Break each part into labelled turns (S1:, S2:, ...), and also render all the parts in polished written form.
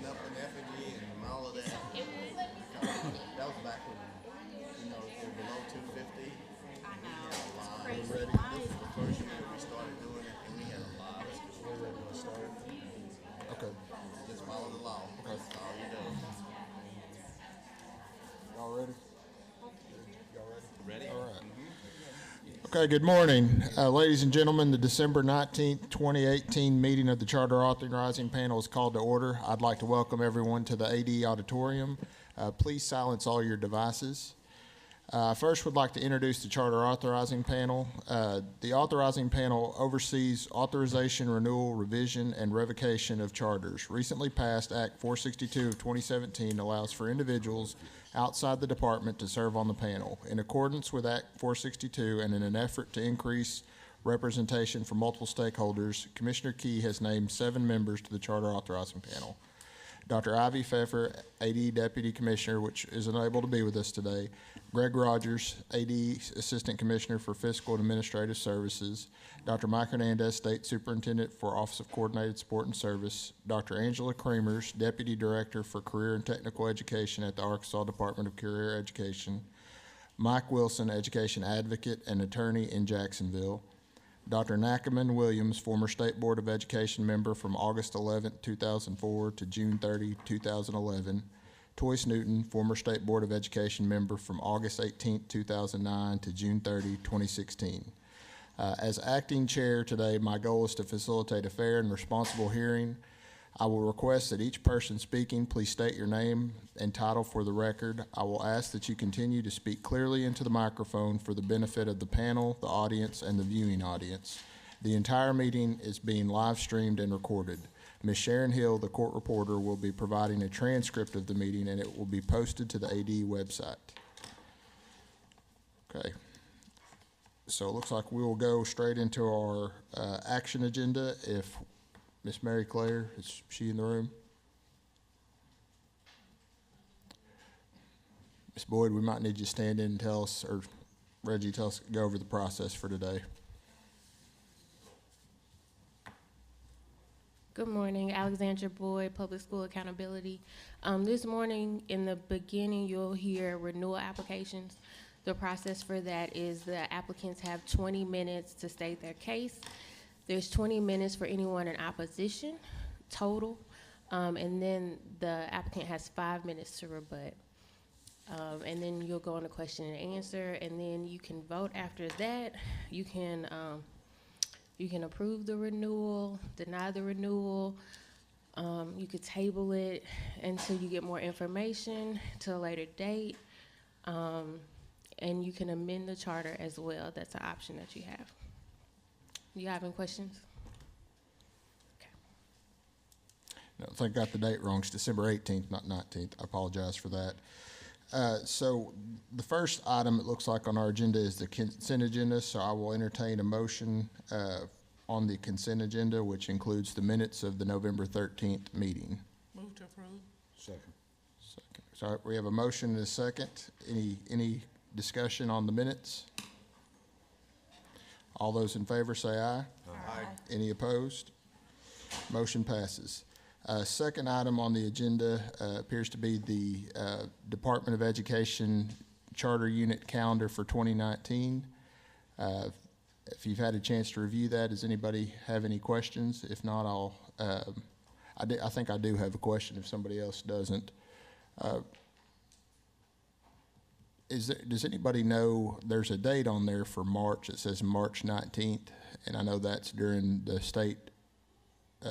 S1: up an effigy and all of that. That was back when, if you're below 250, we had a lot.
S2: Crazy.
S1: Ready? This was the first year we started doing it, and we had a lot of students.
S3: We're ready to start. Okay.
S1: Just follow the law. That's all you do.
S3: Y'all ready? Y'all ready?
S1: Ready?
S3: All right. Okay, good morning. Ladies and gentlemen, the December 19th, 2018 meeting of the Charter Authorizing Panel is called to order. I'd like to welcome everyone to the AD Auditorium. Please silence all your devices. First, would like to introduce the Charter Authorizing Panel. The Authorizing Panel oversees authorization, renewal, revision, and revocation of charters. Recently passed Act 462 of 2017 allows for individuals outside the department to serve on the panel. In accordance with Act 462 and in an effort to increase representation for multiple stakeholders, Commissioner Key has named 7 members to the Charter Authorizing Panel. Dr. Ivy Pfeffer, AD Deputy Commissioner, which is unable to be with us today. Greg Rogers, AD Assistant Commissioner for Fiscal and Administrative Services. Dr. Mike Hernandez, State Superintendent for Office of Coordinated Support and Service. Dr. Angela Creamers, Deputy Director for Career and Technical Education at the Arkansas Department of Career Education. Mike Wilson, Education Advocate and Attorney in Jacksonville. Dr. Nackerman Williams, former State Board of Education member from August 11, 2004 to June 30, 2011. Toyce Newton, former State Board of Education member from August 18, 2009 to June 30, 2016. As acting chair today, my goal is to facilitate a fair and responsible hearing. I will request that each person speaking please state your name and title for the record. I will ask that you continue to speak clearly into the microphone for the benefit of the panel, the audience, and the viewing audience. The entire meeting is being live streamed and recorded. Ms. Sharon Hill, the court reporter, will be providing a transcript of the meeting, and it will be posted to the AD website. Okay. So it looks like we will go straight into our action agenda. If Miss Mary Claire, is she in the room? Miss Boyd, we might need you to stand in and tell us, or Reggie, go over the process for today.
S2: Good morning, Alexandra Boyd, Public School Accountability. This morning, in the beginning, you'll hear renewal applications. The process for that is the applicants have 20 minutes to state their case. There's 20 minutes for anyone in opposition total, and then the applicant has 5 minutes to rebut. And then you'll go on to question and answer, and then you can vote after that. You can approve the renewal, deny the renewal. You could table it until you get more information to a later date. And you can amend the charter as well. That's an option that you have. You have any questions? Okay.
S3: No, I think I got the date wrong. It's December 18th, not 19th. I apologize for that. So the first item it looks like on our agenda is the consent agenda. So I will entertain a motion on the consent agenda, which includes the minutes of the November 13th meeting.
S4: Move to approve.
S3: Second. So we have a motion and a second. Any discussion on the minutes? All those in favor say aye.
S1: Aye.
S3: Any opposed? Motion passes. Second item on the agenda appears to be the Department of Education Charter Unit calendar for 2019. If you've had a chance to review that, does anybody have any questions? If not, I think I do have a question if somebody else doesn't. Does anybody know, there's a date on there for March, it says March 19th, and I know that's during the state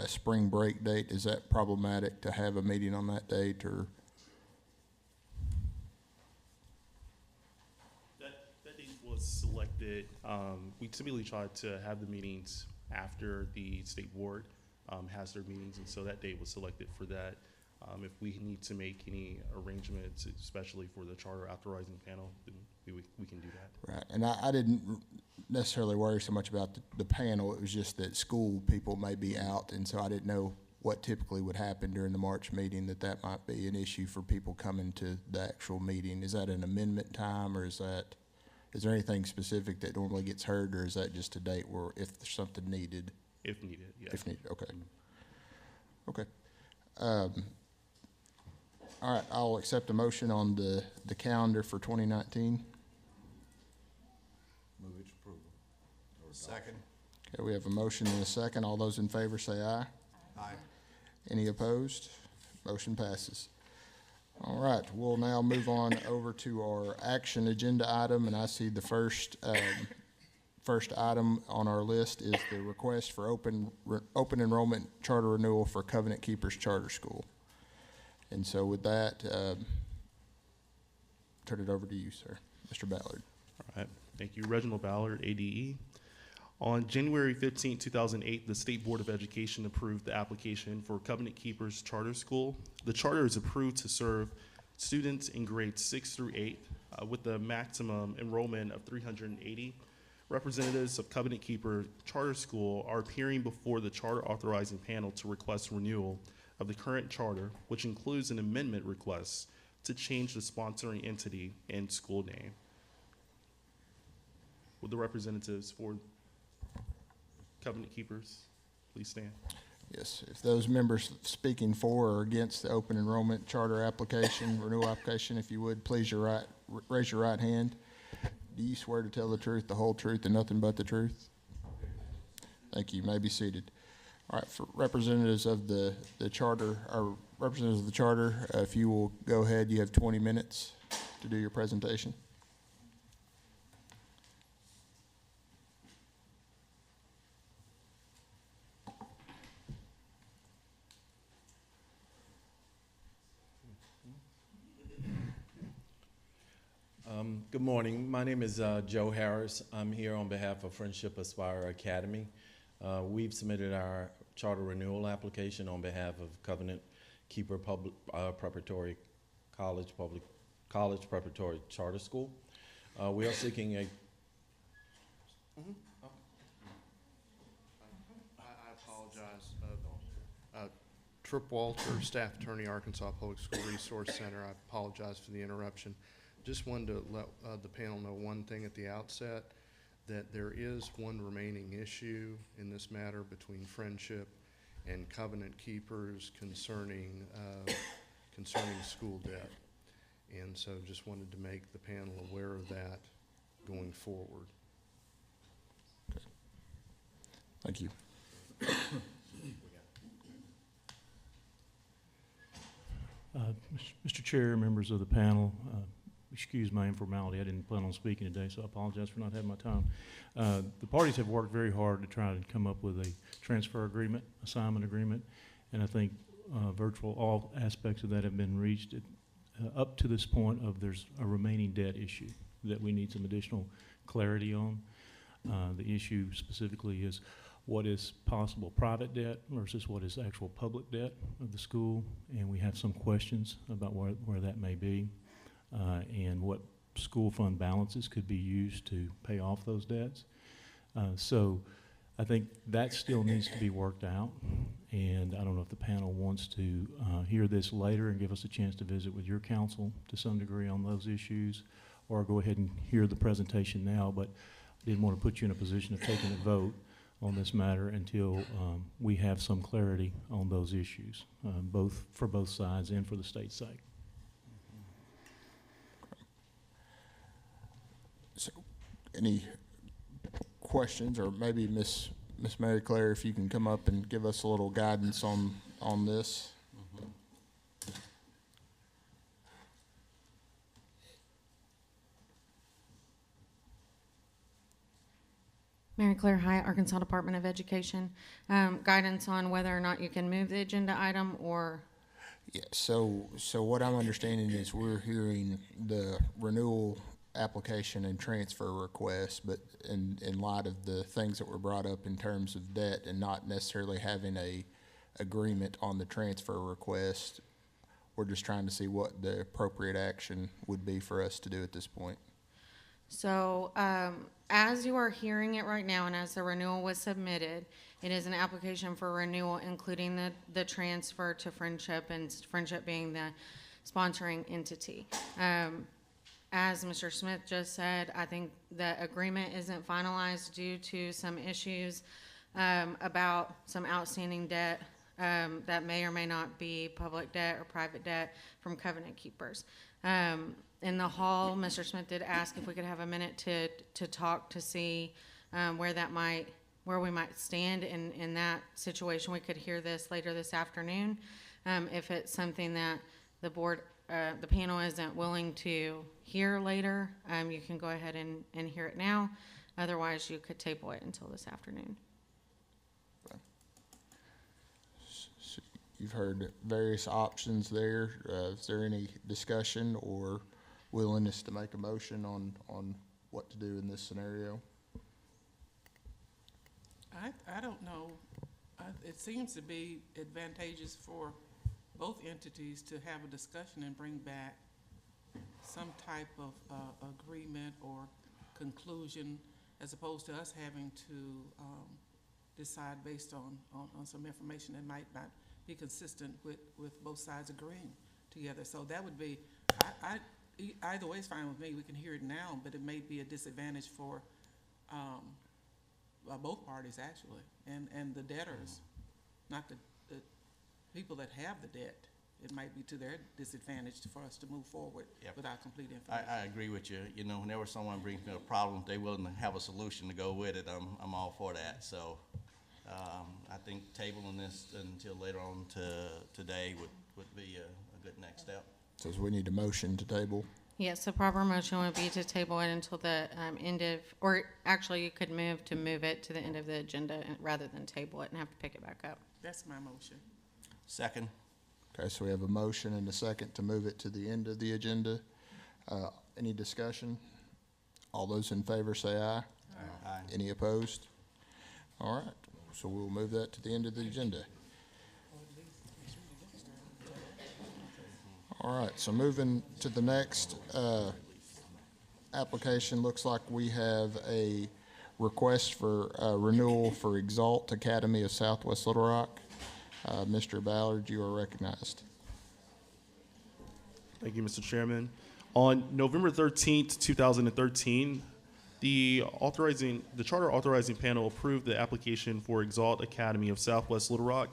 S3: spring break date. Is that problematic to have a meeting on that date, or?
S5: That date was selected. We typically try to have the meetings after the state board has their meetings, and so that date was selected for that. If we need to make any arrangements, especially for the charter authorizing panel, then we can do that.
S3: Right, and I didn't necessarily worry so much about the panel. It was just that school people may be out, and so I didn't know what typically would happen during the March meeting, that might be an issue for people coming to the actual meeting. Is that an amendment time, or is there anything specific that normally gets heard, or is that just a date where if there's something needed?
S5: If needed, yeah.
S3: If needed, okay. Okay. All right, I'll accept a motion on the calendar for 2019.
S4: Move its approval.
S1: Second.
S3: Okay, we have a motion and a second. All those in favor say aye.
S1: Aye.
S3: Any opposed? Motion passes. All right, we'll now move on over to our action agenda item, and I see the first item on our list is the request for open enrollment charter renewal for Covenant Keepers Charter School. And so with that, turn it over to you, sir. Mr. Ballard.
S5: All right. Thank you. Reginald Ballard, ADE. On January 15, 2008, the State Board of Education approved the application for Covenant Keepers Charter School. The charter is approved to serve students in grades 6 through 8 with a maximum enrollment of 380. Representatives of Covenant Keeper Charter School are appearing before the Charter Authorizing Panel to request renewal of the current charter, which includes an amendment request to change the sponsoring entity and school name. Would the representatives for Covenant Keepers please stand?
S3: Yes, if those members speaking for or against the open enrollment charter application, renewal application, if you would, please raise your right hand. Do you swear to tell the truth, the whole truth, and nothing but the truth? Thank you. You may be seated. All right, for representatives of the charter, or representatives of the charter, if you will go ahead, you have 20 minutes to do your presentation.
S4: Good morning. My name is Joe Harris. I'm here on behalf of Friendship Aspire Academy. We've submitted our charter renewal application on behalf of Covenant Keeper Preparatory College Preparatory Charter School. We are seeking a.
S1: I apologize. Trip Walter, Staff Attorney, Arkansas Public School Resource Center. I apologize for the interruption. Just wanted to let the panel know one thing at the outset, that there is one remaining issue in this matter between Friendship and Covenant Keepers concerning school debt. And so just wanted to make the panel aware of that going forward.
S3: Thank you.
S6: Mr. Chair, members of the panel, excuse my informality. I didn't plan on speaking today, so I apologize for not having my time. The parties have worked very hard to try to come up with a transfer agreement, assignment agreement, and I think virtually all aspects of that have been reached. Up to this point there's a remaining debt issue that we need some additional clarity on. The issue specifically is what is possible private debt versus what is actual public debt of the school, and we have some questions about where that may be. And what school fund balances could be used to pay off those debts. So I think that still needs to be worked out, and I don't know if the panel wants to hear this later and give us a chance to visit with your council to some degree on those issues, or go ahead and hear the presentation now, but I didn't want to put you in a position of taking a vote on this matter until we have some clarity on those issues, both for both sides and for the state sake.
S3: So, any questions, or maybe Miss Mary Claire, if you can come up and give us a little guidance on this?
S7: Mary Claire Hyatt, Arkansas Department of Education. Guidance on whether or not you can move the agenda item, or?
S3: Yeah, so what I'm understanding is we're hearing the renewal application and transfer request, but in light of the things that were brought up in terms of debt and not necessarily having a agreement on the transfer request, we're just trying to see what the appropriate action would be for us to do at this point.
S7: So as you are hearing it right now, and as the renewal was submitted, it is an application for renewal, including the transfer to Friendship, and Friendship being the sponsoring entity. As Mr. Smith just said, I think the agreement isn't finalized due to some issues about some outstanding debt that may or may not be public debt or private debt from covenant keepers. In the hall, Mr. Smith did ask if we could have a minute to talk to see where we might stand in that situation. We could hear this later this afternoon. If it's something that the board, the panel isn't willing to hear later, you can go ahead and hear it now. Otherwise, you could table it until this afternoon.
S3: So you've heard various options there. Is there any discussion or willingness to make a motion on what to do in this scenario?
S8: I don't know. It seems to be advantageous for both entities to have a discussion and bring back some type of agreement or conclusion, as opposed to us having to decide based on some information that might not be consistent with both sides agreeing together. So that would be, either way is fine with me. We can hear it now, but it may be a disadvantage for both parties actually, and the debtors, not the people that have the debt. It might be to their disadvantage for us to move forward without complete information.
S9: I agree with you. You know, whenever someone brings me a problem, they're willing to have a solution to go with it. I'm all for that. So I think tabling this until later on today would be a good next step.
S3: So we need a motion to table.
S7: Yes, the proper motion would be to table it until the end of, or actually you could move it to the end of the agenda rather than table it and have to pick it back up.
S8: That's my motion.
S9: Second.
S3: Okay, so we have a motion and a second to move it to the end of the agenda. Any discussion? All those in favor say aye.
S9: Aye.
S3: Any opposed? All right, so we'll move that to the end of the agenda. All right, so moving to the next application, looks like we have a request for renewal for Exalt Academy of Southwest Little Rock. Mr. Ballard, you are recognized.
S5: Thank you, Mr. Chairman. On November 13th, 2013, the Charter Authorizing Panel approved the application for Exalt Academy of Southwest Little Rock.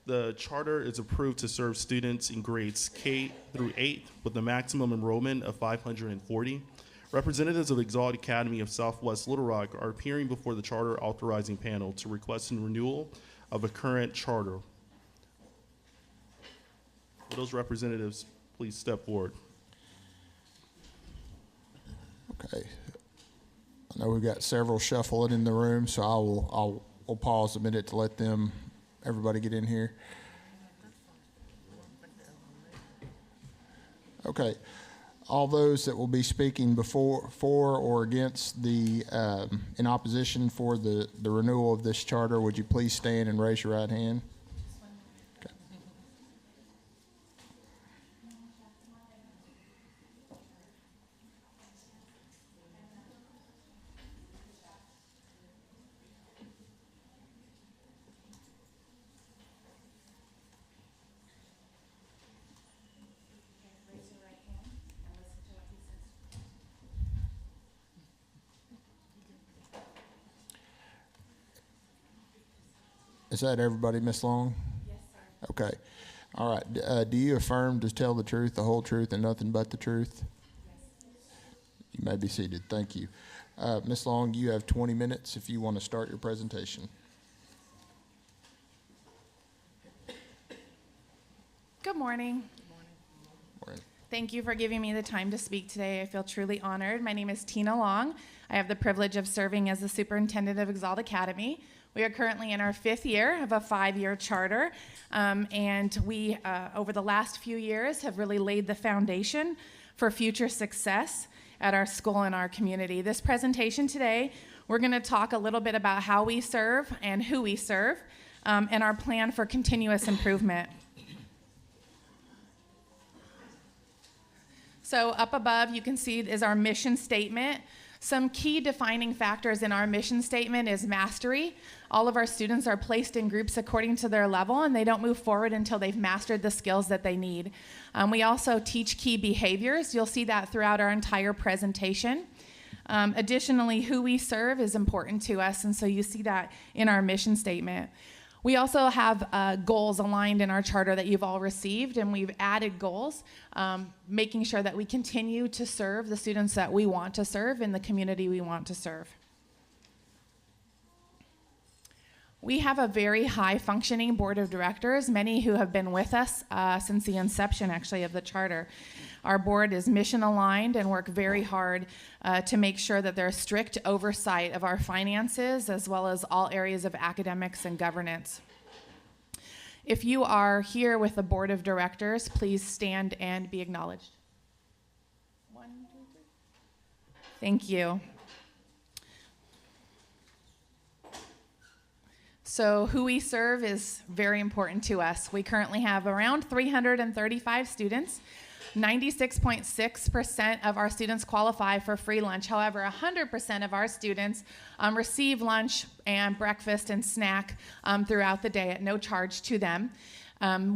S5: The charter is approved to serve students in grades K through 8 with a maximum enrollment of 540. Representatives of Exalt Academy of Southwest Little Rock are appearing before the Charter Authorizing Panel to request a renewal of a current charter. Will those representatives please step forward?
S3: Okay. I know we've got several shuffling in the room, so I'll pause a minute to let everybody get in here. Okay. All those that will be speaking for or against in opposition for the renewal of this charter, would you please stand and raise your right hand? Okay. Is that everybody, Ms. Long? Yes, sir. Okay. All right. Do you affirm to tell the truth, the whole truth, and nothing but the truth? Yes. You may be seated. Thank you. Ms. Long, you have 20 minutes if you want to start your presentation.
S10: Good morning.
S3: Morning.
S10: Thank you for giving me the time to speak today. I feel truly honored. My name is Tina Long. I have the privilege of serving as the superintendent of Exalt Academy. We are currently in our 5th year of a 5-year charter, and we, over the last few years, have really laid the foundation for future success at our school and our community. This presentation today, we're going to talk a little bit about how we serve and who we serve, and our plan for continuous improvement. So up above, you can see is our mission statement. Some key defining factors in our mission statement is mastery. All of our students are placed in groups according to their level, and they don't move forward until they've mastered the skills that they need. We also teach key behaviors. You'll see that throughout our entire presentation. Additionally, who we serve is important to us, and so you see that in our mission statement. We also have goals aligned in our charter that you've all received, and we've added goals, making sure that we continue to serve the students that we want to serve in the community we want to serve. We have a very high-functioning board of directors, many who have been with us since the inception, actually, of the charter. Our board is mission-aligned and work very hard to make sure that there's strict oversight of our finances as well as all areas of academics and governance. If you are here with the board of directors, please stand and be acknowledged. 1, 2, 3. Thank you. So who we serve is very important to us. We currently have around 335 students. 96.6% of our students qualify for free lunch. However, 100% of our students receive lunch and breakfast and snack throughout the day at no charge to them.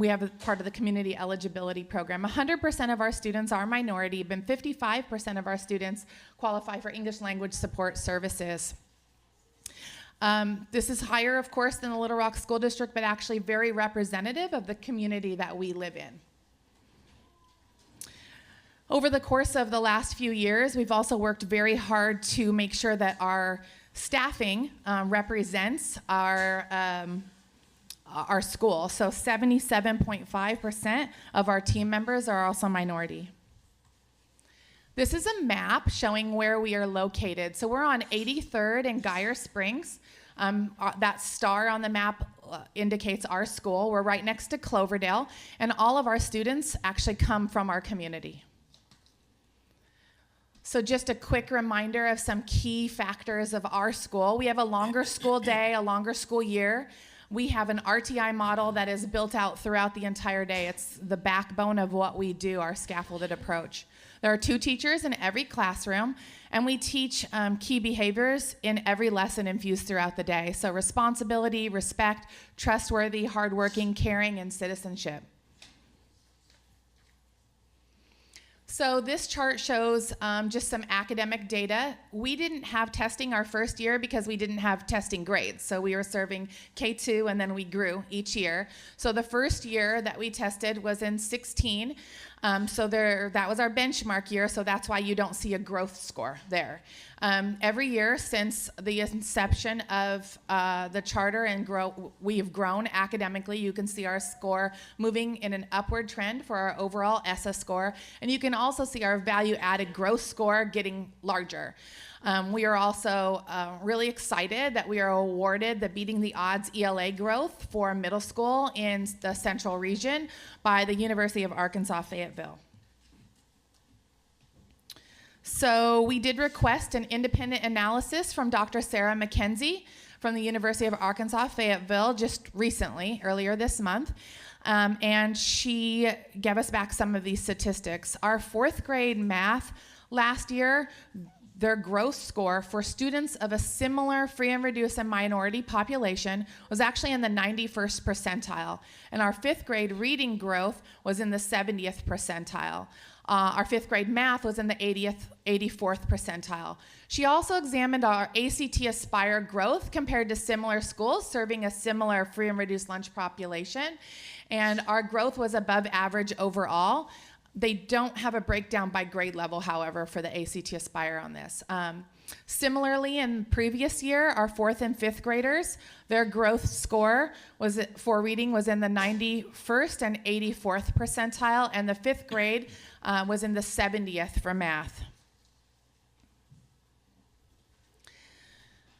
S10: We have a part of the community eligibility program. 100% of our students are minority, but 55% of our students qualify for English language support services. This is higher, of course, than the Little Rock School District, but actually very representative of the community that we live in. Over the course of the last few years, we've also worked very hard to make sure that our staffing represents our school. So 77.5% of our team members are also minority. This is a map showing where we are located. So we're on 83rd and Geyer Springs. That star on the map indicates our school. We're right next to Cloverdale, and all of our students actually come from our community. So just a quick reminder of some key factors of our school. We have a longer school day, a longer school year. We have an RTI model that is built out throughout the entire day. It's the backbone of what we do, our scaffolded approach. There are 2 teachers in every classroom, and we teach key behaviors in every lesson infused throughout the day. So responsibility, respect, trustworthy, hardworking, caring, and citizenship. So this chart shows just some academic data. We didn't have testing our first year because we didn't have testing grades. So we were serving K2 and then we grew each year. So the first year that we tested was in 16. That was our benchmark year, so that's why you don't see a growth score there. Every year since the inception of the charter and we've grown academically. You can see our score moving in an upward trend for our overall ESSA score, and you can also see our value-added growth score getting larger. We are also really excited that we are awarded the Beating the Odds ELA growth for middle school in the Central Region by the University of Arkansas Fayetteville. So we did request an independent analysis from Dr. Sarah McKenzie from the University of Arkansas Fayetteville just recently, earlier this month. And she gave us back some of these statistics. Our 4th grade math last year, their growth score for students of a similar free and reduced and minority population was actually in the 91st percentile. And our 5th grade reading growth was in the 70th percentile. Our 5th grade math was in the 84th percentile. She also examined our ACT Aspire growth compared to similar schools serving a similar free and reduced lunch population. And our growth was above average overall. They don't have a breakdown by grade level, however, for the ACT Aspire on this. Similarly, in previous year, our 4th and 5th graders, their growth score for reading was in the 91st and 84th percentile, and the 5th grade was in the 70th for math.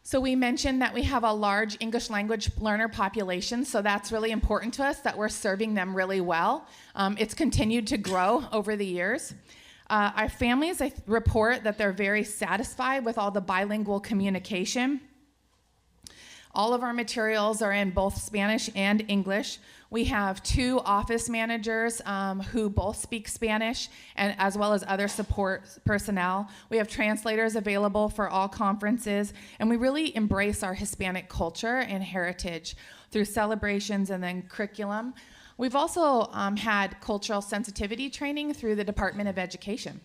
S10: So we mentioned that we have a large English language learner population, so that's really important to us that we're serving them really well. It's continued to grow over the years. Our families report that they're very satisfied with all the bilingual communication. All of our materials are in both Spanish and English. We have 2 office managers who both speak Spanish, and as well as other support personnel. We have translators available for all conferences, and we really embrace our Hispanic culture and heritage through celebrations and then curriculum. We've also had cultural sensitivity training through the Department of Education.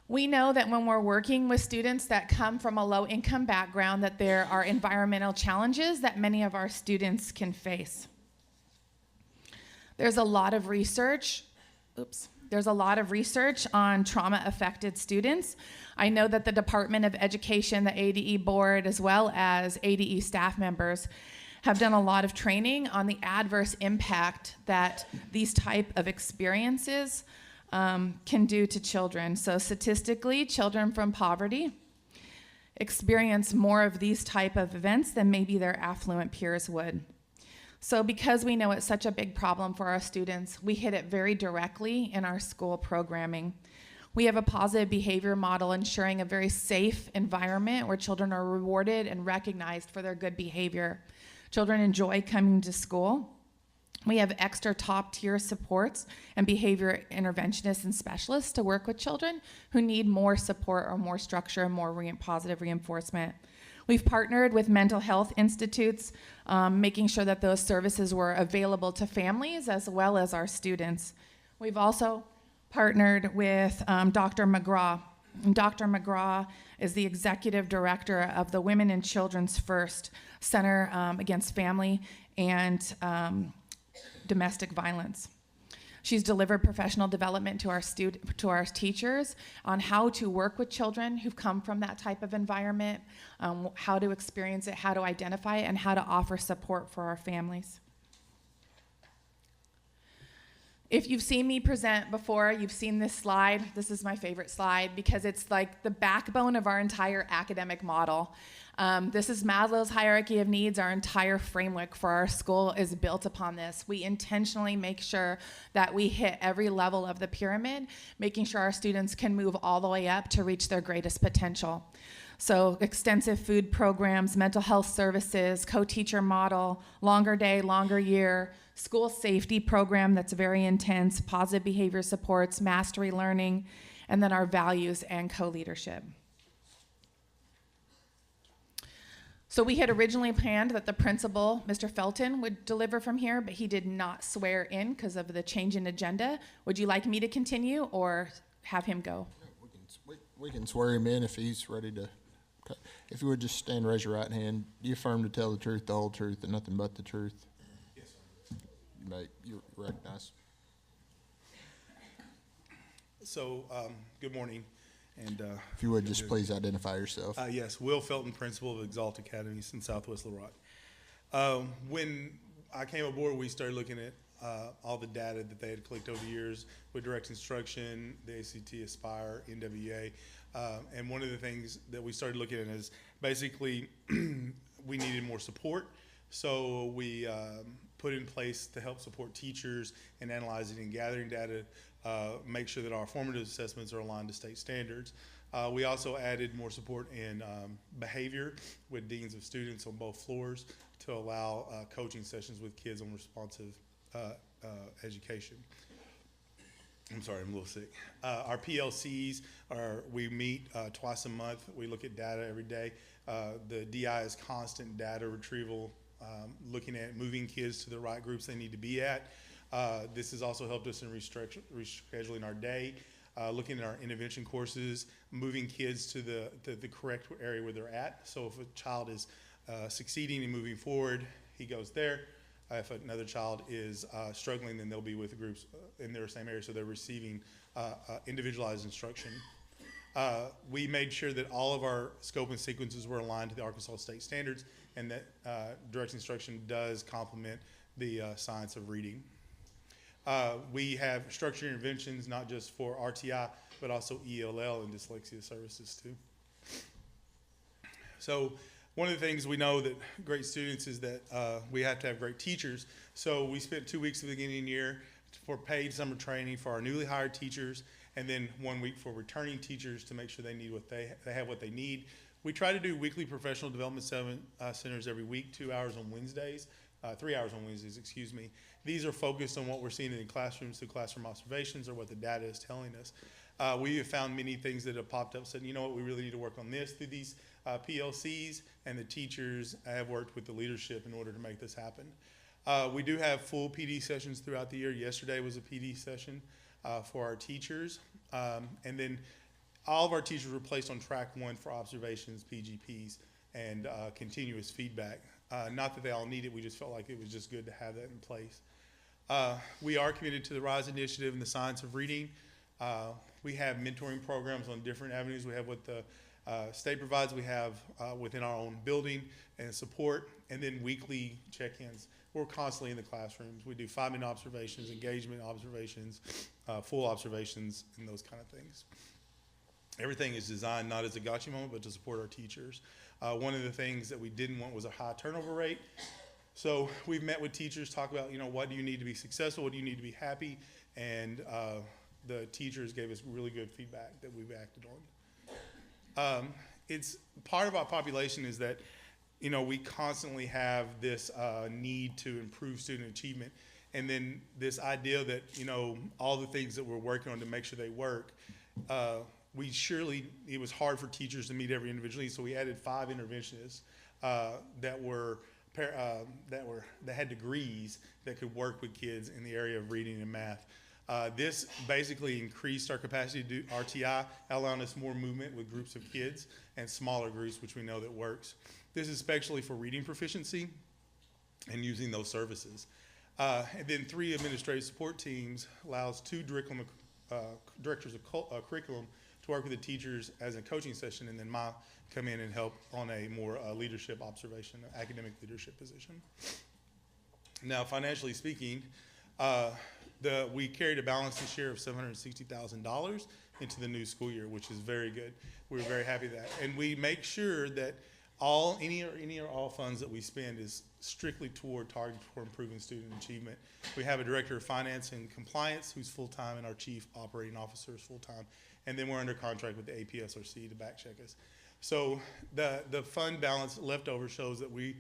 S10: We know that when we're working with students that come from a low-income background, that there are environmental challenges that many of our students can face. There's a lot of research, on trauma-affected students. I know that the Department of Education, the ADE board, as well as ADE staff members have done a lot of training on the adverse impact that these type of experiences can do to children. So statistically, children from poverty experience more of these type of events than maybe their affluent peers would. So because we know it's such a big problem for our students, we hit it very directly in our school programming. We have a positive behavior model ensuring a very safe environment where children are rewarded and recognized for their good behavior. Children enjoy coming to school. We have extra top-tier supports and behavior interventionists and specialists to work with children who need more support or more structure and more positive reinforcement. We've partnered with mental health institutes, making sure that those services were available to families as well as our students. We've also partnered with Dr. McGraw. And Dr. McGraw is the executive director of the Women and Children's First Center Against Family and Domestic Violence. She's delivered professional development to our teachers on how to work with children who've come from that type of environment, how to experience it, how to identify it, and how to offer support for our families. If you've seen me present before, you've seen this slide. This is my favorite slide because it's like the backbone of our entire academic model. This is Maslow's hierarchy of needs. Our entire framework for our school is built upon this. We intentionally make sure that we hit every level of the pyramid, making sure our students can move all the way up to reach their greatest potential. So extensive food programs, mental health services, co-teacher model, longer day, longer year, school safety program that's very intense, positive behavior supports, mastery learning, and then our values and co-leadership. So we had originally planned that the principal, Mr. Felton, would deliver from here, but he did not swear in because of the change in agenda. Would you like me to continue or have him go?
S3: We can swear him in if he's ready to. If you would just stand and raise your right hand. Do you affirm to tell the truth, the whole truth, and nothing but the truth?
S5: Yes, sir.
S3: You're recognized.
S11: So, good morning, and
S3: If you would just please identify yourself.
S11: yes, Will Felton, principal of Exalt Academies in Southwest Little Rock. When I came aboard, we started looking at all the data that they had collected over the years with direct instruction, the ACT, Aspire, NWA, and one of the things that we started looking at is basically we needed more support, so we put in place to help support teachers in analyzing and gathering data, make sure that our formative assessments are aligned to state standards. We also added more support in behavior with deans of students on both floors to allow coaching sessions with kids on responsive education. I'm sorry, I'm a little sick. Our PLCs we meet twice a month. We look at data every day. The DI is constant data retrieval, looking at moving kids to the right groups they need to be at. This has also helped us in rescheduling our day, looking at our intervention courses, moving kids to the correct area where they're at. So if a child is succeeding and moving forward, he goes there. If another child is struggling, then they'll be with the groups in their same area, so they're receiving individualized instruction. We made sure that all of our scope and sequences were aligned to the Arkansas state standards, and that direct instruction does complement the science of reading. We have structured interventions, not just for RTI, but also ELL and dyslexia services too. So one of the things we know that great students is that we have to have great teachers. So we spent 2 weeks at the beginning of the year for paid summer training for our newly hired teachers, and then 1 week for returning teachers to make sure they have what they need. We try to do weekly professional development centers every week, 2 hours on Wednesdays, 3 hours on Wednesdays, excuse me. These are focused on what we're seeing in the classrooms through classroom observations or what the data is telling us. We have found many things that have popped up saying, you know what, we really need to work on this through these PLCs, and the teachers have worked with the leadership in order to make this happen. We do have full PD sessions throughout the year. Yesterday was a PD session for our teachers. And then all of our teachers were placed on track 1 for observations, PGPs, and continuous feedback. Not that they all need it, we just felt like it was just good to have that in place. We are committed to the RISE initiative and the science of reading. We have mentoring programs on different avenues. We have what the state provides, we have within our own building and support, and then weekly check-ins. We're constantly in the classrooms. We do 5-minute observations, engagement observations, full observations, and those kind of things. Everything is designed not as a gotcha moment, but to support our teachers. One of the things that we didn't want was a high turnover rate. So we've met with teachers, talk about, what do you need to be successful? What do you need to be happy? And the teachers gave us really good feedback that we've acted on. It's part of our population is that, we constantly have this need to improve student achievement. And then this idea that, all the things that we're working on to make sure they work, it was hard for teachers to meet every individual need, so we added 5 interventionists that had degrees that could work with kids in the area of reading and math. This basically increased our capacity to do RTI, allowing us more movement with groups of kids and smaller groups, which we know that works. This is especially for reading proficiency and using those services. And then 3 administrative support teams allows 2 directors of curriculum to work with the teachers as a coaching session, and then come in and help on a more leadership observation, academic leadership position. Now, financially speaking, we carried a balance this year of $760,000 into the new school year, which is very good. We're very happy with that. And we make sure that any or all funds that we spend is strictly targeted for improving student achievement. We have a director of finance and compliance who's full-time, and our chief operating officer is full-time. And then we're under contract with the APSRC to back check us. So the fund balance left over shows that we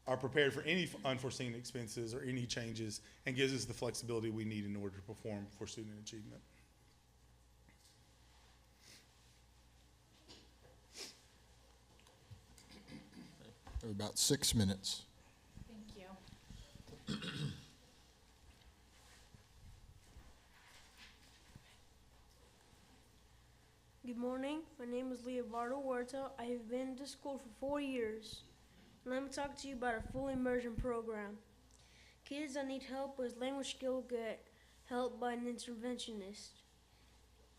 S11: are prepared for any unforeseen expenses or any changes, and gives us the flexibility we need in order to perform for student achievement.
S3: About 6 minutes.
S10: Thank you.
S12: Good morning. My name is Leobardo Huerta. I have been to school for 4 years. And I'm going to talk to you about our full immersion program. Kids that need help with language skill get help by an interventionist.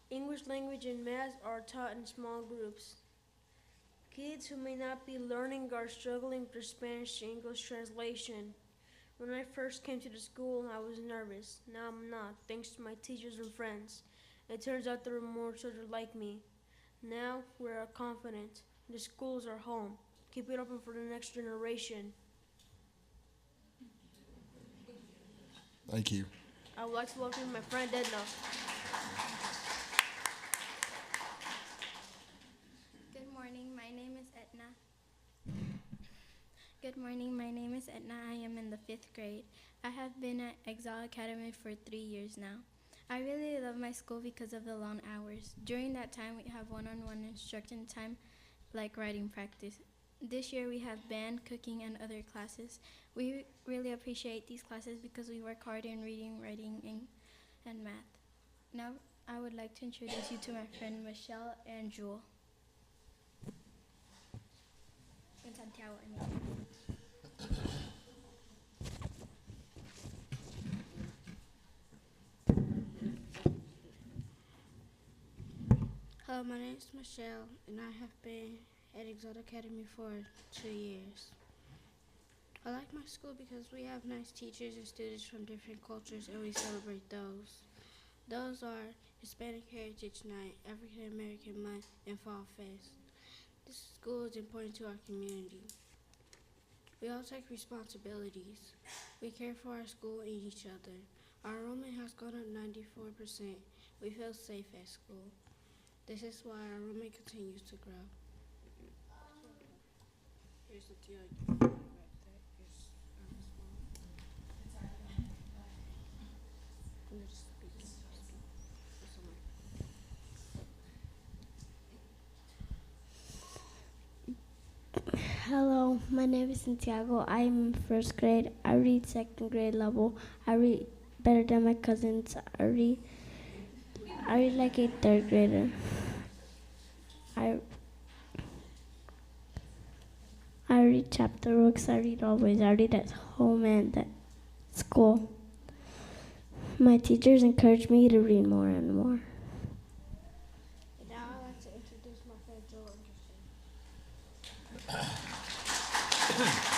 S12: English language and math are taught in small groups. Kids who may not be learning are struggling with their Spanish to English translation. When I first came to the school, I was nervous. Now I'm not, thanks to my teachers and friends. It turns out there are more children like me. Now we're confident. The schools are home. Keep it open for the next generation.
S3: Thank you.
S12: I would like to welcome my friend Edna.
S13: Good morning, my name is Etna. Good morning, my name is Etna. I am in the 5th grade. I have been at Exalt Academy for 3 years now. I really love my school because of the long hours. During that time, we have one-on-one instruction time, like writing practice. This year, we have band, cooking, and other classes. We really appreciate these classes because we work hard in reading, writing, and math. Now, I would like to introduce you to my friend Michelle and Jewel. And Santiago, I mean.
S14: Hello, my name is Michelle, and I have been at Exalt Academy for 2 years. I like my school because we have nice teachers and students from different cultures, and we celebrate those. Those are Hispanic Heritage Night, African American Month, and Fall Fest. This school is important to our community. We all take responsibilities. We care for our school and each other. Our enrollment has gone up 94%. We feel safe at school. This is why our enrollment continues to grow. Here's the deal. Hello, my name is Santiago. I am in 1st grade. I read 2nd grade level. I read better than my cousins. I read like a 3rd grader. I read chapter books. I read always. I read at home and at school. My teachers encourage me to read more and more. Now I'd like to introduce my friend Joe Anderson.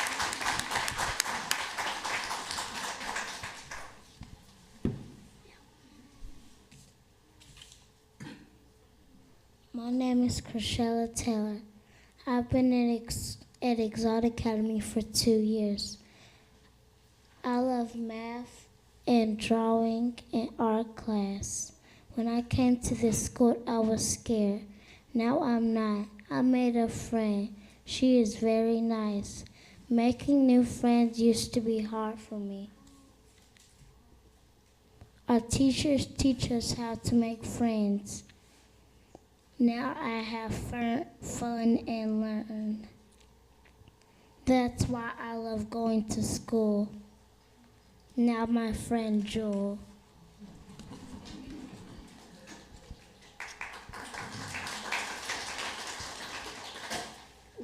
S14: My name is Chrisella Taylor. I've been at Exalt Academy for 2 years. I love math and drawing and art class. When I came to this school, I was scared. Now I'm not. I made a friend. She is very nice. Making new friends used to be hard for me. Our teachers teach us how to make friends. Now I have fun and learn. That's why I love going to school. Now my friend Joel.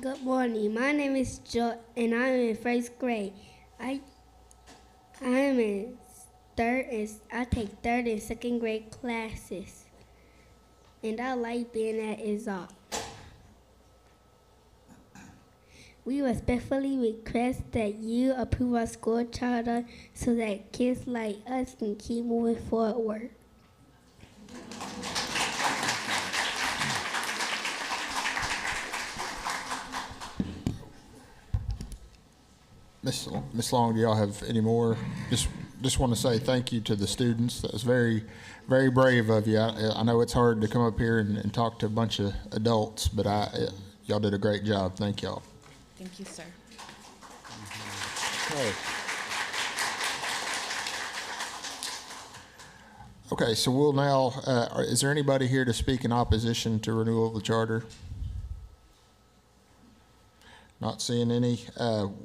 S15: Good morning. My name is Joel, and I'm in first grade. I am in I take third and second grade classes, and I like being at Exalt. We respectfully request that you approve our school charter so that kids like us can keep moving forward.
S3: Miss Long, do y'all have any more? Just want to say thank you to the students. That was very, very brave of you. I know it's hard to come up here and talk to a bunch of adults, but y'all did a great job. Thank y'all.
S10: Thank you, sir.
S3: Okay, so we'll now, is there anybody here to speak in opposition to renewal of the charter? Not seeing any.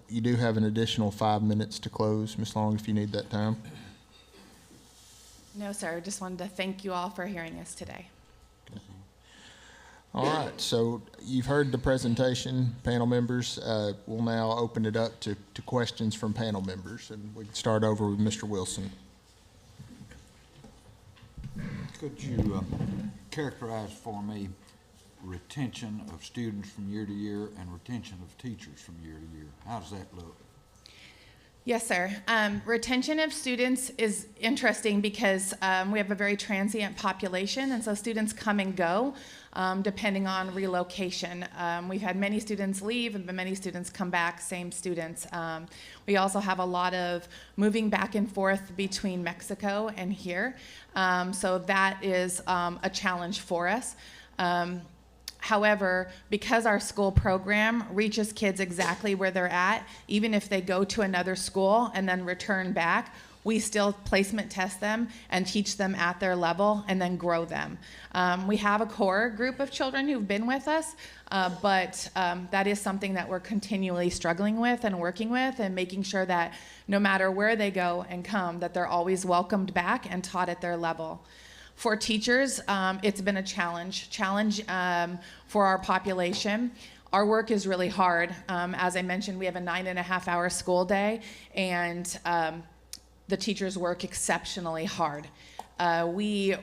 S3: You do have an additional 5 minutes to close, Ms. Long, if you need that time.
S10: No, sir. Just wanted to thank you all for hearing us today.
S3: All right, so you've heard the presentation, panel members. We'll now open it up to questions from panel members, and we can start over with Mr. Wilson.
S16: Could you characterize for me retention of students from year to year and retention of teachers from year to year? How does that look?
S10: Yes, sir. Retention of students is interesting because we have a very transient population, and so students come and go depending on relocation. We've had many students leave and many students come back, same students. We also have a lot of moving back and forth between Mexico and here, so that is a challenge for us. However, because our school program reaches kids exactly where they're at, even if they go to another school and then return back, we still placement test them and teach them at their level and then grow them. We have a core group of children who've been with us, but that is something that we're continually struggling with and working with and making sure that no matter where they go and come, that they're always welcomed back and taught at their level. For teachers, it's been a challenge for our population. Our work is really hard. As I mentioned, we have a 9.5-hour school day, and the teachers work exceptionally hard. We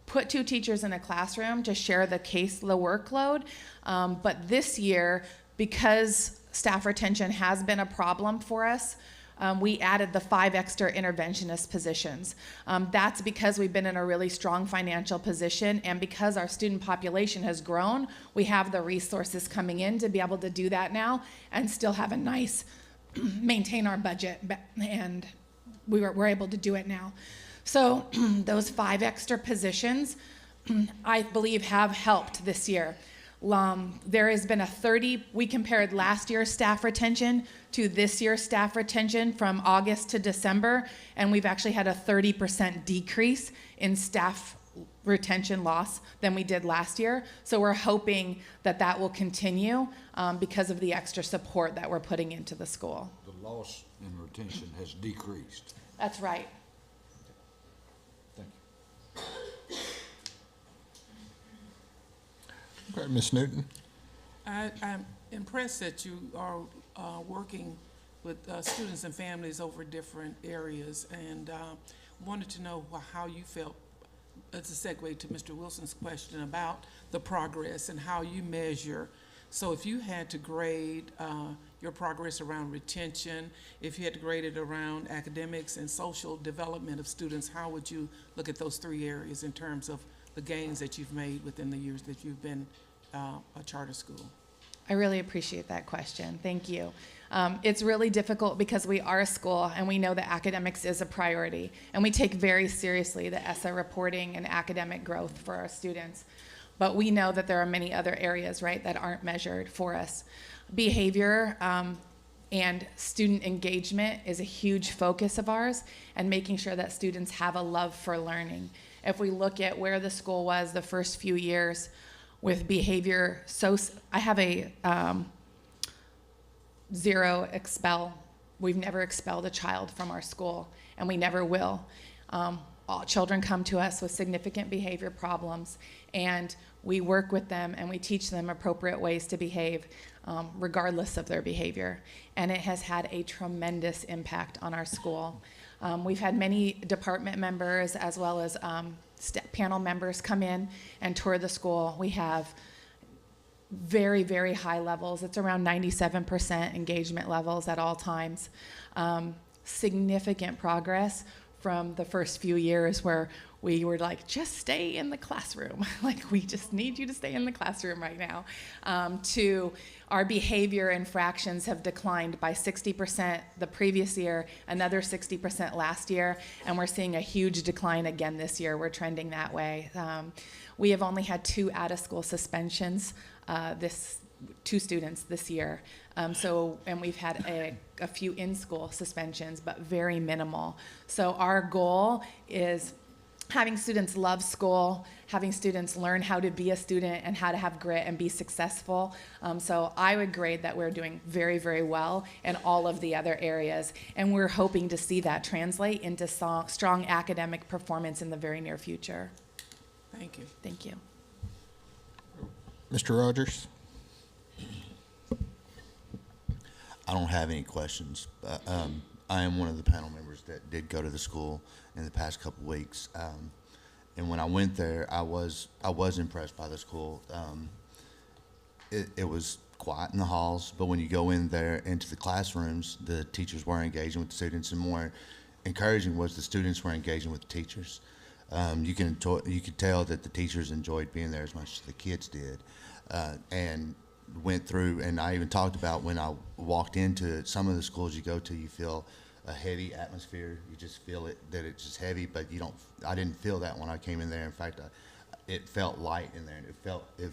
S10: put 2 teachers in a classroom to share the workload, but this year, because staff retention has been a problem for us, we added the 5 extra interventionist positions. That's because we've been in a really strong financial position, and because our student population has grown, we have the resources coming in to be able to do that now and still have a nice, maintain our budget, and we're able to do it now. So those 5 extra positions, I believe, have helped this year. There has been we compared last year's staff retention to this year's staff retention from August to December, and we've actually had a 30% decrease in staff retention loss than we did last year. So we're hoping that that will continue because of the extra support that we're putting into the school.
S16: The loss in retention has decreased.
S10: That's right.
S16: Thank you.
S3: Okay, Ms. Newton?
S8: I'm impressed that you are working with students and families over different areas, and wanted to know how you felt. It's a segue to Mr. Wilson's question about the progress and how you measure. So if you had to grade your progress around retention, if you had to grade it around academics and social development of students, how would you look at those three areas in terms of the gains that you've made within the years that you've been a charter school?
S10: I really appreciate that question. Thank you. It's really difficult because we are a school and we know that academics is a priority, and we take very seriously the ESSA reporting and academic growth for our students. But we know that there are many other areas, right, that aren't measured for us. Behavior and student engagement is a huge focus of ours, and making sure that students have a love for learning. If we look at where the school was the first few years with behavior, I have a 0 expel. We've never expelled a child from our school, and we never will. All children come to us with significant behavior problems, and we work with them and we teach them appropriate ways to behave regardless of their behavior. And it has had a tremendous impact on our school. We've had many department members as well as panel members come in and tour the school. We have very, very high levels. It's around 97% engagement levels at all times. Significant progress from the first few years where we were like, just stay in the classroom. Like, we just need you to stay in the classroom right now. To our behavior infractions have declined by 60% the previous year, another 60% last year, and we're seeing a huge decline again this year. We're trending that way. We have only had 2 out-of-school suspensions, 2 students this year. And we've had a few in-school suspensions, but very minimal. So our goal is having students love school, having students learn how to be a student and how to have grit and be successful. So I would grade that we're doing very, very well in all of the other areas. And we're hoping to see that translate into strong academic performance in the very near future.
S8: Thank you.
S10: Thank you.
S3: Mr. Rogers?
S17: I don't have any questions, but I am one of the panel members that did go to the school in the past couple weeks. And when I went there, I was impressed by the school. It was quiet in the halls, but when you go in there into the classrooms, the teachers were engaging with the students, and more encouraging was the students were engaging with the teachers. You could tell that the teachers enjoyed being there as much as the kids did, and went through, and I even talked about when I walked into some of the schools you go to, you feel a heavy atmosphere. You just feel it, that it's just heavy, but I didn't feel that when I came in there. In fact, it felt light in there, and it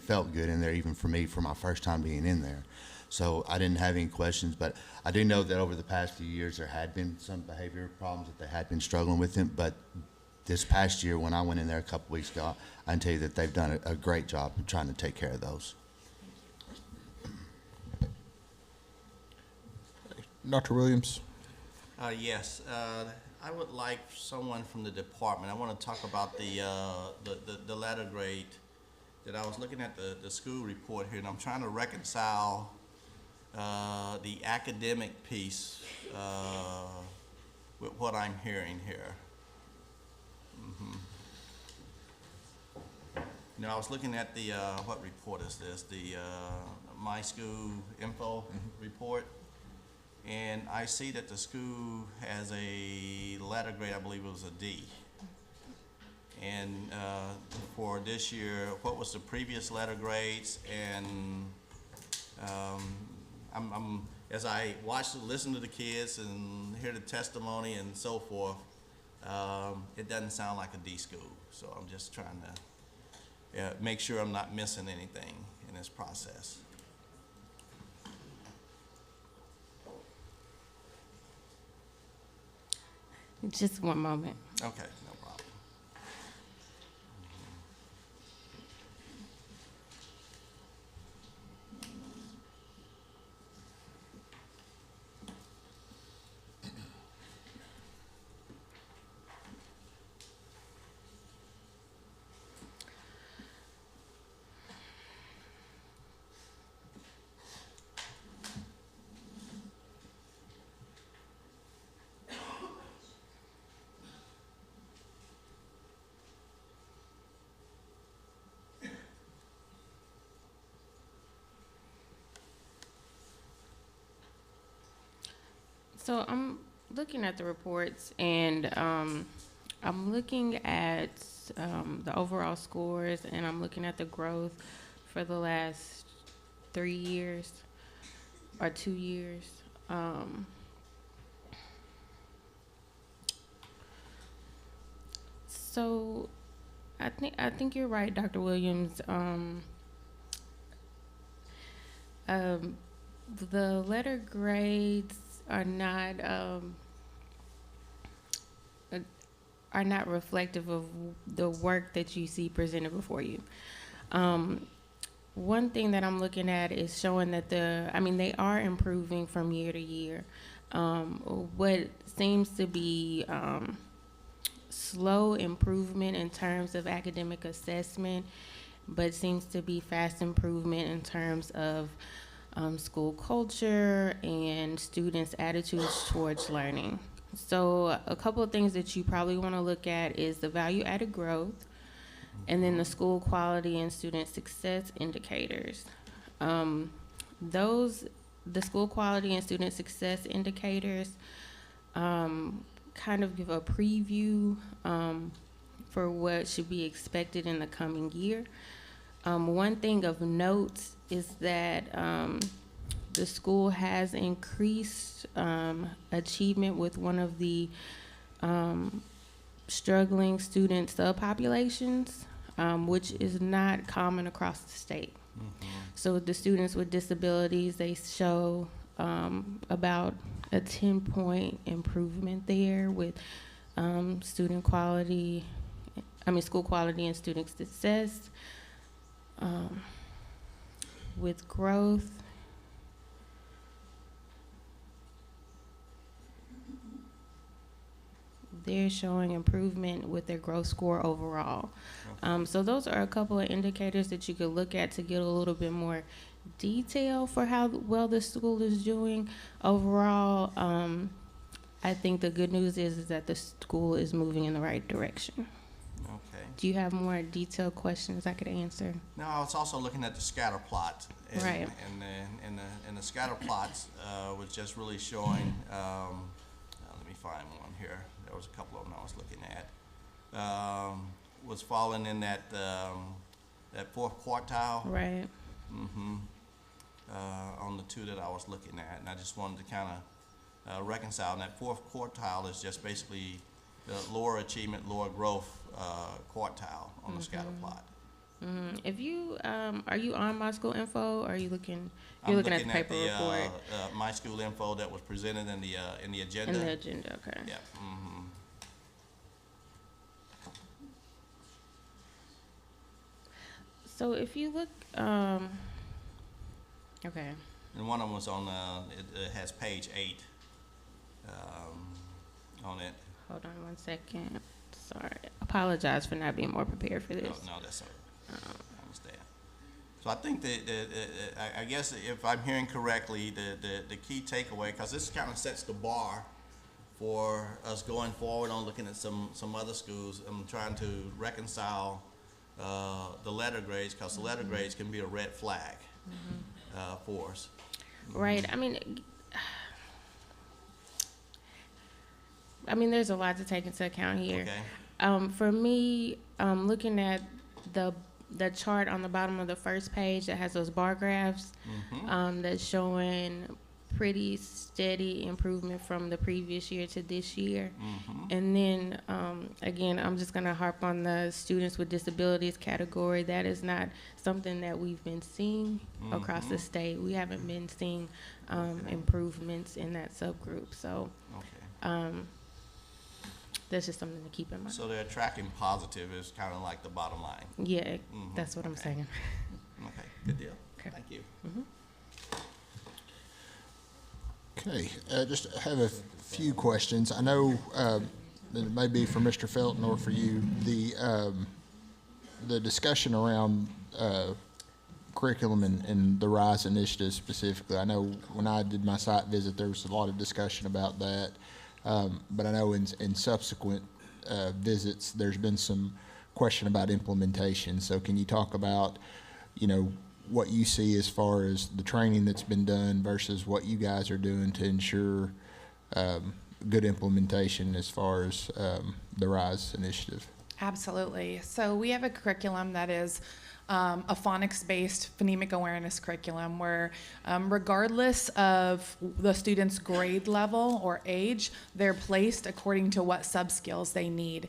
S17: felt good in there, even for me, for my first time being in there. So I didn't have any questions, but I do know that over the past few years there had been some behavior problems that they had been struggling with them, but this past year when I went in there a couple weeks ago, I can tell you that they've done a great job in trying to take care of those.
S3: Dr. Williams?
S9: Yes, I would like someone from the department. I want to talk about the letter grade that I was looking at the school report here, and I'm trying to reconcile the academic piece with what I'm hearing here. You know, I was looking at the what report is this? The My School Info report. And I see that the school has a letter grade, I believe it was a D. And for this year, what was the previous letter grades? And as I listen to the kids and hear the testimony and so forth, it doesn't sound like a D school. So I'm just trying to make sure I'm not missing anything in this process.
S2: Just one moment.
S9: Okay, no problem.
S2: So I'm looking at the reports, and I'm looking at the overall scores, and I'm looking at the growth for the last 3 years or 2 years. So I think you're right, Dr. Williams. The letter grades are not reflective of the work that you see presented before you. One thing that I'm looking at is showing that they are improving from year to year. What seems to be slow improvement in terms of academic assessment, but seems to be fast improvement in terms of school culture and students' attitudes towards learning. So a couple of things that you probably want to look at is the value-added growth, and then the school quality and student success indicators. The school quality and student success indicators kind of give a preview for what should be expected in the coming year. One thing of note is that the school has increased achievement with one of the struggling student subpopulations, which is not common across the state. So the students with disabilities, they show about a 10-point improvement there with school quality and student success. With growth, they're showing improvement with their growth score overall. So those are a couple of indicators that you could look at to get a little bit more detail for how well the school is doing. Overall, I think the good news is that the school is moving in the right direction.
S9: Okay.
S2: Do you have more detailed questions I could answer?
S9: No, I was also looking at the scatter plot. And,
S2: Right.
S9: And the scatter plots was just really showing, let me find one here. There was a couple of them I was looking at. Was falling in that fourth quartile.
S2: Right.
S9: On the two that I was looking at. And I just wanted to kind of reconcile. And that fourth quartile is just basically the lower achievement, lower growth quartile on the scatter plot.
S2: If you are you on My School Info, or are you looking?
S9: I'm
S2: You're looking at the paper
S9: the,
S2: report
S9: My School Info that was presented in the agenda.
S2: in the agenda. Okay.
S9: Yeah.
S2: So if you look, okay.
S9: And one of them was on, it has page 8 on it.
S2: Hold on one second. Sorry. Apologize for not being more prepared for this.
S9: No, that's all right. I understand. So I think I guess if I'm hearing correctly, the key takeaway, because this kind of sets the bar for us going forward on looking at some other schools. I'm trying to reconcile the letter grades, because the letter grades can be a red flag for us.
S2: Right. I mean, there's a lot to take into account here.
S9: Okay.
S2: For me, looking at the chart on the bottom of the first page that has those bar graphs, that's showing pretty steady improvement from the previous year to this year. And then, again, I'm just going to harp on the students with disabilities category. That is not something that we've been seeing across the state. We haven't been seeing improvements in that subgroup. So that's just something to keep in mind.
S9: So they're tracking positive is kind of like the bottom line.
S2: Yeah, that's what I'm saying.
S9: Okay, good deal.
S2: Okay.
S9: Thank you.
S3: Okay, just have a few questions. I know that it may be for Mr. Felton or for you. The discussion around curriculum and the RISE initiative specifically. I know when I did my site visit, there was a lot of discussion about that. But I know in subsequent visits, there's been some question about implementation. So can you talk about, what you see as far as the training that's been done versus what you guys are doing to ensure good implementation as far as the RISE initiative?
S10: Absolutely. So we have a curriculum that is a phonics-based phonemic awareness curriculum where regardless of the student's grade level or age, they're placed according to what sub-skills they need.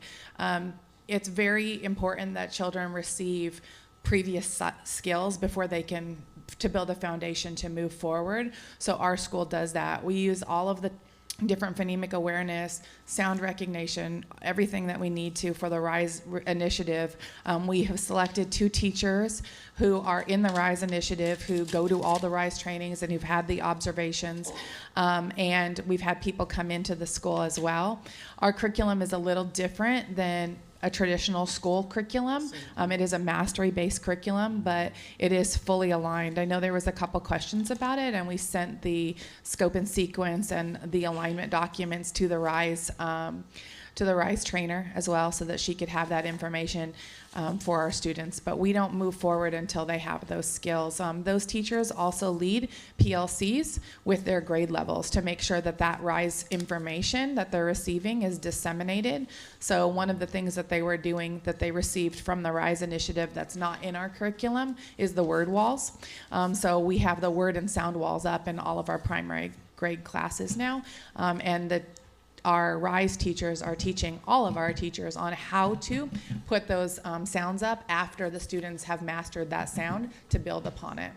S10: It's very important that children receive previous skills before they can to build a foundation to move forward. So our school does that. We use all of the different phonemic awareness, sound recognition, everything that we need to for the RISE initiative. We have selected 2 teachers who are in the RISE initiative, who go to all the RISE trainings and who've had the observations. And we've had people come into the school as well. Our curriculum is a little different than a traditional school curriculum. It is a mastery-based curriculum, but it is fully aligned. I know there was a couple questions about it, and we sent the scope and sequence and the alignment documents to the RISE trainer as well, so that she could have that information for our students. But we don't move forward until they have those skills. Those teachers also lead PLCs with their grade levels to make sure that that RISE information that they're receiving is disseminated. So one of the things that they were doing that they received from the RISE initiative that's not in our curriculum is the word walls. So we have the word and sound walls up in all of our primary grade classes now, and our RISE teachers are teaching all of our teachers on how to put those sounds up after the students have mastered that sound to build upon it.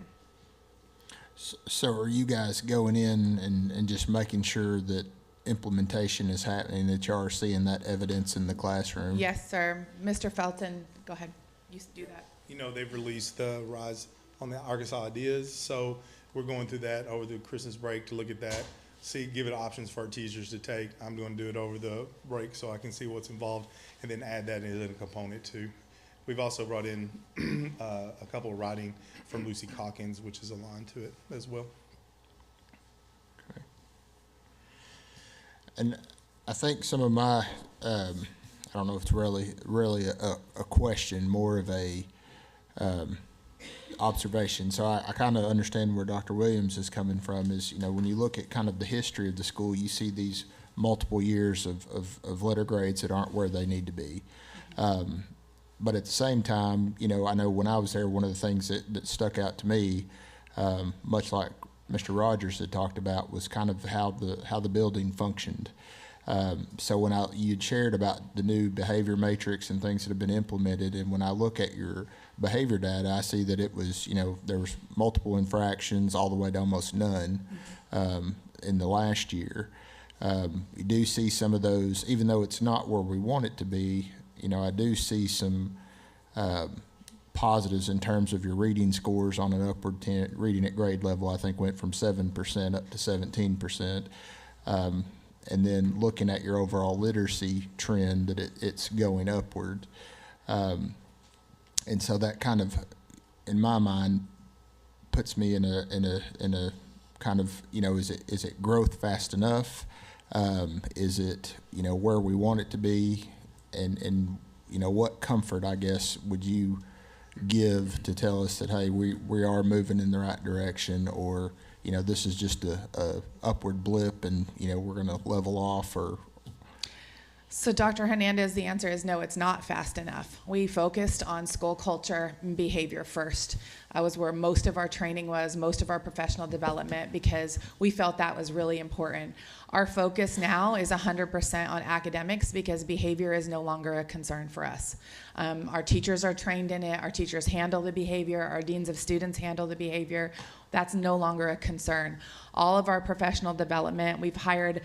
S3: So are you guys going in and just making sure that implementation is happening, that you are seeing that evidence in the classroom?
S10: Yes, sir. Mr. Felton, go ahead. You do that.
S11: You know, they've released the RISE on the Arkansas Ideas, so we're going through that over the Christmas break to look at that. Give it options for our teachers to take. I'm going to do it over the break so I can see what's involved and then add that as a component too. We've also brought in a couple of writing from Lucy Calkins, which is aligned to it as well.
S3: Okay. And I think some of my, I don't know if it's really a question, more of a observation. So I kind of understand where Dr. Williams is coming from is, you know, when you look at kind of the history of the school, you see these multiple years of letter grades that aren't where they need to be. But at the same time, you know, I know when I was there, one of the things that stuck out to me, much like Mr. Rogers had talked about, was kind of how the building functioned. So when you'd shared about the new behavior matrix and things that have been implemented, and when I look at your behavior data, I see that it was, you know, there was multiple infractions all the way to almost none in the last year. You do see some of those, even though it's not where we want it to be, you know, I do see some positives in terms of your reading scores on an upward reading at grade level. I think went from 7% up to 17%. And then looking at your overall literacy trend, that it's going upward. And so that kind of, in my mind, puts me in a kind of, you know, is it growth fast enough? Is it, you know, where we want it to be? And you know, what comfort, I guess, would you give to tell us that, hey, we are moving in the right direction, or, you know, this is just a upward blip and, you know, we're going to level off? Or
S10: So Dr. Hernandez, the answer is no, it's not fast enough. We focused on school culture and behavior first. That was where most of our training was, most of our professional development, because we felt that was really important. Our focus now is 100% on academics because behavior is no longer a concern for us. Our teachers are trained in it. Our teachers handle the behavior. Our deans of students handle the behavior. That's no longer a concern. All of our professional development, we've hired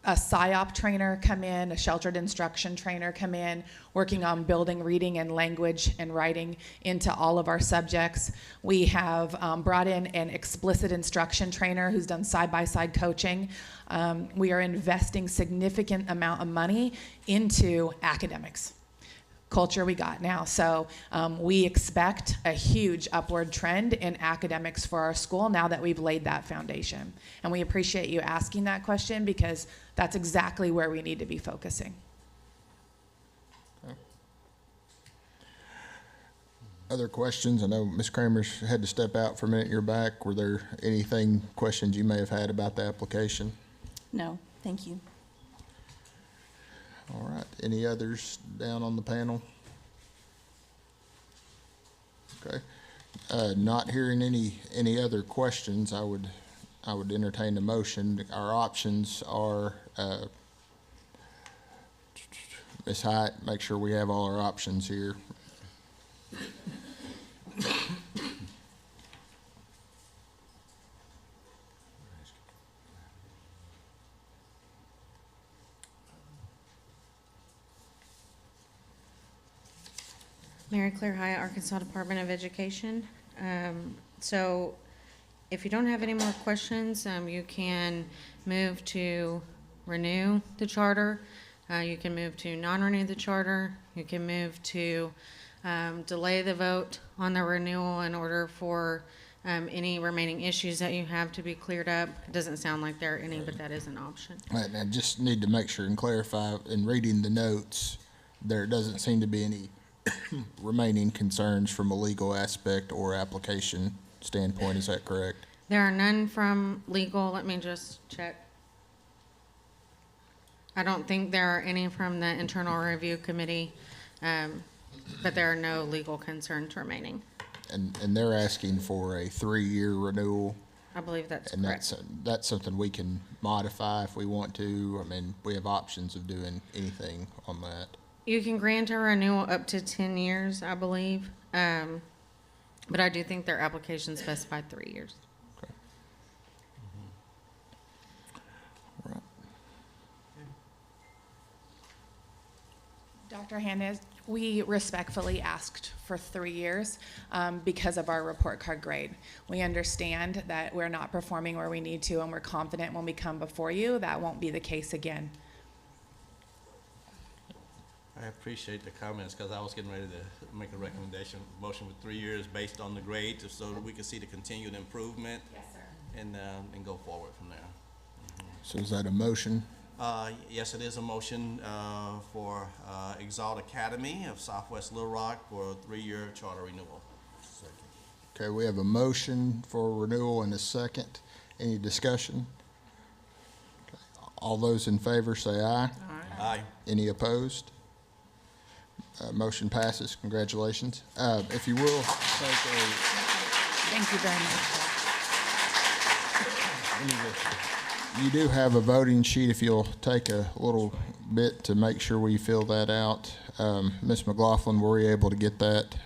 S10: a PSYOP trainer come in, a sheltered instruction trainer come in, working on building reading and language and writing into all of our subjects. We have brought in an explicit instruction trainer who's done side-by-side coaching. We are investing significant amount of money into academics. Culture we got now. So we expect a huge upward trend in academics for our school now that we've laid that foundation. And we appreciate you asking that question because that's exactly where we need to be focusing.
S3: okay. Other questions? I know Ms. Kramer's had to step out for a minute. You're back. Were there questions you may have had about the application?
S18: No, thank you.
S3: All right, any others down on the panel? Okay, not hearing any other questions, I would entertain a motion. Our options are, Ms. Hyatt, make sure we have all our options here.
S7: Mary Claire Hyatt, Arkansas Department of Education. So if you don't have any more questions, you can move to renew the charter. You can move to non-renew the charter. You can move to delay the vote on the renewal in order for any remaining issues that you have to be cleared up. It doesn't sound like there are any, but that is an option.
S3: And I just need to make sure and clarify, in reading the notes, there doesn't seem to be any remaining concerns from a legal aspect or application standpoint. Is that correct?
S7: There are none from legal. Let me just check. I don't think there are any from the Internal Review Committee, but there are no legal concerns remaining.
S3: And they're asking for a 3-year renewal.
S7: I believe that's
S3: And
S7: correct.
S3: that's something we can modify if we want to. I mean, we have options of doing anything on that.
S7: You can grant a renewal up to 10 years, I believe. But I do think their application specified 3 years.
S3: Okay. All right.
S10: Dr. Hernandez, we respectfully asked for 3 years because of our report card grade. We understand that we're not performing where we need to, and we're confident when we come before you that won't be the case again.
S9: I appreciate the comments, because I was getting ready to make a recommendation, motion with 3 years based on the grade, just so that we can see the continued improvement.
S10: Yes, sir.
S9: And go forward from there.
S3: So is that a motion?
S9: Yes, it is a motion for Exalt Academy of Southwest Little Rock for a 3-year charter renewal.
S3: Okay, we have a motion for renewal and a second. Any discussion? Okay. All those in favor say aye.
S9: Aye.
S3: Any opposed? Motion passes. Congratulations. If you will, take
S10: Thank you very much.
S3: you do have a voting sheet. If you'll take a little bit to make sure we fill that out. Ms. McLaughlin, were you able to get that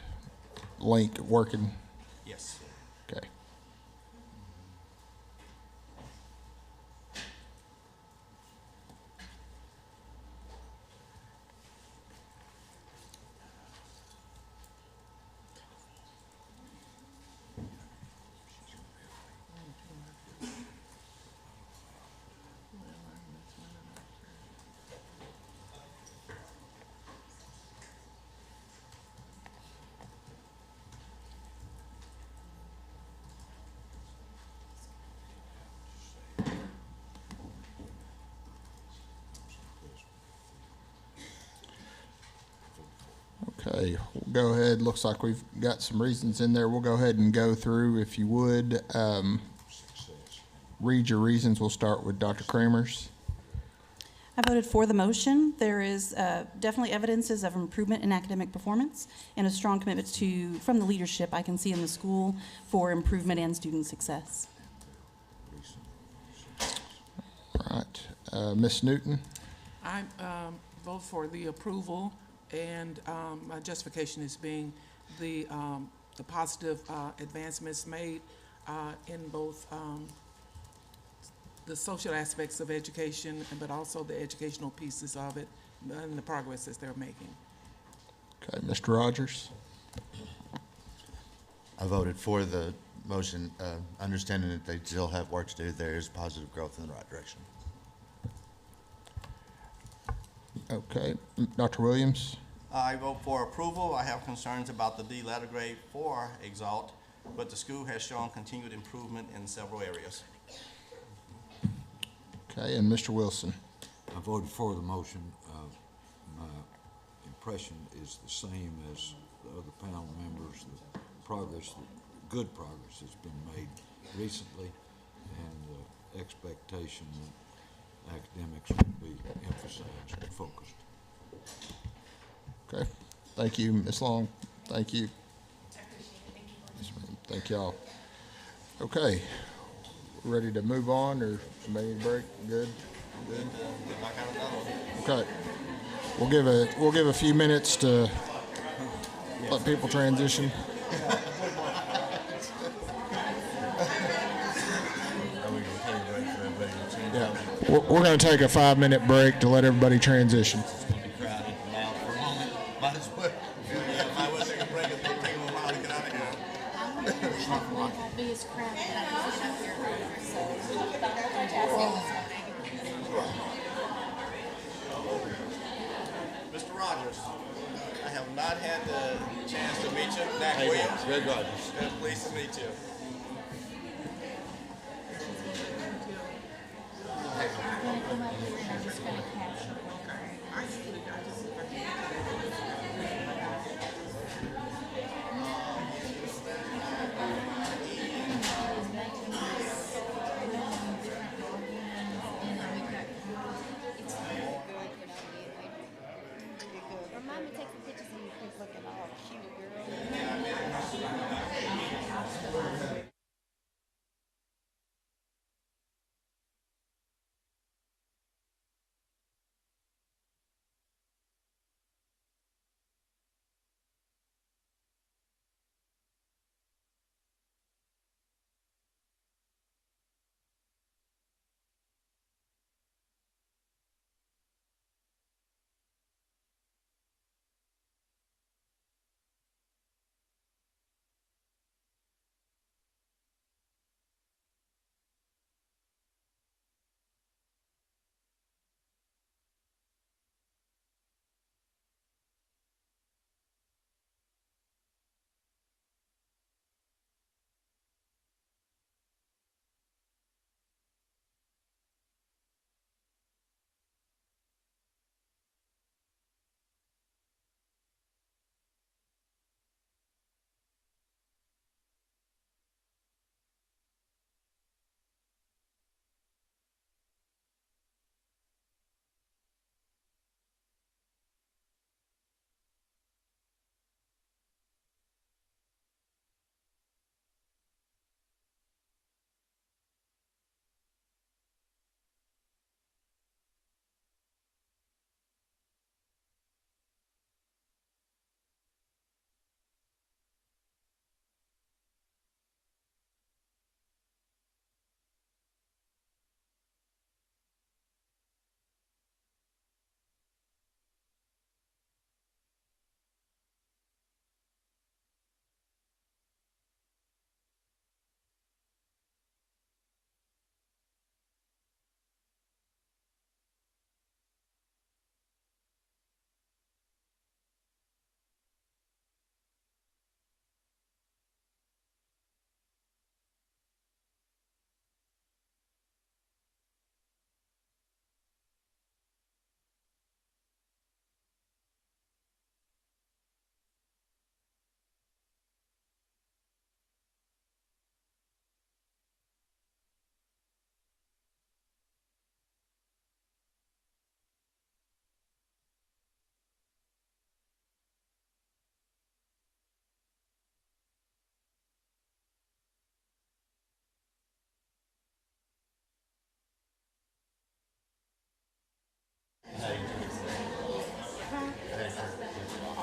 S3: link working?
S9: Yes.
S3: Okay. Okay, we'll go ahead. Looks like we've got some reasons in there. We'll go ahead and go through, if you would. Read your reasons. We'll start with Dr. Kramers.
S18: I voted for the motion. There is definitely evidences of improvement in academic performance and a strong commitment from the leadership I can see in the school for improvement and student success.
S3: All right. Ms. Newton?
S8: I vote for the approval, and my justification is being the positive advancements made in both the social aspects of education, but also the educational pieces of it and the progress that they're making.
S3: Okay, Mr. Rogers?
S17: I voted for the motion, understanding that they still have work to do. There is positive growth in the right direction.
S3: Okay. Dr. Williams?
S9: I vote for approval. I have concerns about the D letter grade for Exalt, but the school has shown continued improvement in several areas.
S3: Okay, and Mr. Wilson?
S16: I voted for the motion. My impression is the same as the other panel members. The progress, the good progress has been made recently, and the expectation that academics will be emphasized and focused.
S3: Okay, thank you, Ms. Long. Thank you. Yes, ma'am. Thank y'all. Okay, ready to move on, or somebody need a break? Good? Good. Okay. We'll give a few minutes to let people transition. Yeah, we're going to take a 5-minute break to let everybody transition.
S9: Might as well. Yeah, might as well take a break. It's gonna take them a while to get out of here.
S10: Biggest crowd that I've seen up here.
S9: Mr. Rogers, I have not had the chance to meet you. Nat Williams.
S16: Greg Rogers.
S9: Pleased to meet you.
S13: Remind me to take some pictures of you kids looking all cute, girl.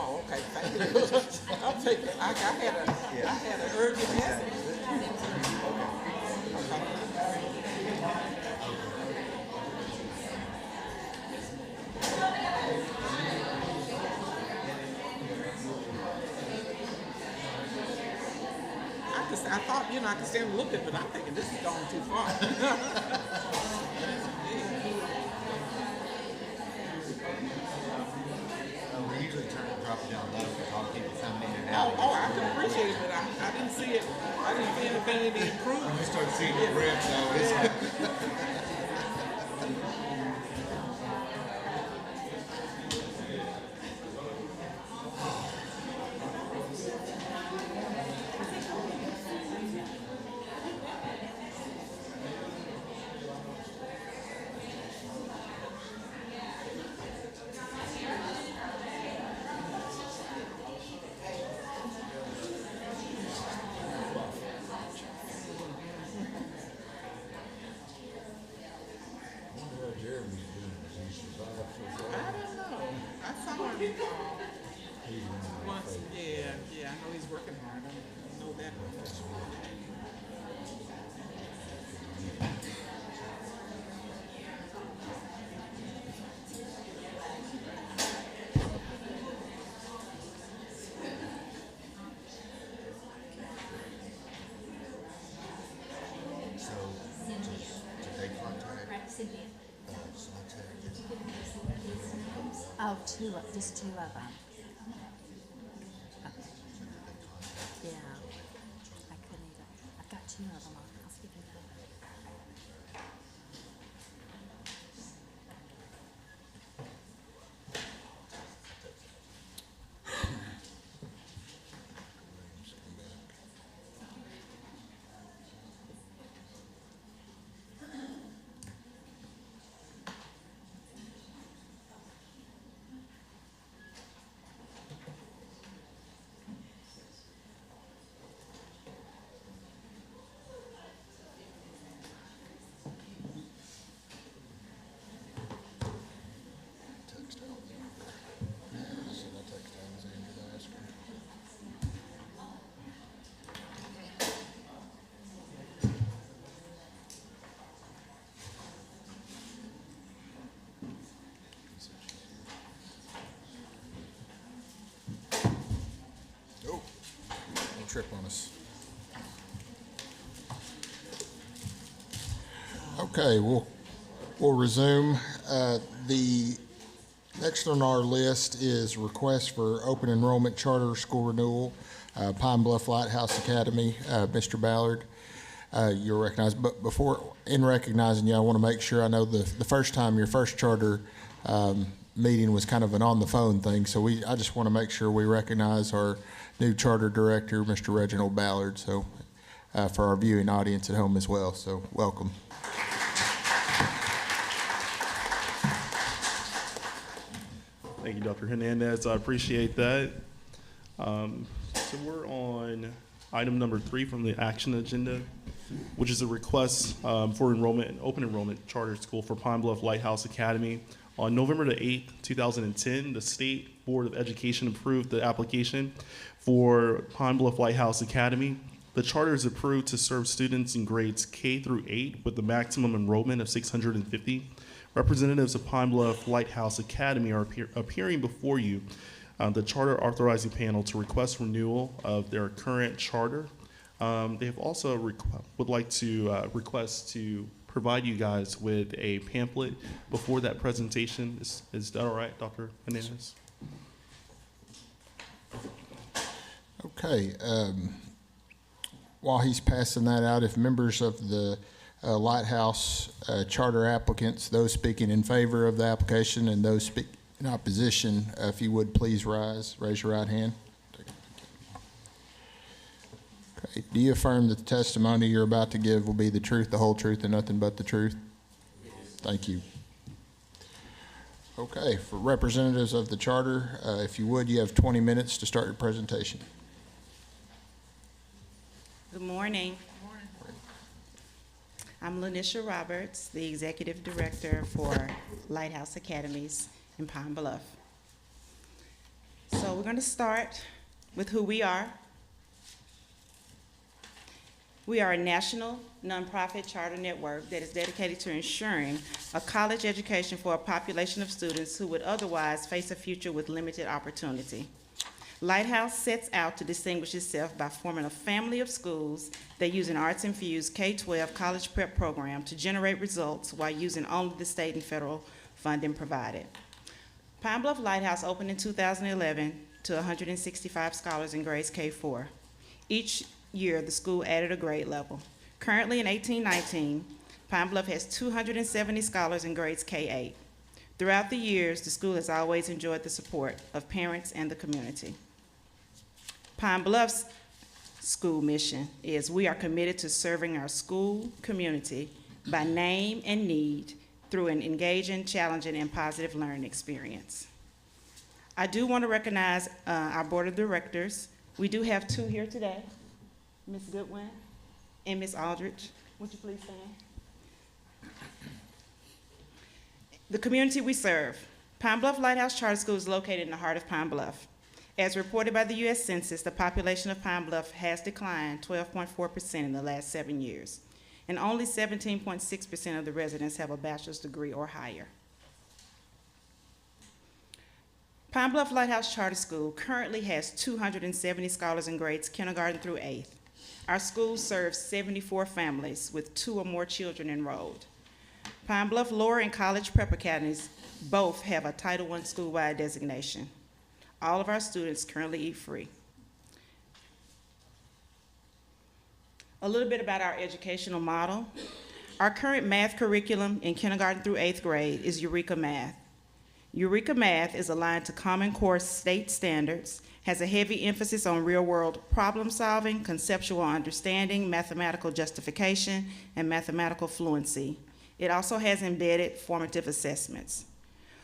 S8: Oh, okay, thank you. I'll take it. I had an urgent message. I thought, I could stand and look at it, but I'm thinking this is going too far.
S17: We usually drop it down low for all people coming in and out.
S8: Oh, I can appreciate it, but I didn't see it. I didn't see anything to improve.
S17: You start seeing the red, so it's
S8: Once, yeah, I know he's working hard. I know that much.
S17: So, to take contact,
S19: Oh, just two of them. Yeah, I couldn't even, I've got two of them on, I'll speak to them.
S3: Oh, don't trip on us. Okay, we'll resume. The next on our list is request for open enrollment charter school renewal, Pine Bluff Lighthouse Academy. Mr. Ballard, you're recognized. But before, in recognizing you, I want to make sure I know the first time your first charter meeting was kind of an on-the-phone thing. So I just want to make sure we recognize our new charter director, Mr. Reginald Ballard, so for our viewing audience at home as well. So welcome.
S5: Thank you, Dr. Hernandez. I appreciate that. So we're on item number 3 from the action agenda, which is a request for enrollment, an open enrollment charter school for Pine Bluff Lighthouse Academy. On November the 8th, 2010, the State Board of Education approved the application for Pine Bluff Lighthouse Academy. The charter is approved to serve students in grades K through 8 with the maximum enrollment of 650. Representatives of Pine Bluff Lighthouse Academy are appearing before you, the charter authorizing panel, to request renewal of their current charter. They have also would like to request to provide you guys with a pamphlet before that presentation. Is that all right, Dr. Hernandez?
S3: Okay. While he's passing that out, if members of the Lighthouse charter applicants, those speaking in favor of the application and those speaking in opposition, if you would please raise your right hand. Okay. Do you affirm that the testimony you're about to give will be the truth, the whole truth, and nothing but the truth? Yes. Thank you. Okay, for representatives of the charter, if you would, you have 20 minutes to start your presentation.
S20: Good morning. I'm Lanisha Roberts, the Executive Director for Lighthouse Academies in Pine Bluff. So we're going to start with who we are. We are a national nonprofit charter network that is dedicated to ensuring a college education for a population of students who would otherwise face a future with limited opportunity. Lighthouse sets out to distinguish itself by forming a family of schools that use an arts-infused K-12 college prep program to generate results while using only the state and federal funding provided. Pine Bluff Lighthouse opened in 2011 to 165 scholars in grades K-4. Each year, the school added a grade level. Currently in 18-19, Pine Bluff has 270 scholars in grades K-8. Throughout the years, the school has always enjoyed the support of parents and the community. Pine Bluff's school mission is we are committed to serving our school community by name and need through an engaging, challenging, and positive learning experience. I do want to recognize our board of directors. We do have 2 here today, Ms. Goodwin and Ms. Aldridge. Would you please stand? The community we serve. Pine Bluff Lighthouse Charter School is located in the heart of Pine Bluff. As reported by the U.S. Census, the population of Pine Bluff has declined 12.4% in the last 7 years, and only 17.6% of the residents have a bachelor's degree or higher. Pine Bluff Lighthouse Charter School currently has 270 scholars in grades kindergarten through 8th. Our school serves 74 families with 2 or more children enrolled. Pine Bluff Lower and College Prep Academies both have a Title I school-wide designation. All of our students currently eat free. A little bit about our educational model. Our current math curriculum in kindergarten through 8th grade is Eureka Math. Eureka Math is aligned to Common Core state standards, has a heavy emphasis on real-world problem solving, conceptual understanding, mathematical justification, and mathematical fluency. It also has embedded formative assessments.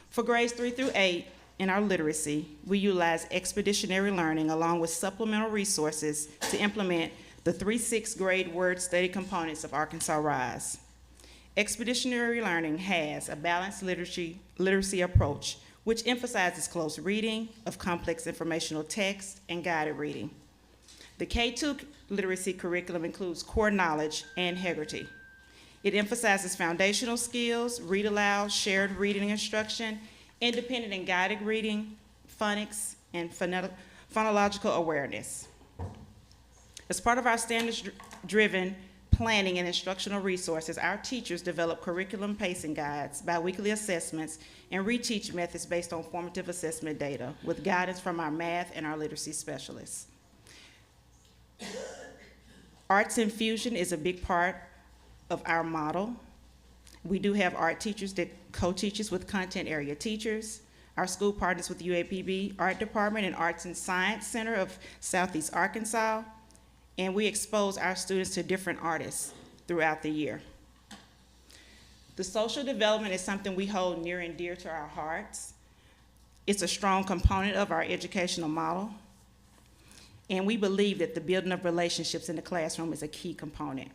S20: For grades 3 through 8, in our literacy, we utilize expeditionary learning along with supplemental resources to implement the 3-6 grade word study components of Arkansas RISE. Expeditionary learning has a balanced literacy approach, which emphasizes close reading of complex informational text and guided reading. The K-2 literacy curriculum includes core knowledge and Hegarty. It emphasizes foundational skills, read aloud, shared reading instruction, independent and guided reading, phonics, and phonological awareness. As part of our standards-driven planning and instructional resources, our teachers develop curriculum pacing guides, biweekly assessments, and reteach methods based on formative assessment data with guidance from our math and our literacy specialists. Arts infusion is a big part of our model. We do have art teachers that co-teach us with content area teachers. Our school partners with UAPB Art Department and Arts and Science Center of Southeast Arkansas, and we expose our students to different artists throughout the year. The social development is something we hold near and dear to our hearts. It's a strong component of our educational model, and we believe that the building of relationships in the classroom is a key component.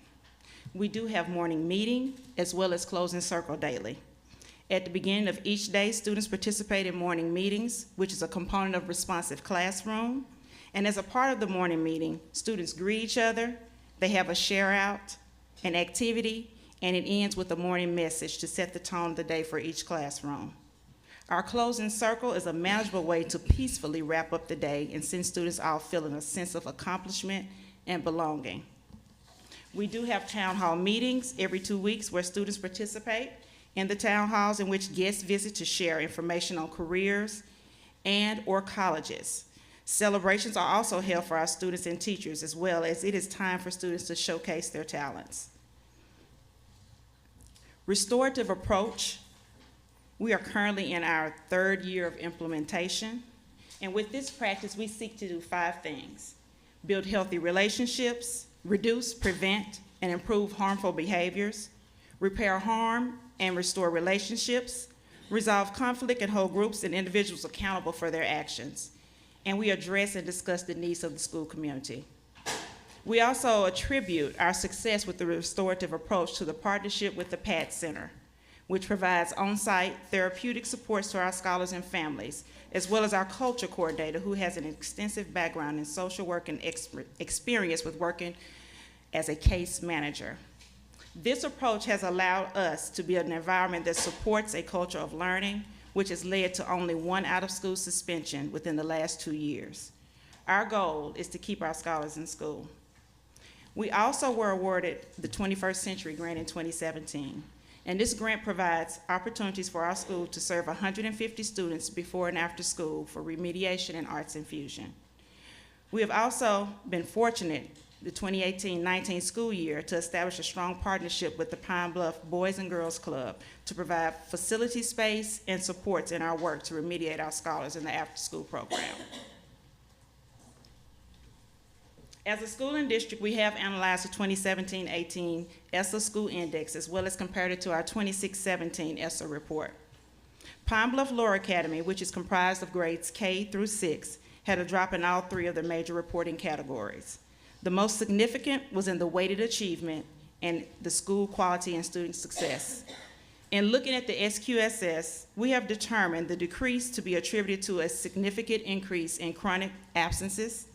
S20: We do have morning meeting as well as closing circle daily. At the beginning of each day, students participate in morning meetings, which is a component of responsive classroom. And as a part of the morning meeting, students greet each other, they have a share out, an activity, and it ends with a morning message to set the tone of the day for each classroom. Our closing circle is a manageable way to peacefully wrap up the day and send students out feeling a sense of accomplishment and belonging. We do have town hall meetings every 2 weeks where students participate in the town halls in which guests visit to share information on careers and or colleges. Celebrations are also held for our students and teachers, as well as it is time for students to showcase their talents. Restorative approach. We are currently in our 3rd year of implementation, and with this practice, we seek to do 5 things: build healthy relationships, reduce, prevent, and improve harmful behaviors, repair harm and restore relationships, resolve conflict and hold groups and individuals accountable for their actions, and we address and discuss the needs of the school community. We also attribute our success with the restorative approach to the partnership with the PAT Center, which provides on-site therapeutic supports to our scholars and families, as well as our culture coordinator, who has an extensive background in social work and experience with working as a case manager. This approach has allowed us to build an environment that supports a culture of learning, which has led to only 1 out-of-school suspension within the last 2 years. Our goal is to keep our scholars in school. We also were awarded the 21st Century Grant in 2017. And this grant provides opportunities for our school to serve 150 students before and after school for remediation and arts infusion. We have also been fortunate the 2018-19 school year to establish a strong partnership with the Pine Bluff Boys and Girls Club to provide facility space and supports in our work to remediate our scholars in the after-school program. As a school and district, we have analyzed the 2017-18 ESSA School Index, as well as compared it to our 26-17 ESSA report. Pine Bluff Lower Academy, which is comprised of grades K through 6, had a drop in all 3 of their major reporting categories. The most significant was in the weighted achievement and the school quality and student success. In looking at the SQSS, we have determined the decrease to be attributed to a significant increase in chronic absences.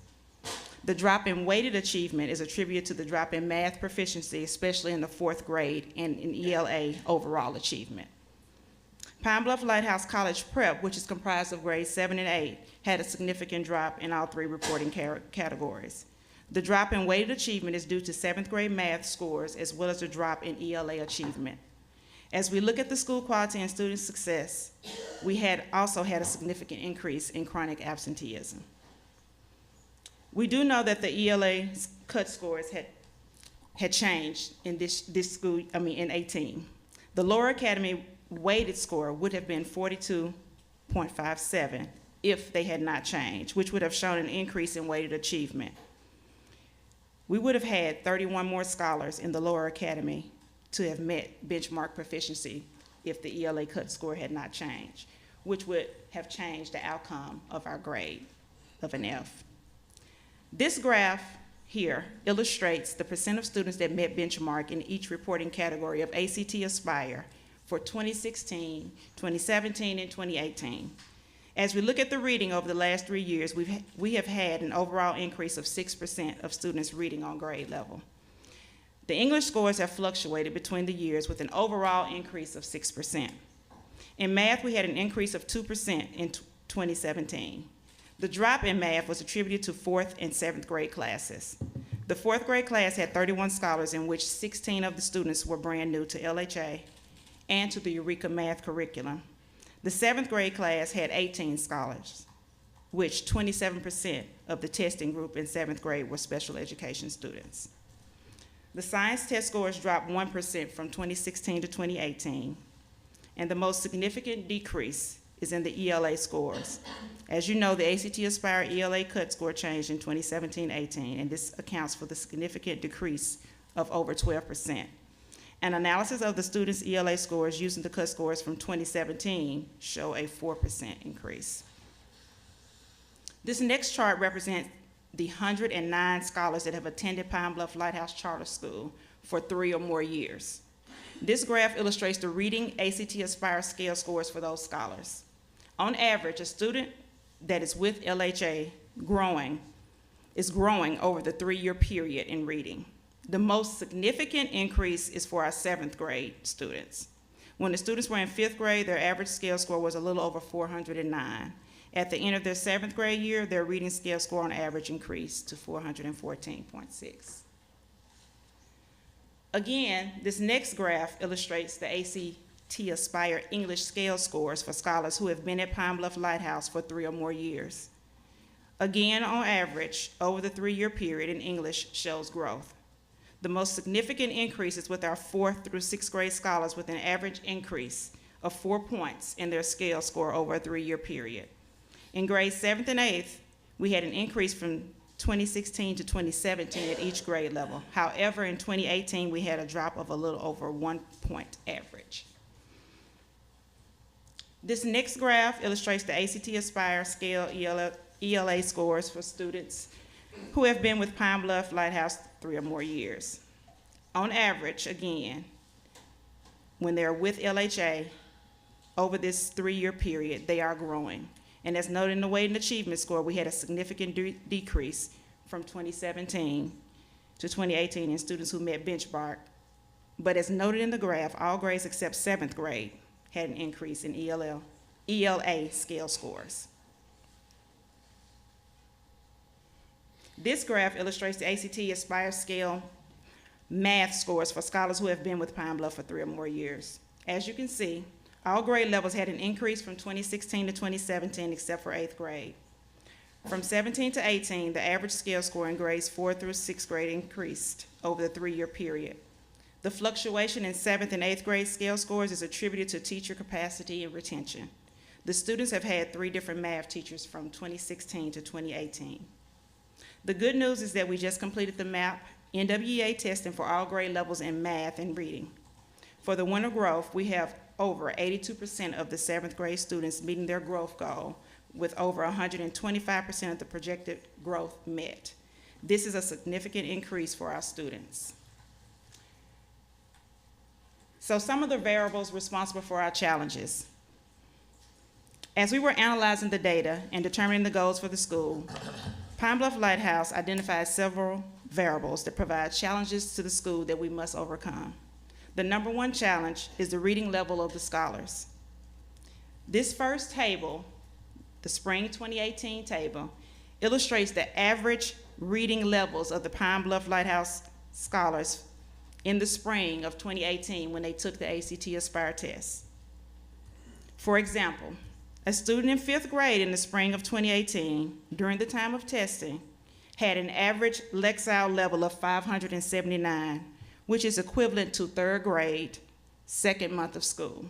S20: The drop in weighted achievement is attributed to the drop in math proficiency, especially in the 4th grade, and in ELA overall achievement. Pine Bluff Lighthouse College Prep, which is comprised of grades 7 and 8, had a significant drop in all 3 reporting categories. The drop in weighted achievement is due to 7th grade math scores as well as a drop in ELA achievement. As we look at the school quality and student success, we also had a significant increase in chronic absenteeism. We do know that the ELA cut scores had changed in in 18. The lower academy weighted score would have been 42.57 if they had not changed, which would have shown an increase in weighted achievement. We would have had 31 more scholars in the lower academy to have met benchmark proficiency if the ELA cut score had not changed, which would have changed the outcome of our grade of an F. This graph here illustrates the percent of students that met benchmark in each reporting category of ACT Aspire for 2016, 2017, and 2018. As we look at the reading over the last 3 years, we have had an overall increase of 6% of students reading on grade level. The English scores have fluctuated between the years with an overall increase of 6%. In math, we had an increase of 2% in 2017. The drop in math was attributed to 4th and 7th grade classes. The 4th grade class had 31 scholars, in which 16 of the students were brand new to LHA and to the Eureka math curriculum. The 7th grade class had 18 scholars, which 27% of the testing group in 7th grade were special education students. The science test scores dropped 1% from 2016 to 2018, and the most significant decrease is in the ELA scores. As you know, the ACT Aspire ELA cut score changed in 2017-18, and this accounts for the significant decrease of over 12%. An analysis of the students' ELA scores using the cut scores from 2017 show a 4% increase. This next chart represents the 109 scholars that have attended Pine Bluff Lighthouse Charter School for 3 or more years. This graph illustrates the reading ACT Aspire scale scores for those scholars. On average, a student that is with LHA is growing over the 3-year period in reading. The most significant increase is for our 7th grade students. When the students were in 5th grade, their average scale score was a little over 409. At the end of their 7th grade year, their reading scale score on average increased to 414.6. Again, this next graph illustrates the ACT Aspire English scale scores for scholars who have been at Pine Bluff Lighthouse for 3 or more years. Again, on average, over the 3-year period in English shows growth. The most significant increase is with our 4th through 6th grade scholars with an average increase of 4 points in their scale score over a 3-year period. In grades 7th and 8th, we had an increase from 2016 to 2017 at each grade level. However, in 2018, we had a drop of a little over 1 point average. This next graph illustrates the ACT Aspire scale ELA scores for students who have been with Pine Bluff Lighthouse 3 or more years. On average, again, when they're with LHA over this 3-year period, they are growing. And as noted in the weighted achievement score, we had a significant decrease from 2017 to 2018 in students who met benchmark. But as noted in the graph, all grades except 7th grade had an increase in ELA scale scores. This graph illustrates the ACT Aspire scale math scores for scholars who have been with Pine Bluff for 3 or more years. As you can see, all grade levels had an increase from 2016 to 2017 except for 8th grade. From 17 to 18, the average scale score in grades 4 through 6th grade increased over the 3-year period. The fluctuation in 7th and 8th grade scale scores is attributed to teacher capacity and retention. The students have had 3 different math teachers from 2016 to 2018. The good news is that we just completed the MAP NWEA testing for all grade levels in math and reading. For the winter growth, we have over 82% of the 7th grade students meeting their growth goal, with over 125% of the projected growth met. This is a significant increase for our students. So some of the variables responsible for our challenges. As we were analyzing the data and determining the goals for the school, Pine Bluff Lighthouse identified several variables that provide challenges to the school that we must overcome. The number one challenge is the reading level of the scholars. This first table, the spring 2018 table, illustrates the average reading levels of the Pine Bluff Lighthouse scholars in the spring of 2018 when they took the ACT Aspire test. For example, a student in 5th grade in the spring of 2018, during the time of testing, had an average Lexile level of 579, which is equivalent to 3rd grade, 2nd month of school.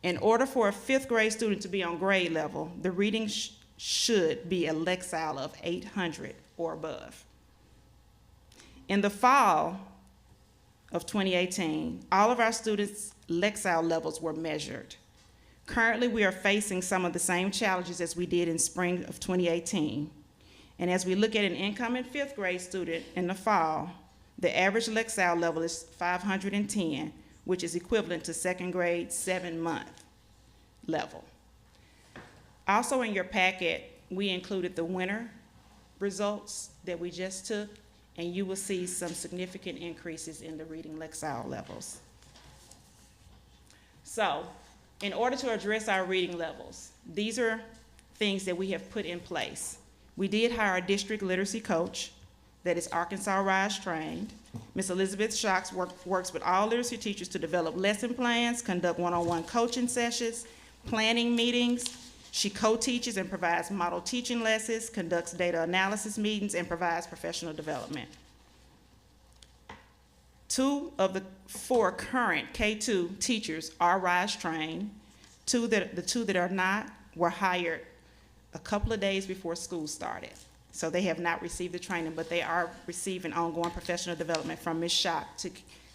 S20: In order for a 5th grade student to be on grade level, the reading should be a Lexile of 800 or above. In the fall of 2018, all of our students' Lexile levels were measured. Currently, we are facing some of the same challenges as we did in spring of 2018. And as we look at an incoming 5th grade student in the fall, the average Lexile level is 510, which is equivalent to 2nd grade, 7-month level. Also in your packet, we included the winter results that we just took, and you will see some significant increases in the reading Lexile levels. So, in order to address our reading levels, these are things that we have put in place. We did hire a district literacy coach that is Arkansas RISE trained. Ms. Elizabeth Shocks works with all literacy teachers to develop lesson plans, conduct one-on-one coaching sessions, planning meetings. She co-teaches and provides model teaching lessons, conducts data analysis meetings, and provides professional development. 2 of the 4 current K-2 teachers are RISE trained. The two that are not were hired a couple of days before school started. So they have not received the training, but they are receiving ongoing professional development from Ms. Schock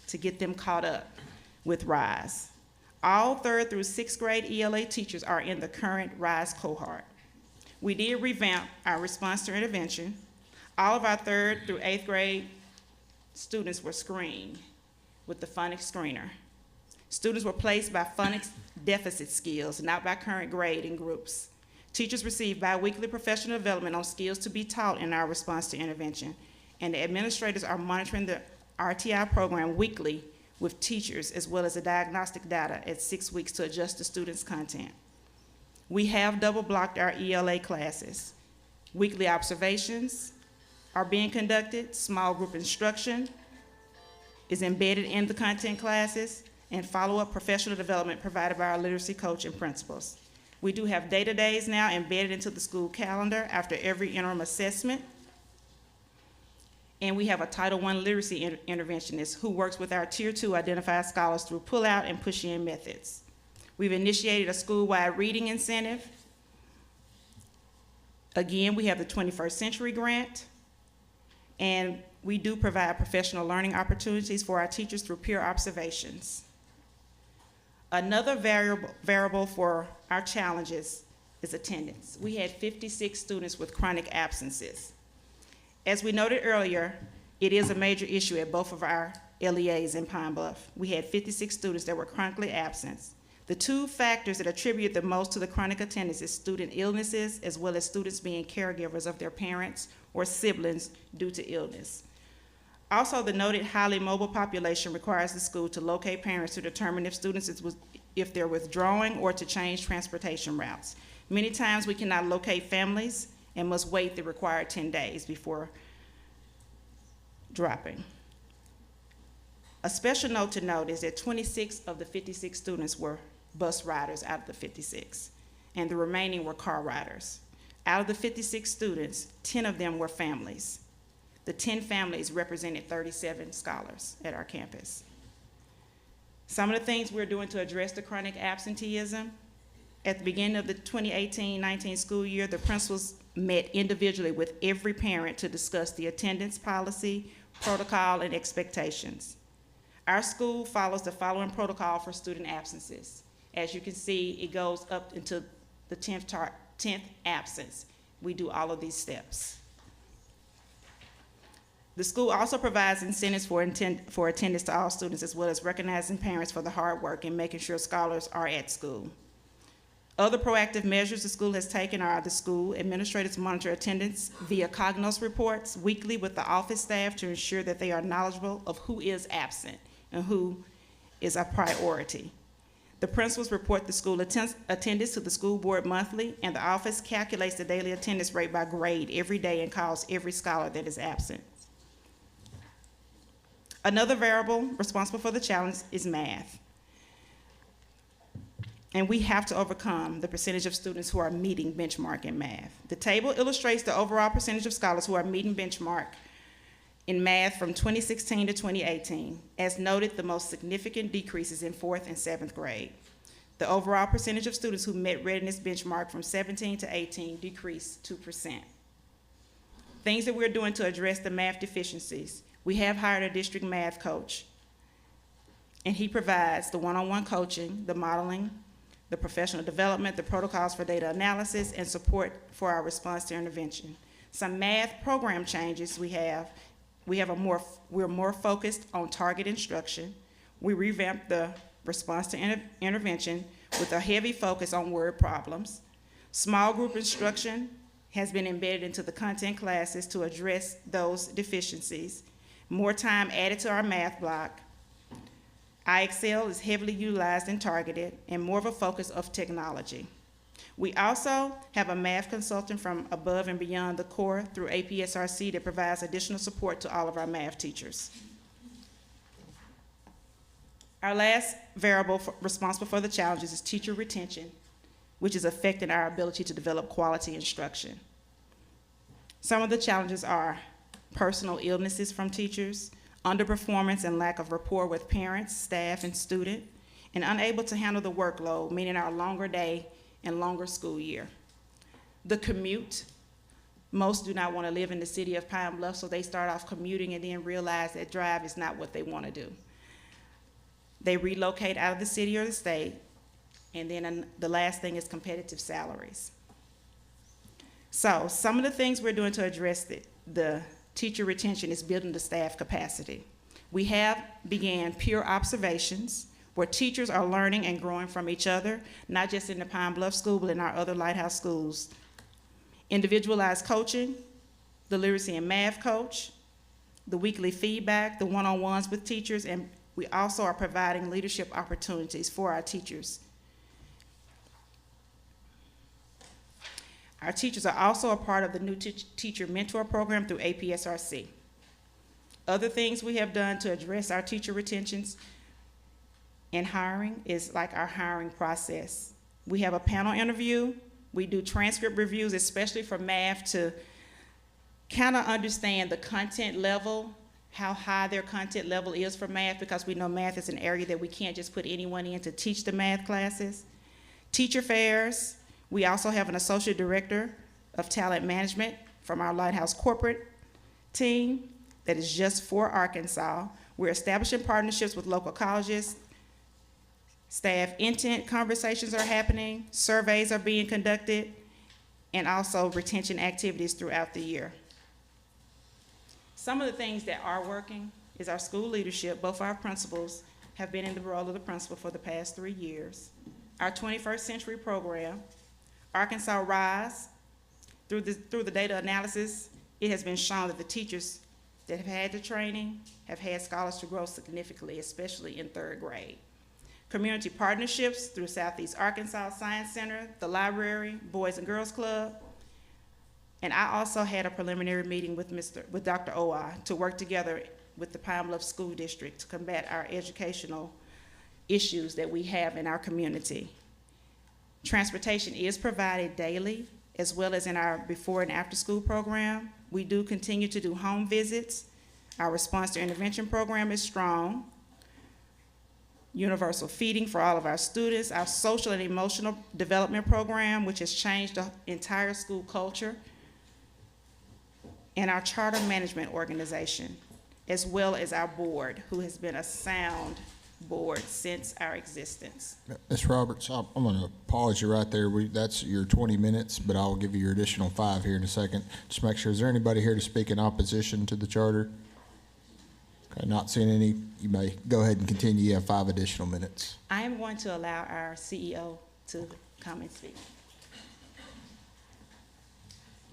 S20: to get them caught up with RISE. All 3rd through 6th grade ELA teachers are in the current RISE cohort. We did revamp our response to intervention. All of our 3rd through 8th grade students were screened with the phonics screener. Students were placed by phonics deficit skills, not by current grade in groups. Teachers receive bi-weekly professional development on skills to be taught in our response to intervention, and the administrators are monitoring the RTI program weekly with teachers as well as the diagnostic data at 6 weeks to adjust the students' content. We have double-blocked our ELA classes. Weekly observations are being conducted, small group instruction is embedded in the content classes, and follow-up professional development provided by our literacy coach and principals. We do have data days now embedded into the school calendar after every interim assessment. And we have a Title I literacy interventionist who works with our Tier 2 identified scholars through pull-out and push-in methods. We've initiated a school-wide reading incentive. Again, we have the 21st Century Grant, and we do provide professional learning opportunities for our teachers through peer observations. Another variable for our challenges is attendance. We had 56 students with chronic absences. As we noted earlier, it is a major issue at both of our LEAs in Pine Bluff. We had 56 students that were chronically absent. The 2 factors that attribute the most to the chronic attendance is student illnesses as well as students being caregivers of their parents or siblings due to illness. Also, the noted highly mobile population requires the school to locate parents to determine if they're withdrawing or to change transportation routes. Many times we cannot locate families and must wait the required 10 days before dropping. A special note to note is that 26 of the 56 students were bus riders out of the 56, and the remaining were car riders. Out of the 56 students, 10 of them were families. The 10 families represented 37 scholars at our campus. Some of the things we're doing to address the chronic absenteeism, at the beginning of the 2018-19 school year, the principals met individually with every parent to discuss the attendance policy, protocol, and expectations. Our school follows the following protocol for student absences. As you can see, it goes up into the 10th absence. We do all of these steps. The school also provides incentives for attendance to all students, as well as recognizing parents for the hard work and making sure scholars are at school. Other proactive measures the school has taken are the school administrators monitor attendance via Cognos reports weekly with the office staff to ensure that they are knowledgeable of who is absent and who is a priority. The principals report the school attendance to the school board monthly, and the office calculates the daily attendance rate by grade every day and calls every scholar that is absent. Another variable responsible for the challenge is math. And we have to overcome the percentage of students who are meeting benchmark in math. The table illustrates the overall percentage of scholars who are meeting benchmark in math from 2016 to 2018. As noted, the most significant decreases in 4th and 7th grade. The overall percentage of students who met readiness benchmark from 17 to 18 decreased 2%. Things that we're doing to address the math deficiencies. We have hired a district math coach, and he provides the one-on-one coaching, the modeling, the professional development, the protocols for data analysis, and support for our response to intervention. Some math program changes we're more focused on target instruction. We revamped the response to intervention with a heavy focus on word problems. Small group instruction has been embedded into the content classes to address those deficiencies. More time added to our math block. IXL is heavily utilized and targeted, and more of a focus of technology. We also have a math consultant from above and beyond the core through APSRC that provides additional support to all of our math teachers. Our last variable responsible for the challenges is teacher retention, which is affecting our ability to develop quality instruction. Some of the challenges are personal illnesses from teachers, underperformance and lack of rapport with parents, staff, and student, and unable to handle the workload, meaning our longer day and longer school year. The commute. Most do not want to live in the city of Pine Bluff, so they start off commuting and then realize that drive is not what they want to do. They relocate out of the city or the state, and then the last thing is competitive salaries. So some of the things we're doing to address the teacher retention is building the staff capacity. We have began peer observations where teachers are learning and growing from each other, not just in the Pine Bluff School, but in our other Lighthouse schools. Individualized coaching, the literacy and math coach, the weekly feedback, the one-on-ones with teachers, and we also are providing leadership opportunities for our teachers. Our teachers are also a part of the new teacher mentor program through APSRC. Other things we have done to address our teacher retentions and hiring is like our hiring process. We have a panel interview. We do transcript reviews, especially for math, to kind of understand the content level, how high their content level is for math, because we know math is an area that we can't just put anyone in to teach the math classes. Teacher fairs. We also have an associate director of talent management from our Lighthouse corporate team that is just for Arkansas. We're establishing partnerships with local colleges. Staff intent conversations are happening, surveys are being conducted, and also retention activities throughout the year. Some of the things that are working is our school leadership. Both our principals have been in the role of the principal for the past 3 years. Our 21st Century program, Arkansas Rise, through the data analysis, it has been shown that the teachers that have had the training have had scholars to grow significantly, especially in 3rd grade. Community partnerships through Southeast Arkansas Science Center, the library, Boys and Girls Club. And I also had a preliminary meeting with Dr. Owa to work together with the Pine Bluff School District to combat our educational issues that we have in our community. Transportation is provided daily, as well as in our before and after school program. We do continue to do home visits. Our response to intervention program is strong. Universal feeding for all of our students, our social and emotional development program, which has changed the entire school culture, and our charter management organization, as well as our board, who has been a sound board since our existence.
S3: Ms. Roberts, I'm going to pause you right there. That's your 20 minutes, but I'll give you your additional 5 here in a second. Just make sure, is there anybody here to speak in opposition to the charter? Okay, not seeing any, you may go ahead and continue. You have 5 additional minutes.
S20: I am going to allow our CEO to come and speak.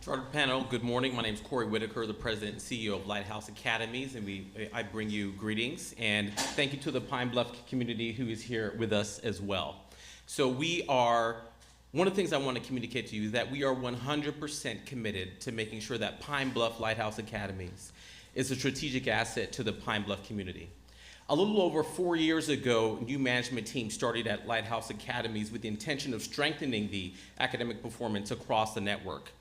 S17: Charter panel, good morning. My name is Corey Whitaker, the president and CEO of Lighthouse Academies, and I bring you greetings and thank you to the Pine Bluff community who is here with us as well. So one of the things I want to communicate to you is that we are 100% committed to making sure that Pine Bluff Lighthouse Academies is a strategic asset to the Pine Bluff community. A little over 4 years ago, a new management team started at Lighthouse Academies with the intention of strengthening the academic performance across the network.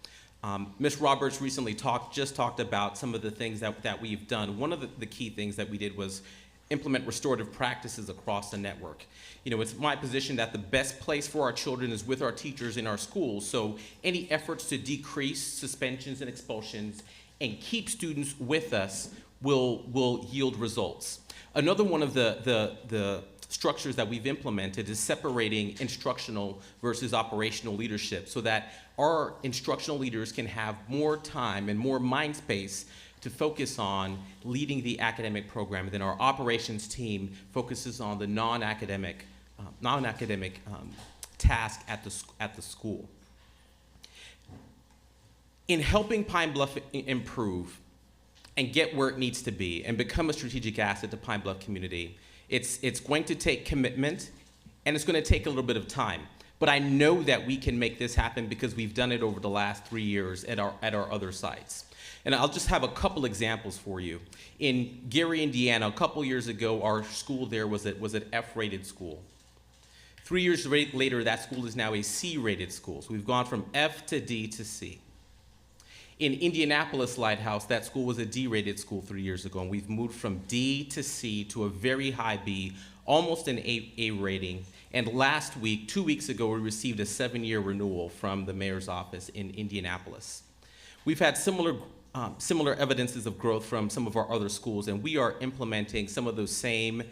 S17: Ms. Roberts recently just talked about some of the things that we've done. One of the key things that we did was implement restorative practices across the network. You know, it's my position that the best place for our children is with our teachers in our schools, so any efforts to decrease suspensions and expulsions and keep students with us will yield results. Another one of the structures that we've implemented is separating instructional versus operational leadership so that our instructional leaders can have more time and more mind space to focus on leading the academic program. And then our operations team focuses on the non-academic task at the school. In helping Pine Bluff improve and get where it needs to be and become a strategic asset to Pine Bluff community, it's going to take commitment and it's going to take a little bit of time. But I know that we can make this happen because we've done it over the last 3 years at our other sites. And I'll just have a couple examples for you. In Gary, Indiana, a couple years ago, our school there was an F-rated school. 3 years later, that school is now a C-rated school. So we've gone from F to D to C. In Indianapolis Lighthouse, that school was a D-rated school 3 years ago, and we've moved from D to C to a very high B, almost an A rating. And last week, 2 weeks ago, we received a 7-year renewal from the mayor's office in Indianapolis. We've had similar evidences of growth from some of our other schools, and we are implementing some of those same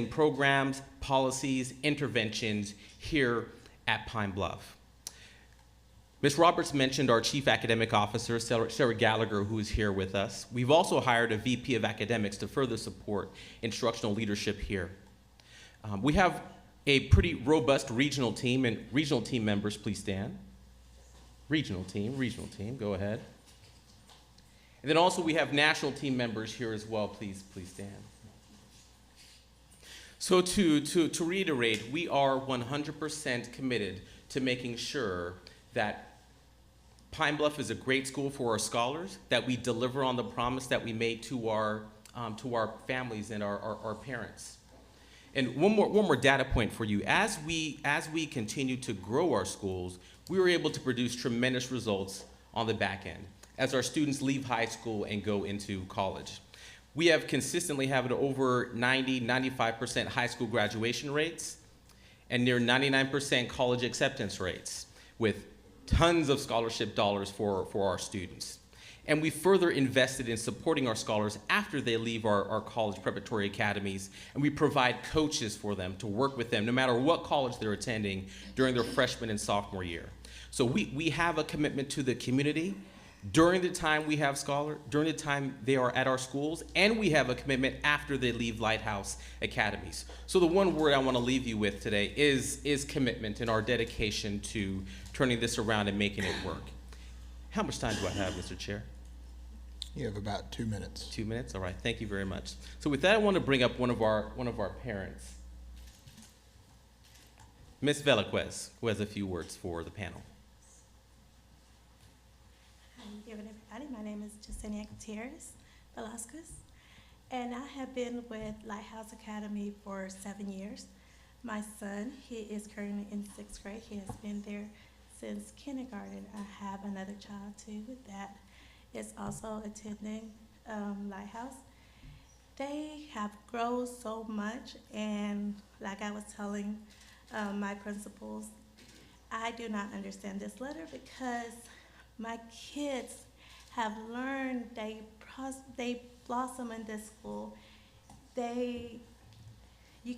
S17: programs, policies, interventions here at Pine Bluff. Ms. Roberts mentioned our Chief Academic Officer, Sarah Gallagher, who is here with us. We've also hired a VP of Academics to further support instructional leadership here. We have a pretty robust regional team, and regional team members, please stand. Regional team, go ahead. And then also we have national team members here as well, please stand. So to reiterate, we are 100% committed to making sure that Pine Bluff is a great school for our scholars, that we deliver on the promise that we made to our families and our parents. And one more data point for you. As we continue to grow our schools, we were able to produce tremendous results on the back end as our students leave high school and go into college. We have consistently had over 95% high school graduation rates and near 99% college acceptance rates, with tons of scholarship dollars for our students. And we further invested in supporting our scholars after they leave our college preparatory academies, and we provide coaches for them to work with them no matter what college they're attending during their freshman and sophomore year. So we have a commitment to the community during the time during the time they are at our schools, and we have a commitment after they leave Lighthouse Academies. So the one word I want to leave you with today is commitment and our dedication to turning this around and making it work. How much time do I have, Mr. Chair?
S3: You have about 2 minutes.
S17: 2 minutes? All right, thank you very much. So with that, I want to bring up one of our parents, Ms. Velaquez, who has a few words for the panel.
S14: Hi, everybody. My name is Jasenia Gutierrez Velasquez, and I have been with Lighthouse Academy for 7 years. My son, he is currently in 6th grade. He has been there since kindergarten. I have another child too with that. Is also attending Lighthouse. They have grown so much, and like I was telling my principals, I do not understand this letter because my kids have learned, they blossom in this school. You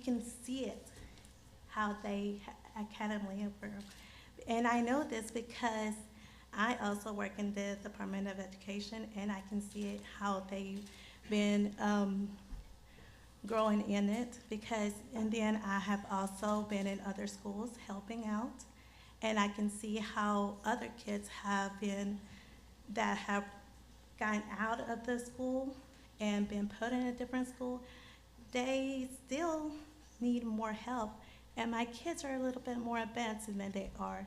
S14: can see it, how they academically improve. And I know this because I also work in the Department of Education, and I can see it how they
S17: been growing in it and then I have also been in other schools helping out, and I can see how other kids that have gotten out of the school and been put in a different school, they still need more help, and my kids are a little bit more advanced than they are.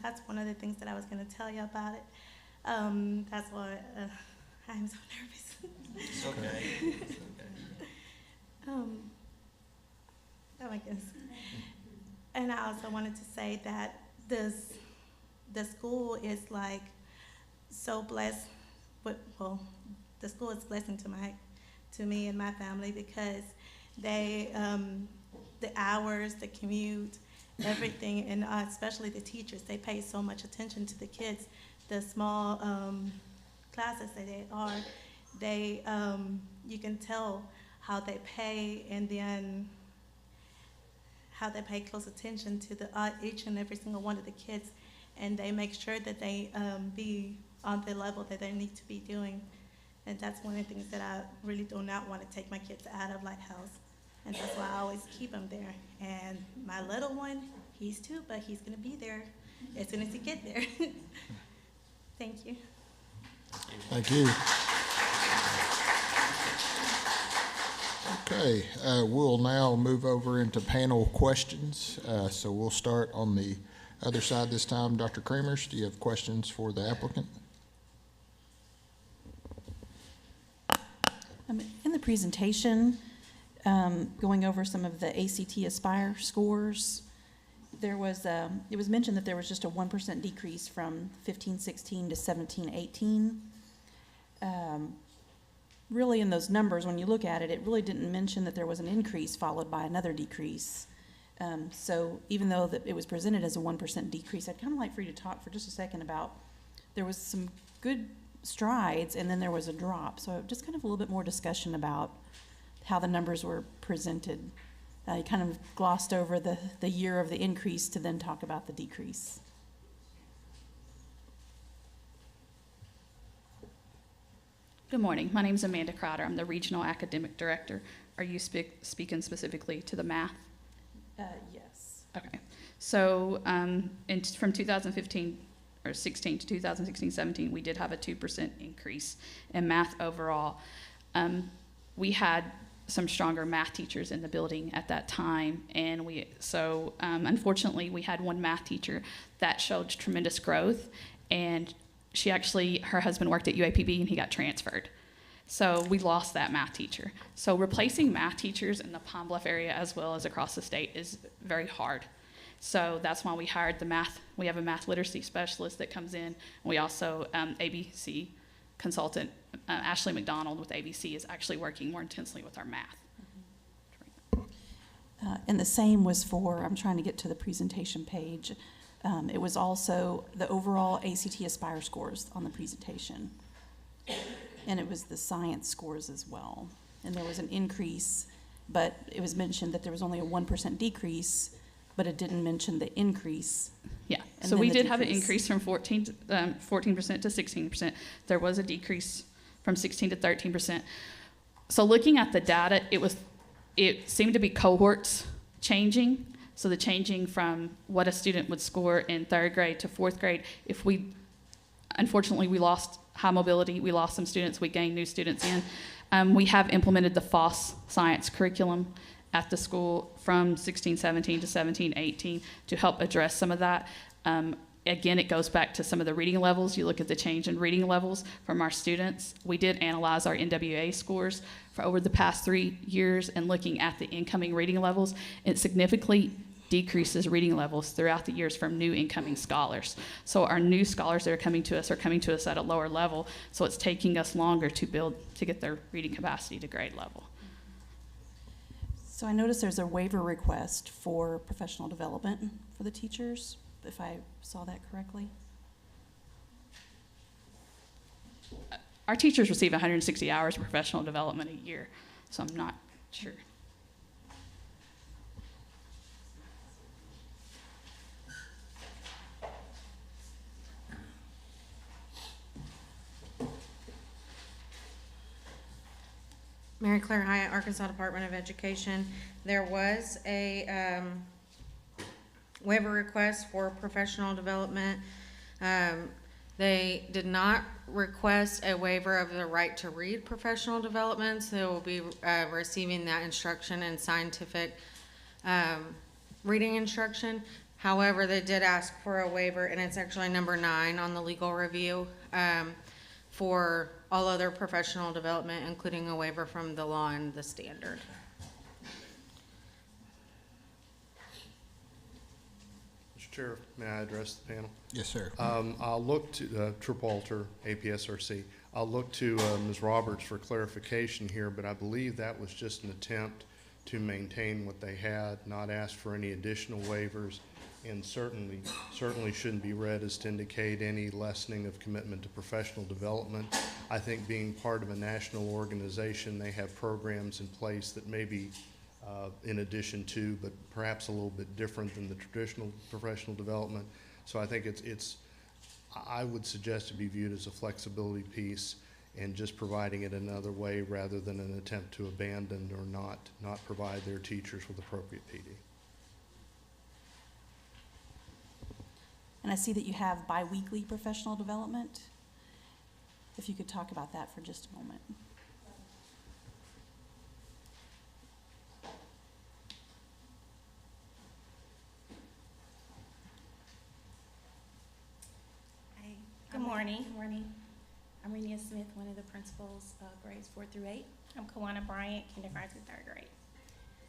S17: That's one of the things that I was going to tell you about it. That's why I'm so nervous.
S9: It's okay.
S17: Oh my goodness. And I also wanted to say that the school is like so blessed with, well, the school is a blessing to me and my family, because they, the hours, the commute, everything, and especially the teachers, they pay so much attention to the kids. The small classes that they are, you can tell how they pay, and then how they pay close attention to each and every single one of the kids, and they make sure that they be on the level that they need to be doing. And that's one of the things that I really do not want to take my kids out of Lighthouse, and that's why I always keep them there. And my little one, he's 2, but he's going to be there as soon as he gets there. Thank you.
S3: Thank you. Okay, we'll now move over into panel questions. So we'll start on the other side this time. Dr. Kremers, do you have questions for the applicant?
S18: In the presentation, going over some of the ACT Aspire scores, it was mentioned that there was just a 1% decrease from 15-16 to 17-18. Really, in those numbers, when you look at it, it really didn't mention that there was an increase followed by another decrease. So even though that it was presented as a 1% decrease, I'd kind of like for you to talk for just a second about, there was some good strides and then there was a drop. So just kind of a little bit more discussion about how the numbers were presented. You kind of glossed over the year of the increase to then talk about the decrease.
S2: Good morning. My name is Amanda Crowder. I'm the Regional Academic Director. Are you speaking specifically to the math?
S18: Yes.
S2: Okay. So from 2015 or 16 to 2016-17, we did have a 2% increase in math overall. We had some stronger math teachers in the building at that time, and unfortunately we had one math teacher that showed tremendous growth, and her husband worked at UAPB and he got transferred. So we lost that math teacher. So replacing math teachers in the Pine Bluff area as well as across the state is very hard. So that's why we hired we have a math literacy specialist that comes in. We also, ABC consultant, Ashley McDonald with ABC is actually working more intensely with our math.
S18: And the same was I'm trying to get to the presentation page. It was also the overall ACT Aspire scores on the presentation. And it was the science scores as well. And there was an increase, but it was mentioned that there was only a 1% decrease, but it didn't mention the increase.
S2: Yeah, so we did have an increase from 14% to 16%. There was a decrease from 16 to 13%. So looking at the data, it seemed to be cohorts changing. So the changing from what a student would score in 3rd grade to 4th grade, unfortunately we lost high mobility, we lost some students, we gained new students in. We have implemented the FOSS science curriculum at the school from 16-17 to 17-18 to help address some of that. Again, it goes back to some of the reading levels. You look at the change in reading levels from our students. We did analyze our NWA scores for over the past 3 years, and looking at the incoming reading levels, it significantly decreases reading levels throughout the years from new incoming scholars. So our new scholars that are coming to us at a lower level, so it's taking us longer to get their reading capacity to grade level.
S18: So I noticed there's a waiver request for professional development for the teachers, if I saw that correctly.
S2: Our teachers receive 160 hours of professional development a year, so I'm not sure.
S7: Mary Claire Hyatt, Arkansas Department of Education. There was a waiver request for professional development. They did not request a waiver of the right to read professional developments. They will be receiving that instruction in scientific reading instruction. However, they did ask for a waiver, and it's actually number 9 on the legal review, for all other professional development, including a waiver from the law and the standard.
S1: Mr. Chair, may I address the panel?
S3: Yes, sir.
S1: I'll look to Trip Walter, APSRC. I'll look to Ms. Roberts for clarification here, but I believe that was just an attempt to maintain what they had, not ask for any additional waivers, and certainly shouldn't be read as to indicate any lessening of commitment to professional development. I think being part of a national organization, they have programs in place that may be in addition to, but perhaps a little bit different than the traditional professional development. So I think I would suggest to be viewed as a flexibility piece and just providing it another way rather than an attempt to abandon or not provide their teachers with appropriate PD.
S18: And I see that you have biweekly professional development. If you could talk about that for just a moment.
S14: Hi, good morning. Good morning. I'm Renia Smith, one of the principals of grades 4 through 8. I'm Kawana Bryant, kindergarten through 3rd grade.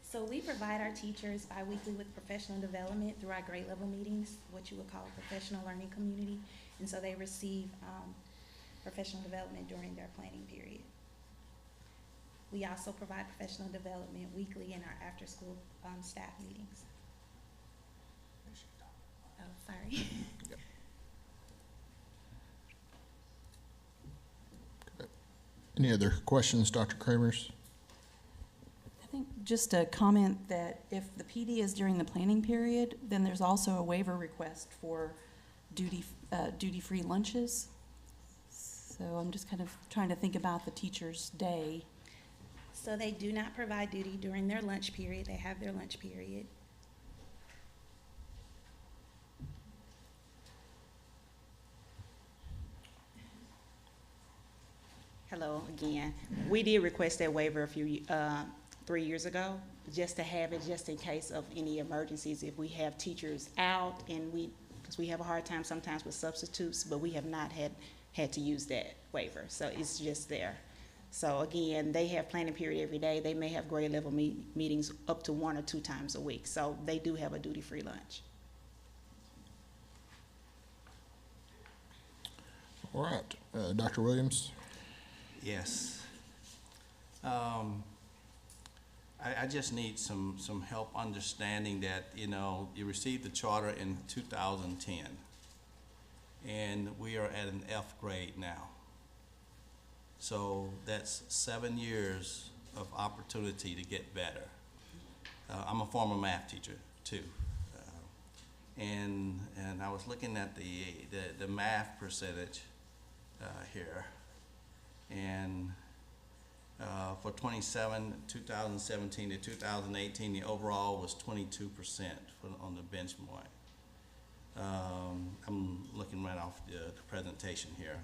S14: So we provide our teachers bi-weekly with professional development through our grade level meetings, what you would call a professional learning community. And so they receive professional development during their planning period. We also provide professional development weekly in our after-school staff meetings. Oh, sorry.
S3: Any other questions, Dr. Kramers?
S18: I think just a comment that if the PD is during the planning period, then there's also a waiver request for duty-free lunches. So I'm just kind of trying to think about the teacher's day.
S14: So they do not provide duty during their lunch period. They have their lunch period.
S20: Hello again. We did request that waiver 3 years ago, just to have it just in case of any emergencies. If we have teachers out and because we have a hard time sometimes with substitutes, but we have not had to use that waiver. So it's just there. So again, they have planning period every day. They may have grade level meetings up to 1 or 2 times a week. So they do have a duty-free lunch.
S3: All right, Dr. Williams?
S9: Yes. I just need some help understanding that, you received the charter in 2010, and we are at an F grade now. So that's 7 years of opportunity to get better. I'm a former math teacher too. And I was looking at the math percentage here, and for 2017 to 2018, the overall was 22% on the benchmark. I'm looking right off the presentation here.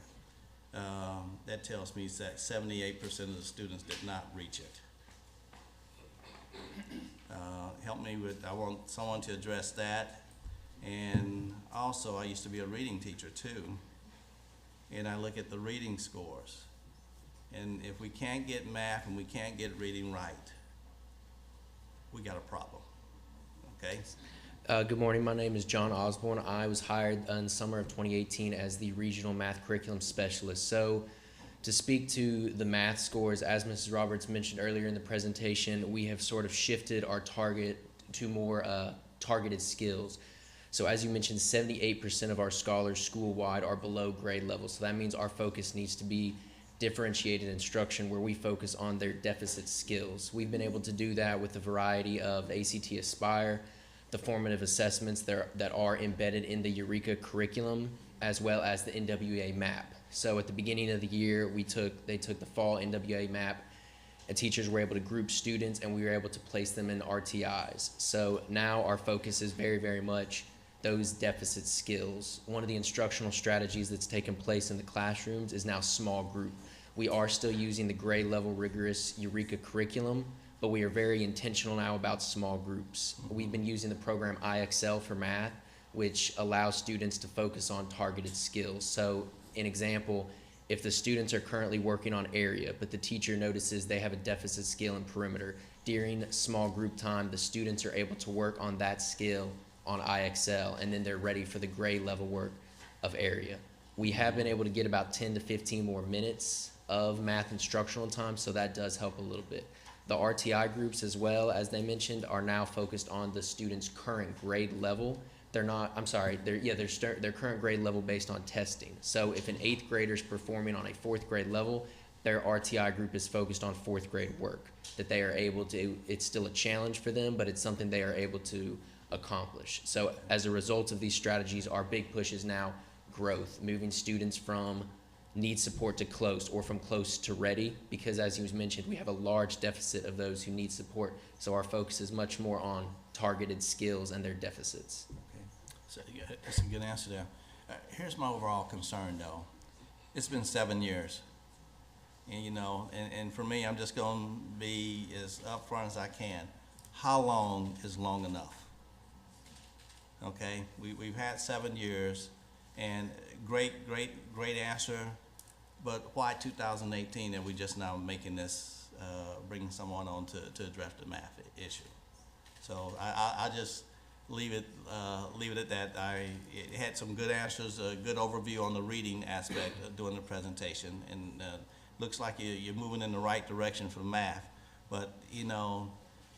S9: That tells me that 78% of the students did not reach it. Help me with, I want someone to address that. And also, I used to be a reading teacher too, and I look at the reading scores. And if we can't get math and we can't get reading right, we got a problem, okay?
S2: Good morning, my name is John Osborne. I was hired in summer of 2018 as the regional math curriculum specialist. So to speak to the math scores, as Mrs. Roberts mentioned earlier in the presentation, we have sort of shifted our target to more targeted skills. So as you mentioned, 78% of our scholars school-wide are below grade level. So that means our focus needs to be differentiated instruction where we focus on their deficit skills. We've been able to do that with a variety of ACT Aspire, the formative assessments that are embedded in the Eureka curriculum, as well as the NWA map. So at the beginning of the year, they took the fall NWA map,
S17: and teachers were able to group students, and we were able to place them in RTIs. So now our focus is very, very much those deficit skills. One of the instructional strategies that's taken place in the classrooms is now small group. We are still using the grade level rigorous Eureka curriculum, but we are very intentional now about small groups. We've been using the program IXL for math, which allows students to focus on targeted skills. So an example, if the students are currently working on area, but the teacher notices they have a deficit skill in perimeter, during small group time, the students are able to work on that skill on IXL, and then they're ready for the grade level work of area. We have been able to get about 10 to 15 more minutes of math instructional time, so that does help a little bit. The RTI groups, as well, as they mentioned, are now focused on the students' current grade level. They're not, I'm sorry, their current grade level based on testing. So if an 8th grader is performing on a 4th grade level, their RTI group is focused on 4th grade work, that they are able to, it's still a challenge for them, but it's something they are able to accomplish. So as a result of these strategies, our big push is now growth, moving students from need support to close, or from close to ready, because as you mentioned, we have a large deficit of those who need support. So our focus is much more on targeted skills and their deficits.
S9: Okay. So yeah, that's a good answer there. Here's my overall concern though. It's been 7 years. And you know, and for me, I'm just gonna be as upfront as I can. How long is long enough? Okay, we've had 7 years, and great answer, but why 2018 and we just now making this, bringing someone on to address the math issue? So I just leave it at that. It had some good answers, a good overview on the reading aspect during the presentation, and looks like you're moving in the right direction for math, but you know,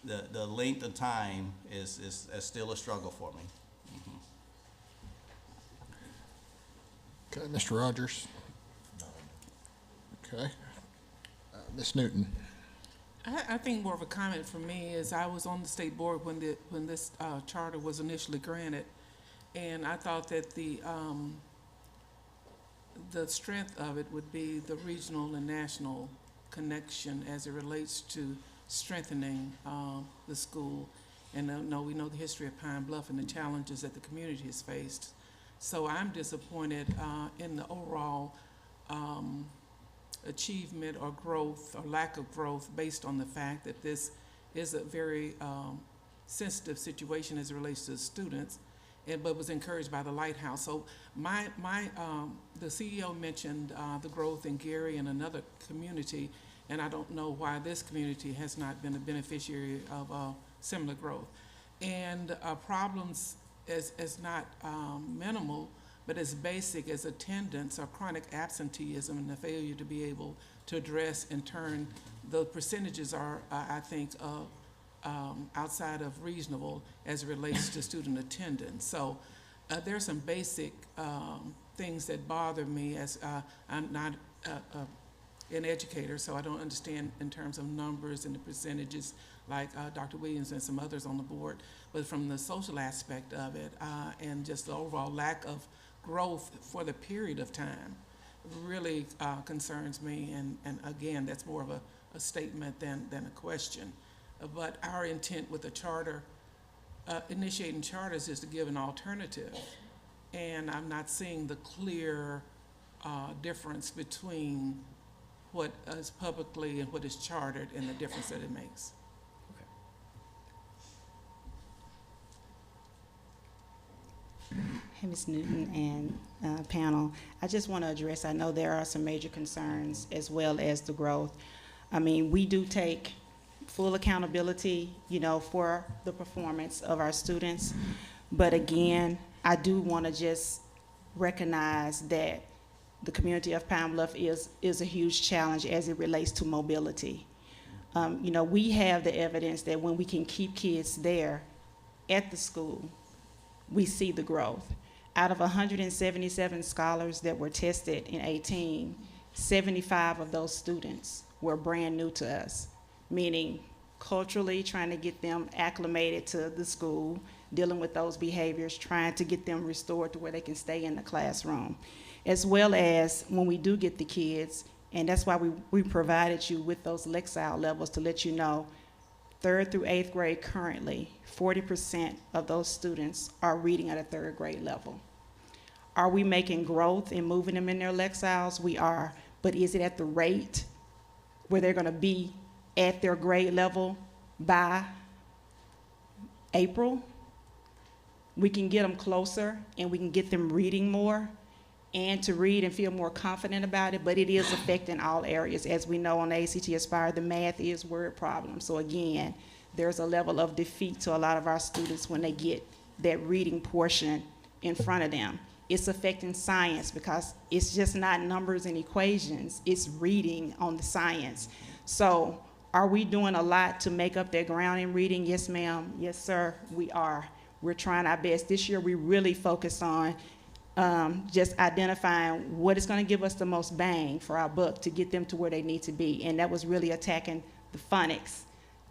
S9: the length of time is still a struggle for me.
S3: Okay, Mr. Rogers. Okay. Ms. Newton.
S8: I think more of a comment for me is I was on the state board when this charter was initially granted, and I thought that the strength of it would be the regional and national connection as it relates to strengthening the school. And we know the history of Pine Bluff and the challenges that the community has faced. So I'm disappointed in the overall achievement or growth or lack of growth based on the fact that this is a very sensitive situation as it relates to students, but was encouraged by the Lighthouse. So the CEO mentioned the growth in Gary and another community, and I don't know why this community has not been a beneficiary of similar growth. And problems as not minimal, but as basic as attendance or chronic absenteeism and the failure to be able to address in turn, the percentages are, I think, outside of reasonable as it relates to student attendance. So there's some basic things that bother me, as I'm not an educator, so I don't understand in terms of numbers and the percentages like Dr. Williams and some others on the board, but from the social aspect of it and just the overall lack of growth for the period of time really concerns me, and again, that's more of a statement than a question. But our intent with the charter, initiating charters, is to give an alternative, and I'm not seeing the clear difference between what is publicly and what is chartered and the difference that it makes.
S20: Hey, Ms. Newton and panel, I just want to address, I know there are some major concerns as well as the growth. I mean, we do take full accountability, for the performance of our students. But again, I do want to just recognize that the community of Pine Bluff is a huge challenge as it relates to mobility. We have the evidence that when we can keep kids there at the school, we see the growth. Out of 177 scholars that were tested in 2018, 75 of those students were brand new to us, meaning culturally trying to get them acclimated to the school, dealing with those behaviors, trying to get them restored to where they can stay in the classroom. As well as when we do get the kids, And that's why we provided you with those Lexile levels to let you know 3rd through 8th grade currently, 40% of those students are reading at a 3rd grade level. Are we making growth and moving them in their Lexiles? We are, but is it at the rate where they're gonna be at their grade level by April? We can get them closer and we can get them reading more and to read and feel more confident about it, but it is affecting all areas. As we know on ACT Aspire, the math is word problem. So again, there's a level of defeat to a lot of our students when they get that reading portion in front of them. It's affecting science because it's just not numbers and equations, it's reading on the science. So are we doing a lot to make up that ground in reading? Yes, ma'am. Yes, sir, we are. We're trying our best. This year we really focused on just identifying what is going to give us the most bang for our buck to get them to where they need to be. And that was really attacking the phonics.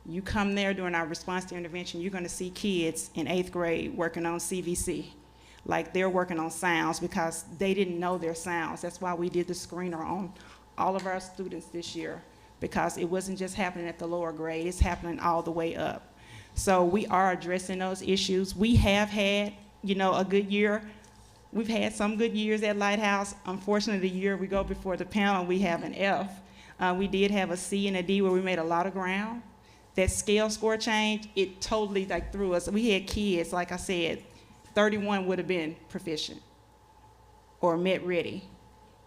S20: You come there during our response to intervention, you're going to see kids in 8th grade working on CVC. Like they're working on sounds because they didn't know their sounds. That's why we did the screener on all of our students this year, because it wasn't just happening at the lower grade, it's happening all the way up. So we are addressing those issues. We have had, a good year. We've had some good years at Lighthouse. Unfortunately, the year we go before the panel, we have an F. We did have a C and a D where we made a lot of ground. That scale score change, it totally threw us. We had kids, like I said, 31 would have been proficient or met ready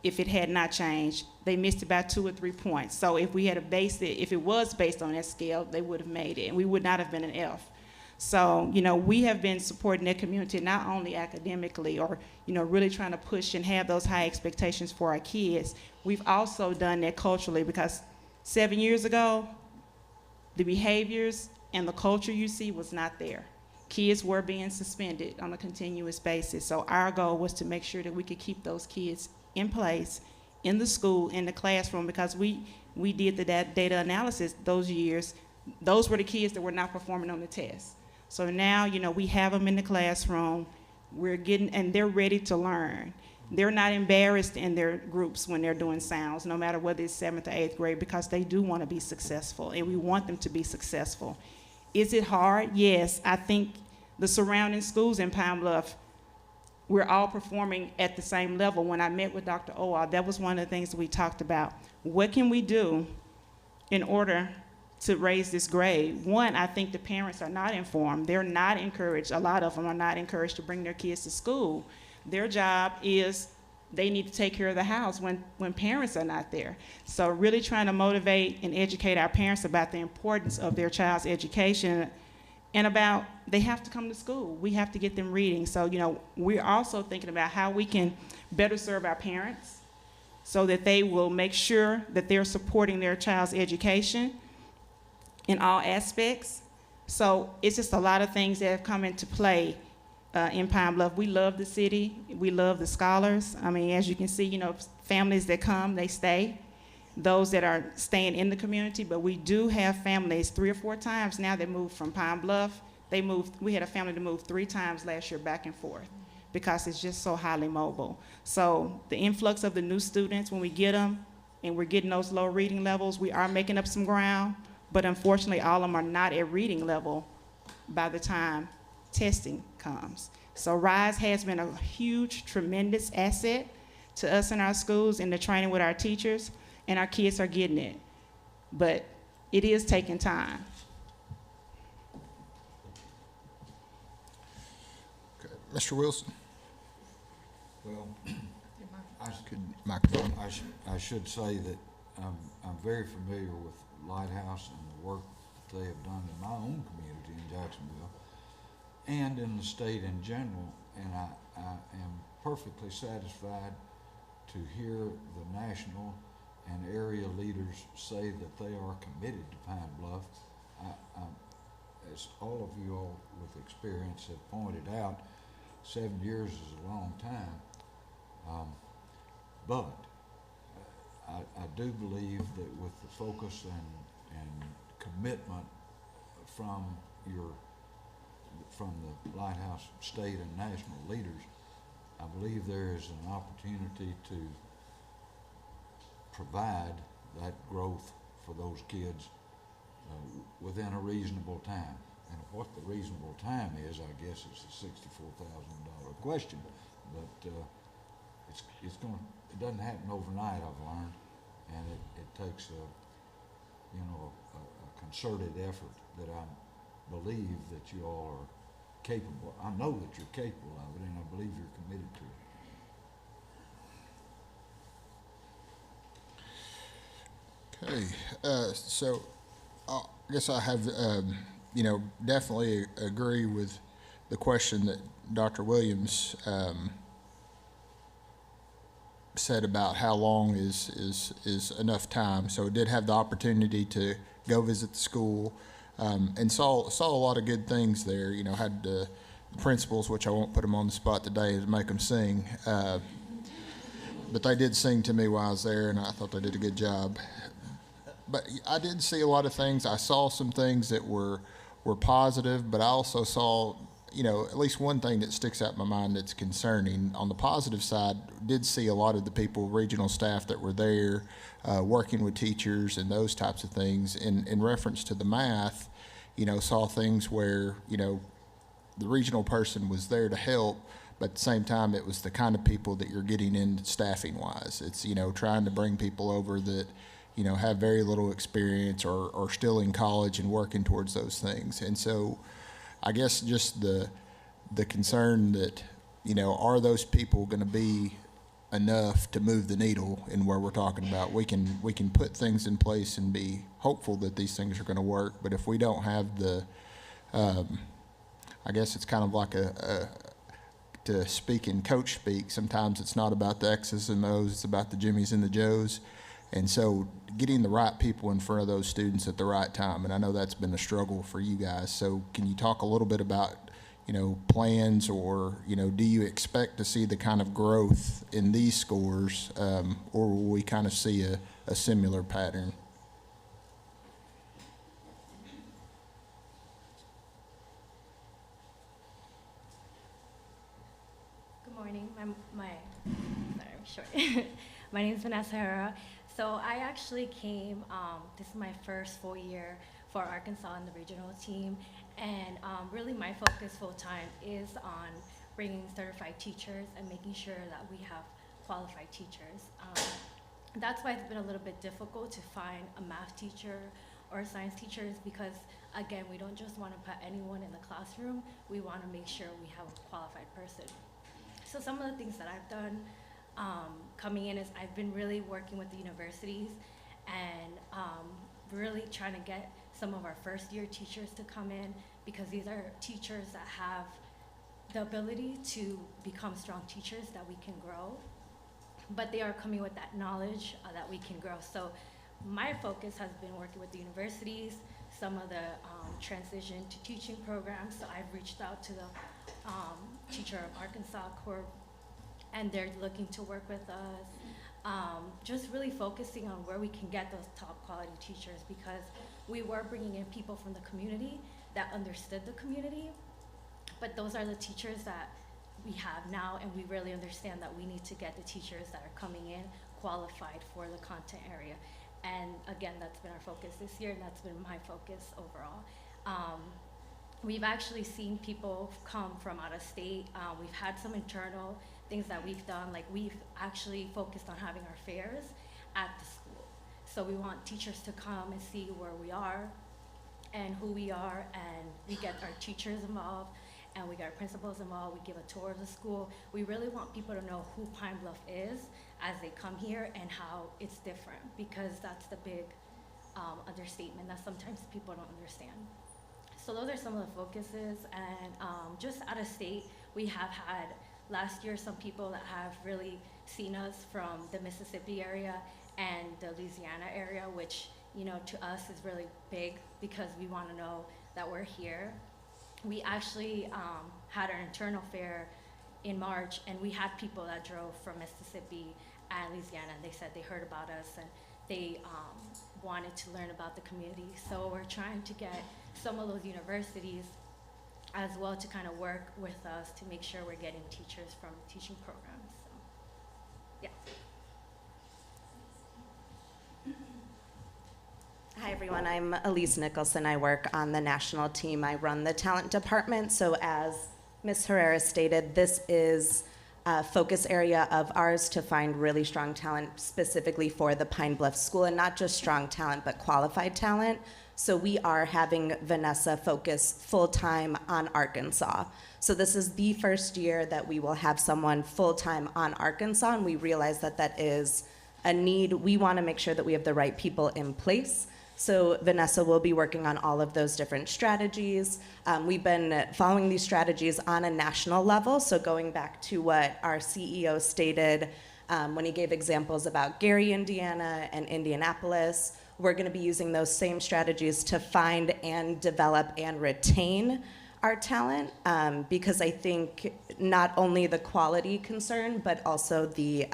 S20: if it had not changed. They missed about 2 or 3 points. So if we had if it was based on that scale, they would have made it, and we would not have been an F. So, we have been supporting that community not only academically or, really trying to push and have those high expectations for our kids. We've also done that culturally because 7 years ago, the behaviors and the culture you see was not there. Kids were being suspended on a continuous basis. So our goal was to make sure that we could keep those kids in place, in the school, in the classroom, because we did the data analysis those years. Those were the kids that were not performing on the test. So now, we have them in the classroom, and they're ready to learn. They're not embarrassed in their groups when they're doing sounds, no matter whether it's 7th or 8th grade, because they do want to be successful, and we want them to be successful. Is it hard? Yes. I think the surrounding schools in Pine Bluff, we're all performing at the same level. When I met with Dr. Owa, that was one of the things that we talked about. What can we do in order to raise this grade? One, I think the parents are not informed. They're not encouraged. A lot of them are not encouraged to bring their kids to school. Their job is they need to take care of the house when parents are not there. So really trying to motivate and educate our parents about the importance of their child's education and about they have to come to school. We have to get them reading. So, we're also thinking about how we can better serve our parents so that they will make sure that they're supporting their child's education in all aspects. So it's just a lot of things that have come into play in Pine Bluff. We love the city. We love the scholars. I mean, as you can see, families that come, they stay. Those that are staying in the community, but we do have families 3 or 4 times now that moved from Pine Bluff. We had a family that moved 3 times last year back and forth because it's just so highly mobile. So the influx of the new students, when we get them and we're getting those low reading levels, we are making up some ground, but unfortunately all of them are not at reading level by the time testing comes. So RISE has been a huge, tremendous asset to us in our schools and the training with our teachers, and our kids are getting it. But it is taking time.
S3: Okay. Mr. Wilson?
S16: Well,
S3: Microphone.
S16: I should say that I'm very familiar with Lighthouse and the work that they have done in my own community in Jacksonville and in the state in general, and I am perfectly satisfied to hear the national and area leaders say that they are committed to Pine Bluff. As all of you all with experience have pointed out, 7 years is a long time, but I do believe that with the focus and commitment from the Lighthouse state and national leaders, I believe there is an opportunity to provide that growth for those kids within a reasonable time. And what the reasonable time is, I guess, is a $64,000 question. But it doesn't happen overnight, I've learned, and it takes a concerted effort that I believe that you all are capable. I know that you're capable of it, and I believe you're committed to it.
S3: Okay, so I guess I have, definitely agree with the question that Dr. Williams said about how long is enough time. So I did have the opportunity to go visit the school and saw a lot of good things there. Had the principals, which I won't put them on the spot today to make them sing, but they did sing to me while I was there, and I thought they did a good job. But I did see a lot of things. I saw some things that were positive, but I also saw, at least one thing that sticks out in my mind that's concerning. On the positive side, did see a lot of the people, regional staff that were there, working with teachers and those types of things. In reference to the math, saw things where, the regional person was there to help, but at the same time, it was the kind of people that you're getting in staffing-wise. It's, trying to bring people over that, have very little experience or still in college and working towards those things. And so I guess just the concern that, are those people going to be enough to move the needle in where we're talking about? We can put things in place and be hopeful that these things are going to work, but if we don't have the, I guess it's kind of like to speak in coach speak, sometimes it's not about the X's and O's, it's about the Jimmies and the Joes. And so getting the right people in front of those students at the right time, and I know that's been a struggle for you guys. So can you talk a little bit about, plans, or, do you expect to see the kind of growth in these scores, or will we kind of see a similar pattern?
S14: Good morning. My name is Vanessa Herrera. So I actually came, this is my first full year for Arkansas in the regional team, and really my focus full-time is on bringing certified teachers and making sure that we have qualified teachers. That's why it's been a little bit difficult to find a math teacher or science teachers, because again, we don't just want to put anyone in the classroom, we want to make sure we have a qualified person. So some of the things that I've done coming in is I've been really working with the universities and really trying to get some of our first year teachers to come in, because these are teachers that have the ability to become strong teachers that we can grow, but they are coming with that knowledge that we can grow. So my focus has been working with the universities, some of the transition to teaching programs. So I've reached out to the Teacher of Arkansas Corps, and they're looking to work with us, just really focusing on where we can get those top quality teachers, because we were bringing in people from the community that understood the community, but those are the teachers that we have now, and we really understand that we need to get the teachers that are coming in qualified for the content area. And again, that's been our focus this year, and that's been my focus overall. We've actually seen people come from out of state. We've had some internal things that we've done, like we've actually focused on having our fairs at the school. So we want teachers to come and see where we are and who we are, and we get our teachers involved, and we get our principals involved. We give a tour of the school. We really want people to know who Pine Bluff is as they come here and how it's different, because that's the big understatement that sometimes people don't understand. So those are some of the focuses, and just out of state, we have had last year some people that have really seen us from the Mississippi area and the Louisiana area, which, you know, to us is really big because we want to know that we're here. We actually had our internal fair in March, and we had people that drove from Mississippi and Louisiana, and they said they heard about us and they wanted to learn about the community. So we're trying to get some of those universities as well to kind of work with us to make sure we're getting teachers from teaching programs. So, yeah. everyone. I'm Elise Nicholson. I work on the national team. I run the talent department. So as Ms. Herrera stated, this is a focus area of ours to find really strong talent specifically for the Pine Bluff School, and not just strong talent, but qualified talent. So we are having Vanessa focus full-time on Arkansas. So this is the first year that we will have someone full-time on Arkansas, and we realize that that is a need. We want to make sure that we have the right people in place. So Vanessa will be working on all of those different strategies. We've been following these strategies on a national level. So going back to what our CEO stated when he gave examples about Gary, Indiana, and Indianapolis, we're going to be using those same strategies to find and develop and retain our talent, because I think not only the quality concern, but also the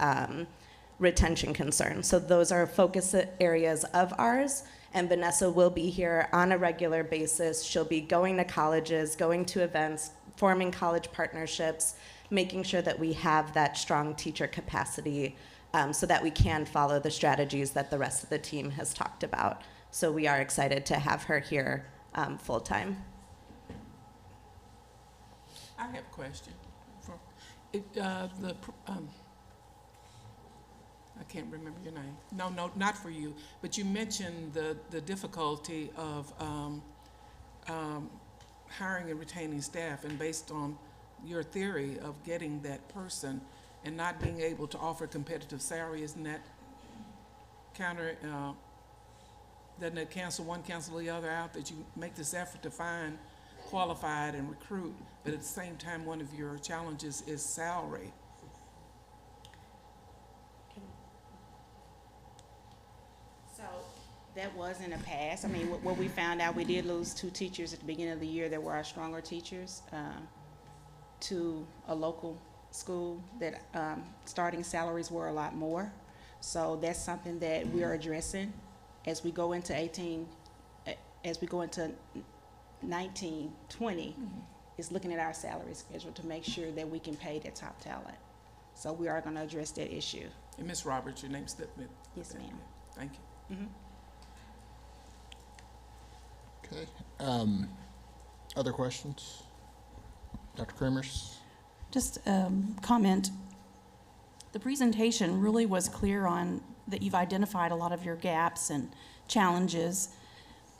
S14: retention concern. So those are focus areas of ours, and Vanessa will be here on a regular basis. She'll be going to colleges, going to events, forming college partnerships, making sure that we have that strong teacher capacity so that we can follow the strategies that the rest of the team has talked about. So we are excited to have her here full-time.
S8: I have a question. I can't remember your name. No, not for you. But you mentioned the difficulty of hiring and retaining staff, and based on your theory of getting that person and not being able to offer competitive salary, isn't that doesn't that cancel one, cancel the other out? That you make this effort to find qualified and recruit, but at the same time, one of your challenges is salary.
S20: So that was in the past. I mean, what we found out, we did lose 2 teachers at the beginning of the year that were our stronger teachers to a local school that starting salaries were a lot more. So that's something that we are addressing as we go into 1920, is looking at our salary schedule to make sure that we can pay the top talent. So we are going to address that issue.
S8: And Ms. Roberts, your name's Stephanie.
S20: Yes, ma'am.
S8: Thank you.
S3: Okay. Other questions? Dr. Kremers?
S18: Just comment. The presentation really was clear on that you've identified a lot of your gaps and challenges,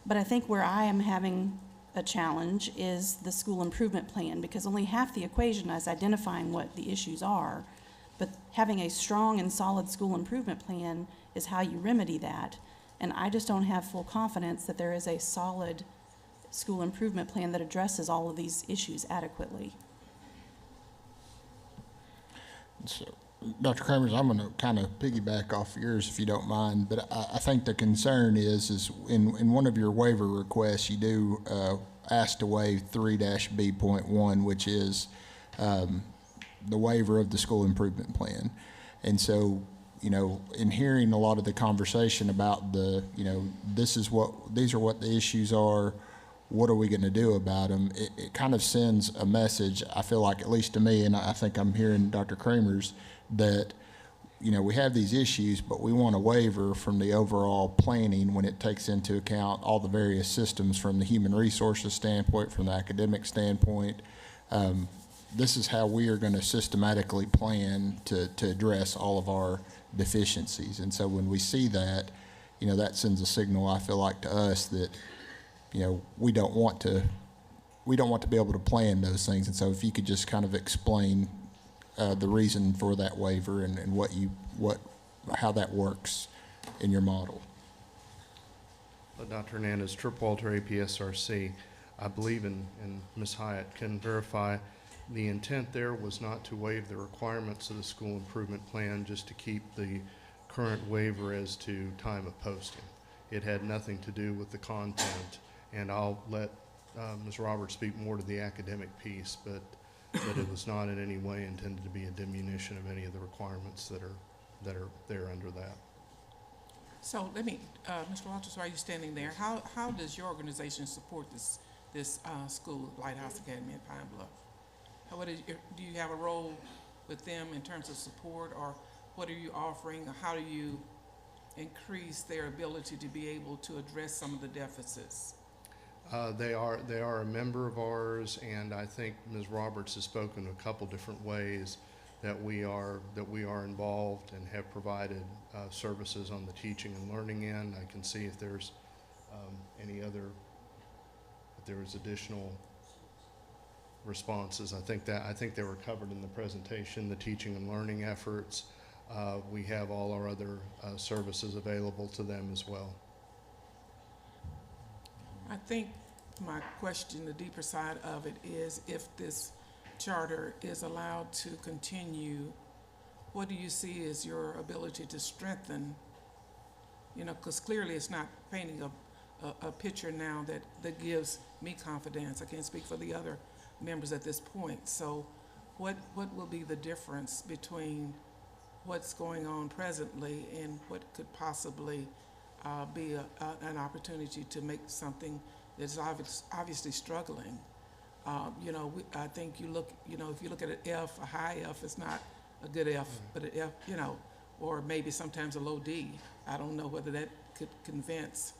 S18: but I think where I am having a challenge is the school improvement plan, because only half the equation is identifying what the issues are, but having a strong and solid school improvement plan is how you remedy that. And I just don't have full confidence that there is a solid school improvement plan that addresses all of these issues adequately.
S3: So, Dr. Kremers, I'm going to kind of piggyback off yours if you don't mind, but I think the concern is in one of your waiver requests, you do ask to waive 3-B.1, which is the waiver of the school improvement plan. And so, you know, in hearing a lot of the conversation about these are what the issues are, what are we going to do about them, it kind of sends a message, I feel like, at least to me, and I think I'm hearing Dr. Kremers, that, you know, we have these issues, but we want a waiver from the overall planning when it takes into account all the various systems from the human resources standpoint, from the academic standpoint. This is how we are going to systematically plan to address all of our deficiencies. And so when we see that, you know, that sends a signal, I feel like, to us that, you know, we don't want to be able to plan those things. And so if you could just kind of explain the reason for that waiver and how that works in your model.
S1: Dr. Hernandez, Trip Walter, APSRC. I believe, and Ms. Hyatt can verify, the intent there was not to waive the requirements of the school improvement plan, just to keep the current waiver as to time of posting. It had nothing to do with the content, and I'll let Ms. Roberts speak more to the academic piece, but it was not in any way intended to be a diminution of any of the requirements that are there under that.
S8: So let me, Mr. Walters, while you're standing there, how does your organization support this school, Lighthouse Academy at Pine Bluff? Do you have a role with them in terms of support, or what are you offering, or how do you increase their ability to be able to address some of the deficits?
S1: They are a member of ours, and I think Ms. Roberts has spoken a couple different ways that we are involved and have provided services on the teaching and learning end. I can see if there's if there was additional responses. I think they were covered in the presentation. The teaching and learning efforts. We have all our other services available to them as well.
S8: I think my question, the deeper side of it, is if this charter is allowed to continue, what do you see as your ability to strengthen? You know, because clearly it's not painting a picture now that gives me confidence. I can't speak for the other members at this point. So what will be the difference between what's going on presently and what could possibly be an opportunity to make something that's obviously struggling? You know, I think if you look at an F, a high F is not a good F, but an F, you know, or maybe sometimes a low D. I don't know whether that could convince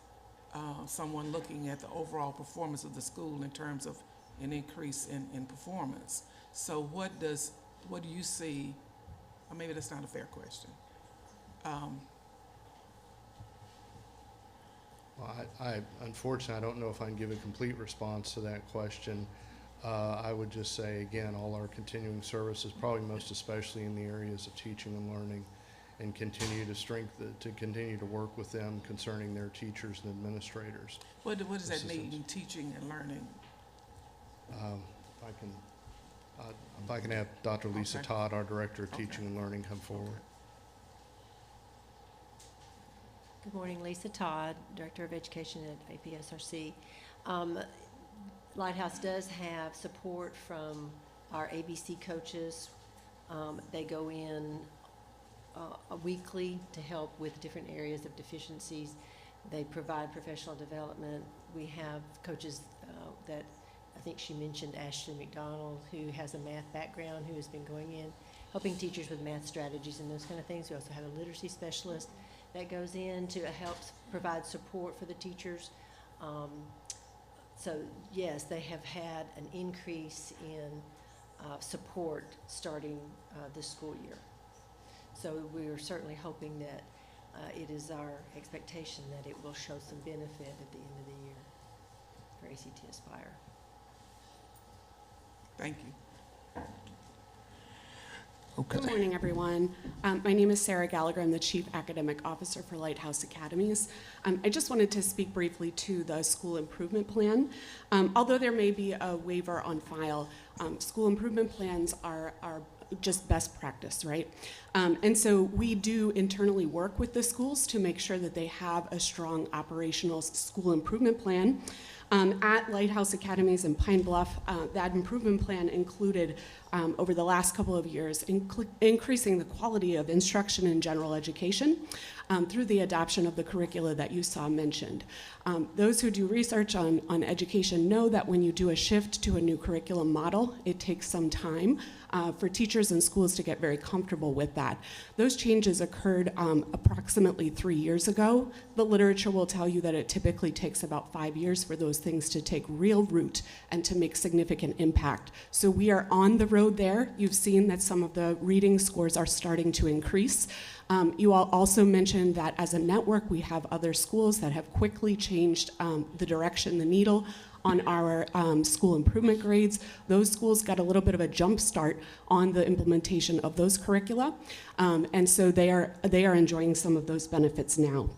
S8: someone looking at the overall performance of the school in terms of an increase in performance. So what do you see? Or maybe that's not a fair question.
S1: Well, unfortunately, I don't know if I can give a complete response to that question. I would just say, again, all our continuing services, probably most especially in the areas of teaching and learning, and continue to work with them concerning their teachers and administrators.
S8: What does that mean in teaching and learning?
S1: If I can have Dr. Lisa
S8: Okay.
S1: Todd, our Director of
S8: Okay.
S1: Teaching and Learning, come forward.
S16: Good morning, Lisa Todd, Director of Education at APSRC. Lighthouse does have support from our ABC coaches. They go in weekly to help with different areas of deficiencies. They provide professional development. We have coaches that I think she mentioned Ashley McDonald, who has a math background, who has been going in, helping teachers with math strategies and those kind of things. We also have a literacy specialist that goes in to help provide support for the teachers. So yes, they have had an increase in support starting this school year. So we are certainly hoping that it is our expectation that it will show some benefit at the end of the year for ACT Aspire.
S8: Thank you.
S3: Okay.
S14: Good morning, everyone. My name is Sarah Gallagher. I'm the Chief Academic Officer for Lighthouse Academies. I just wanted to speak briefly to the school improvement plan. Although there may be a waiver on file, school improvement plans are just best practice, right? And so we do internally work with the schools to make sure that they have a strong operational school improvement plan. At Lighthouse Academies in Pine Bluff, that improvement plan included, over the last couple of years, increasing the quality of instruction in general education through the adoption of the curricula that you saw mentioned. Those who do research on education know that when you do a shift to a new curriculum model, it takes some time for teachers and schools to get very comfortable with that. Those changes occurred approximately 3 years ago. The literature will tell you that it typically takes about 5 years for those things to take real root and to make significant impact. So we are on the road there. You've seen that some of the reading scores are starting to increase. You all also mentioned that as a network, we have other schools that have quickly changed the direction, the needle on our school improvement grades. Those schools got a little bit of a jump start on the implementation of those curricula, and so they are enjoying some of those benefits now.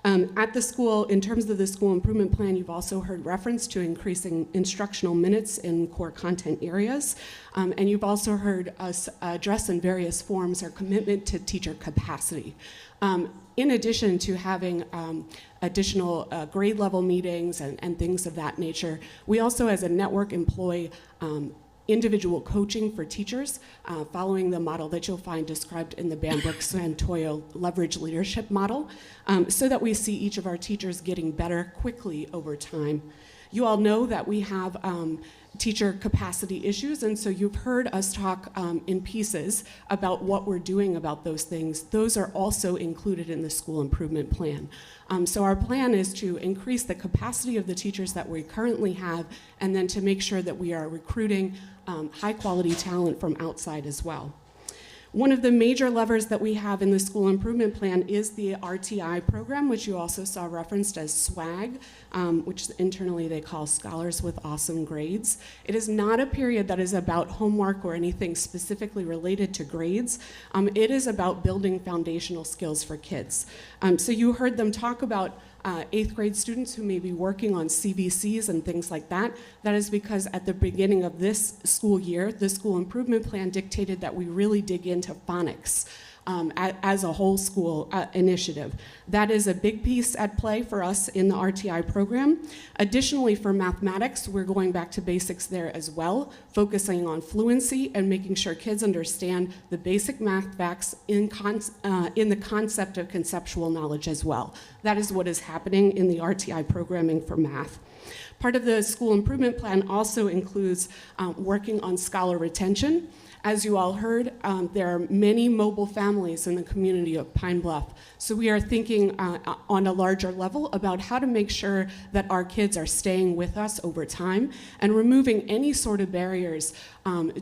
S14: At the school, in terms of the school improvement plan, you've also heard reference to increasing instructional minutes in core content areas, and you've also heard us address in various forms our commitment to teacher capacity. In addition to having additional grade level meetings and things of that nature, we also as a network employ individual coaching for teachers, following the model that you'll find described in the Bambrick-Santoyo leverage leadership model, so that we see each of our teachers getting better quickly over time.
S16: You all know that we have teacher capacity issues, and so you've heard us talk in pieces about what we're doing about those things. Those are also included in the school improvement plan. So our plan is to increase the capacity of the teachers that we currently have, and then to make sure that we are recruiting high quality talent from outside as well. One of the major levers that we have in the school improvement plan is the RTI program, which you also saw referenced as SWAG, which internally they call Scholars with Awesome Grades. It is not a period that is about homework or anything specifically related to grades. It is about building foundational skills for kids. So you heard them talk about 8th grade students who may be working on CVCs and things like that. That is because at the beginning of this school year, the school improvement plan dictated that we really dig into phonics as a whole school initiative. That is a big piece at play for us in the RTI program. Additionally, for mathematics, we're going back to basics there as well, focusing on fluency and making sure kids understand the basic math facts in the concept of conceptual knowledge as well. That is what is happening in the RTI programming for math. Part of the school improvement plan also includes working on scholar retention. As you all heard, there are many mobile families in the community of Pine Bluff. So we are thinking on a larger level about how to make sure that our kids are staying with us over time and removing any sort of barriers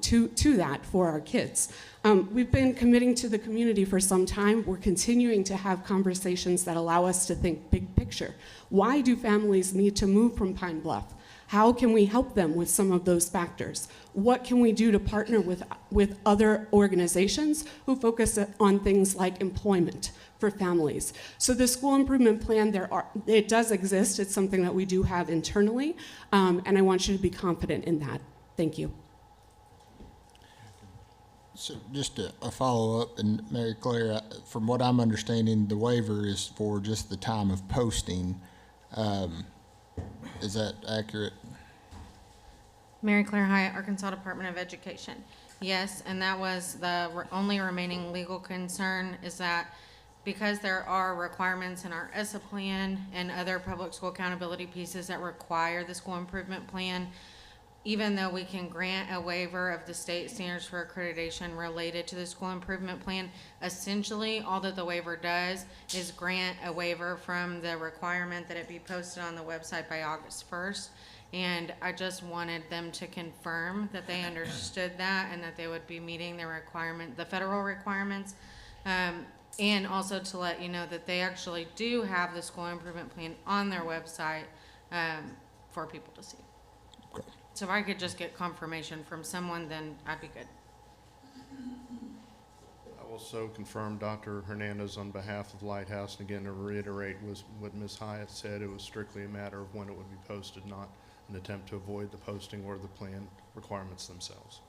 S16: to that for our kids. We've been committing to the community for some time. We're continuing to have conversations that allow us to think big picture. Why do families need to move from Pine Bluff? How can we help them with some of those factors? What can we do to partner with other organizations who focus on things like employment for families? So the school improvement plan, it does exist. It's something that we do have internally, and I want you to be confident in that. Thank you.
S3: So just a follow-up, and Mary Claire, from what I'm understanding, the waiver is for just the time of posting. Is that accurate?
S7: Mary Claire Hyatt, Arkansas Department of Education. Yes, and that was the only remaining legal concern, is that because there are requirements in our ESSA plan and other public school accountability pieces that require the school improvement plan, even though we can grant a waiver of the state standards for accreditation related to the school improvement plan, essentially all that the waiver does is grant a waiver from the requirement that it be posted on the website by August 1st. And I just wanted them to confirm that they understood that and that they would be meeting the federal requirements. And also to let you know that they actually do have the school improvement plan on their website for people to see.
S3: Okay.
S7: So if I could just get confirmation from someone, then I'd be good.
S1: I will so confirm Dr. Hernandez on behalf of Lighthouse, and again to reiterate was what Ms. Hyatt said. It was strictly a matter of when it would be posted, not an attempt to avoid the posting or the plan requirements themselves.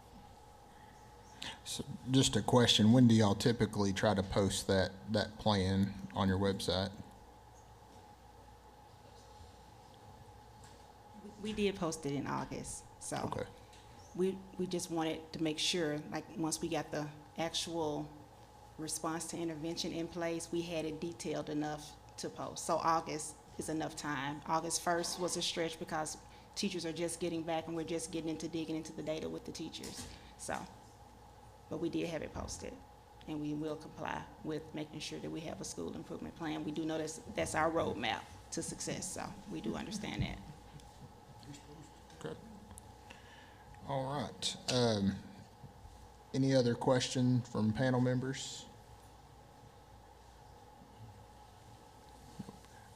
S3: So just a question, when do y'all typically try to post that plan on your website?
S20: We did post it in August, so
S3: Okay.
S20: we just wanted to make sure, like, once we got the actual response to intervention in place, we had it detailed enough to post. So August is enough time. August 1st was a stretch because teachers are just getting back and we're just getting into digging into the data with the teachers. So, but we did have it posted, and we will comply with making sure that we have a school improvement plan. We do know that's our roadmap to success, so we do understand that.
S3: Okay. All right. Any other question from panel members?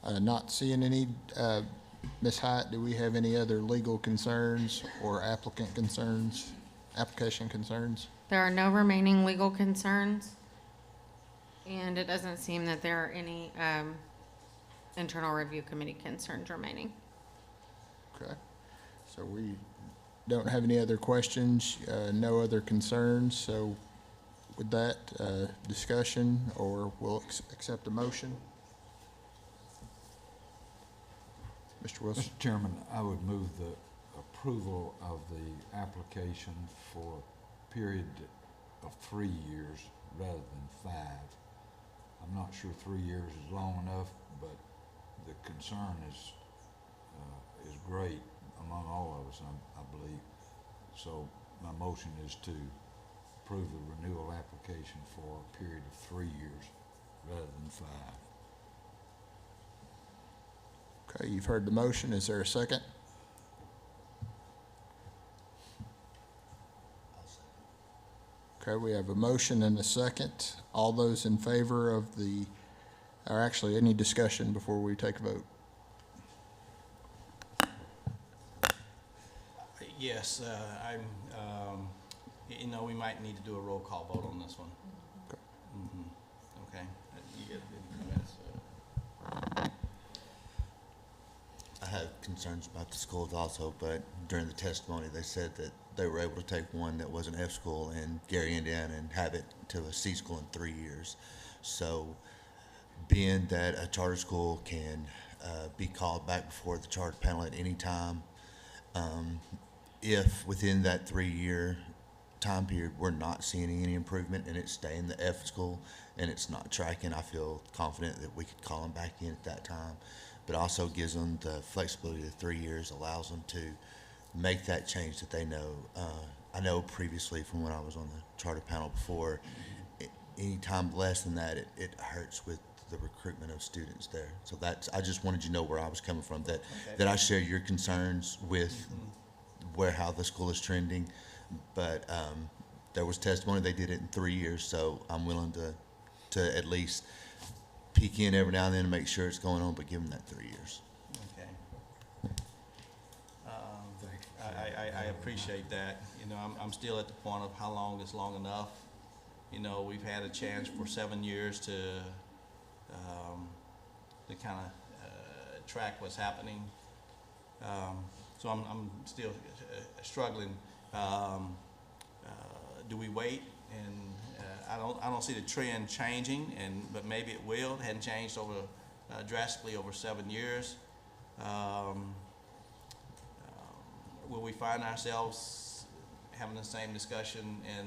S3: Not seeing any. Ms. Hyatt, do we have any other legal concerns or application concerns?
S7: There are no remaining legal concerns, and it doesn't seem that there are any internal review committee concerns remaining.
S3: Okay. So we don't have any other questions, no other concerns. So with that, discussion, or we'll accept a motion. Mr. Wilson.
S16: Mr. Chairman, I would move the approval of the application for a period of 3 years rather than 5. I'm not sure 3 years is long enough, but the concern is is great among all of us, I believe. So my motion is to approve the renewal application for a period of 3 years rather than 5.
S3: Okay, you've heard the motion. Is there a second? Okay, we have a motion and a second. All those in favor of the, or actually, any discussion before we take a vote?
S9: Yes, you know, we might need to do a roll call vote on this one.
S3: Okay.
S9: Okay. You get any comments?
S17: I have concerns about the schools also, but during the testimony, they said that they were able to take one that was an F school in Gary, Indiana, and have it to a C school in 3 years. So being that a charter school can be called back before the charter panel at any time, if within that 3-year time period we're not seeing any improvement and it's staying the F school and it's not tracking, I feel confident that we could call them back in at that time. But also gives them the flexibility of 3 years, allows them to make that change that they know. I know previously from when I was on the charter panel before, any time less than that, it hurts with the recruitment of students there. So I just wanted you to know where I was coming from, that I share your concerns with how the school is trending, but there was testimony they did it in 3 years, so I'm willing to at least peek in every now and then and make sure it's going on, but give them that 3 years.
S9: Okay. I appreciate that. You know, I'm still at the point of how long is long enough. You know, we've had a chance for 7 years to kind of track what's happening. So I'm still struggling. Do we wait? And I don't see the trend changing, but maybe it will. It hadn't changed over drastically over 7 years. Will we find ourselves having the same discussion in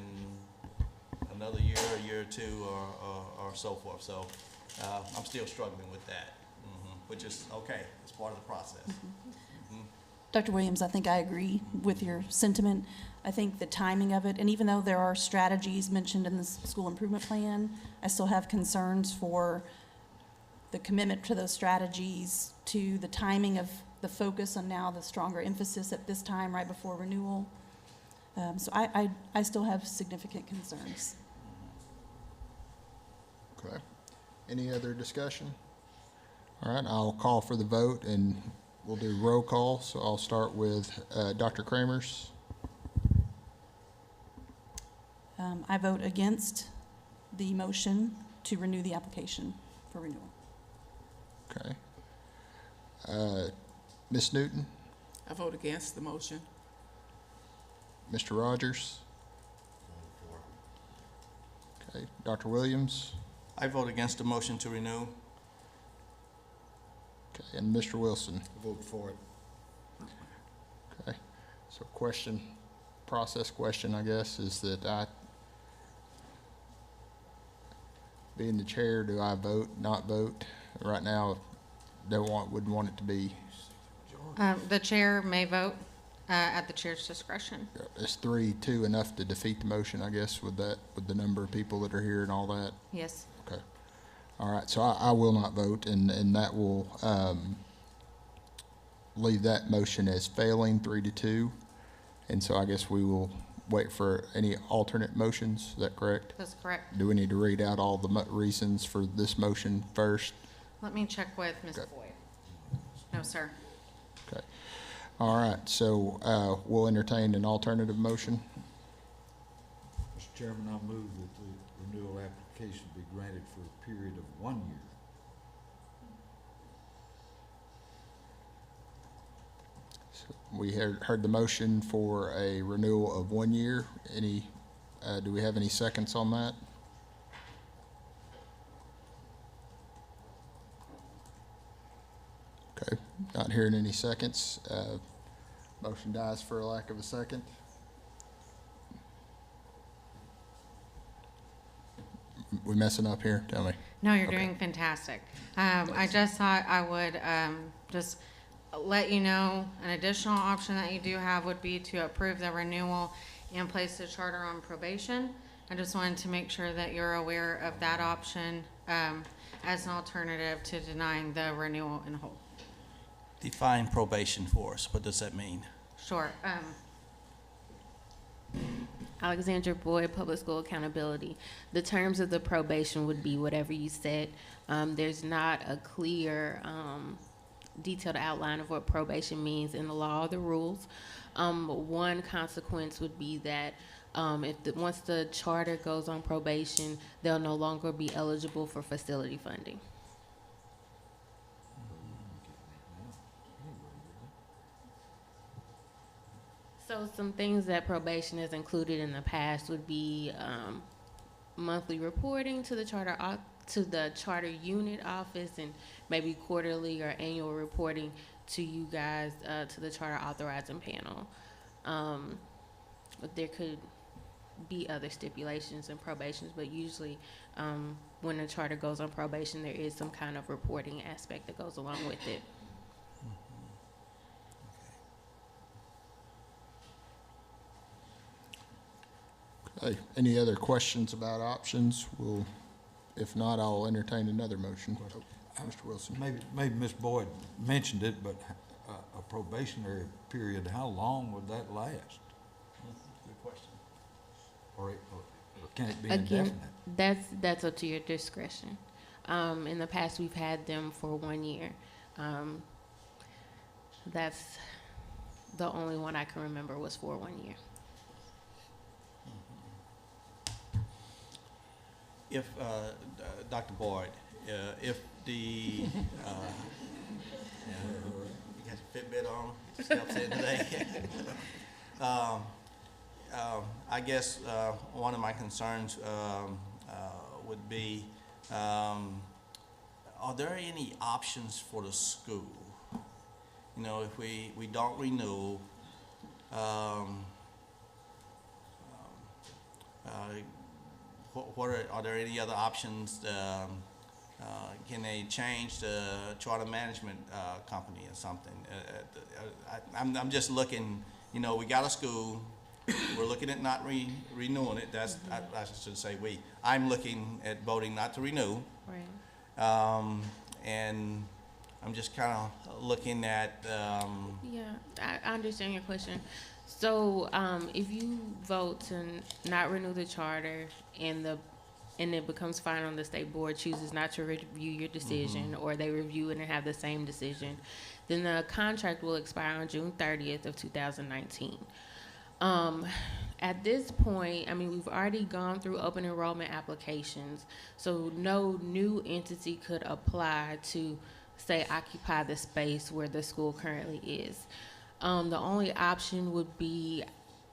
S9: another year, a year or two, or so forth? So I'm still struggling with that, which is okay. It's part of the process.
S18: Dr. Williams, I think I agree with your sentiment. I think the timing of it, and even though there are strategies mentioned in the school improvement plan, I still have concerns for the commitment to those strategies, to the timing of the focus on now the stronger emphasis at this time right before renewal. So I still have significant concerns.
S3: Okay. Any other discussion? All right, I'll call for the vote, and we'll do roll call. So I'll start with Dr. Kramers.
S18: I vote against the motion to renew the application for renewal.
S3: Okay. Ms. Newton,
S8: I vote against the motion.
S3: Mr. Rogers. Okay. Dr. Williams.
S9: I vote against the motion to renew.
S3: Okay. And Mr. Wilson.
S16: Vote for it.
S3: Okay. So process question, I guess, is that being the chair, do I vote, not vote? Right now, wouldn't want it to be.
S7: The chair may vote at the chair's discretion.
S3: Is 3-2 enough to defeat the motion, I guess, with the number of people that are here and all that?
S7: Yes.
S3: Okay. All right, so I will not vote, and that will leave that motion as failing 3-2. And so I guess we will wait for any alternate motions. Is that correct?
S7: That's correct.
S3: Do we need to read out all the reasons for this motion first?
S7: Let me check with Ms.
S3: Okay.
S7: Boyd. No, sir.
S3: Okay. All right, so we'll entertain an alternative motion.
S16: Mr. Chairman, I move that the renewal application be granted for a period of 1 year.
S3: So we heard the motion for a renewal of 1 year. Do we have any seconds on that? Okay, not hearing any seconds. Motion dies for a lack of a second. We messing up here? Tell me.
S7: No, you're
S3: Okay.
S7: doing fantastic. I just thought I would just let you know, an additional option that you do have would be to approve the renewal and place the charter on probation. I just wanted to make sure that you're aware of that option as an alternative to denying the renewal in whole.
S9: Define probation for us. What does that mean?
S7: Sure.
S2: Alexandra Boyd, Public School Accountability. The terms of the probation would be whatever you said. There's not a clear, detailed outline of what probation means in the law or the rules. One consequence would be that once the charter goes on probation, they'll no longer be eligible for facility funding. So some things that probation has included in the past would be monthly reporting to the charter unit office, and maybe quarterly or annual reporting to you guys, to the charter authorizing panel. But there could be other stipulations and probations, but usually when a charter goes on probation, there is some kind of reporting aspect that goes along with it.
S3: Okay, any other questions about options? If not, I'll entertain another motion. Mr. Wilson.
S16: Maybe Ms. Boyd mentioned it, but a probationary period, how long would that last?
S9: Good question.
S16: Or can it be
S2: Again,
S16: indefinite?
S2: that's up to your discretion. In the past, we've had them for 1 year. That's the only one I can remember was for 1 year.
S9: If, Dr. Boyd, if the, you got your Fitbit on, steps in today. I guess one of my concerns would be, are there any options for the school? You know, if we don't renew, are there any other options? Can they change the charter management company or something? I'm just looking, you know, we got a school, we're looking at not renewing it. That's, I should say we. I'm looking at voting not to renew.
S2: Right.
S9: And I'm just kind of looking at.
S2: Yeah, I understand your question. So if you vote to not renew the charter and it becomes final and the state board chooses not to review your decision, or they review it and have the same decision, then the contract will expire on June 30th of 2019. At this point, I mean, we've already gone through open enrollment applications, so no new entity could apply to, say, occupy the space where the school currently is. The only option would be,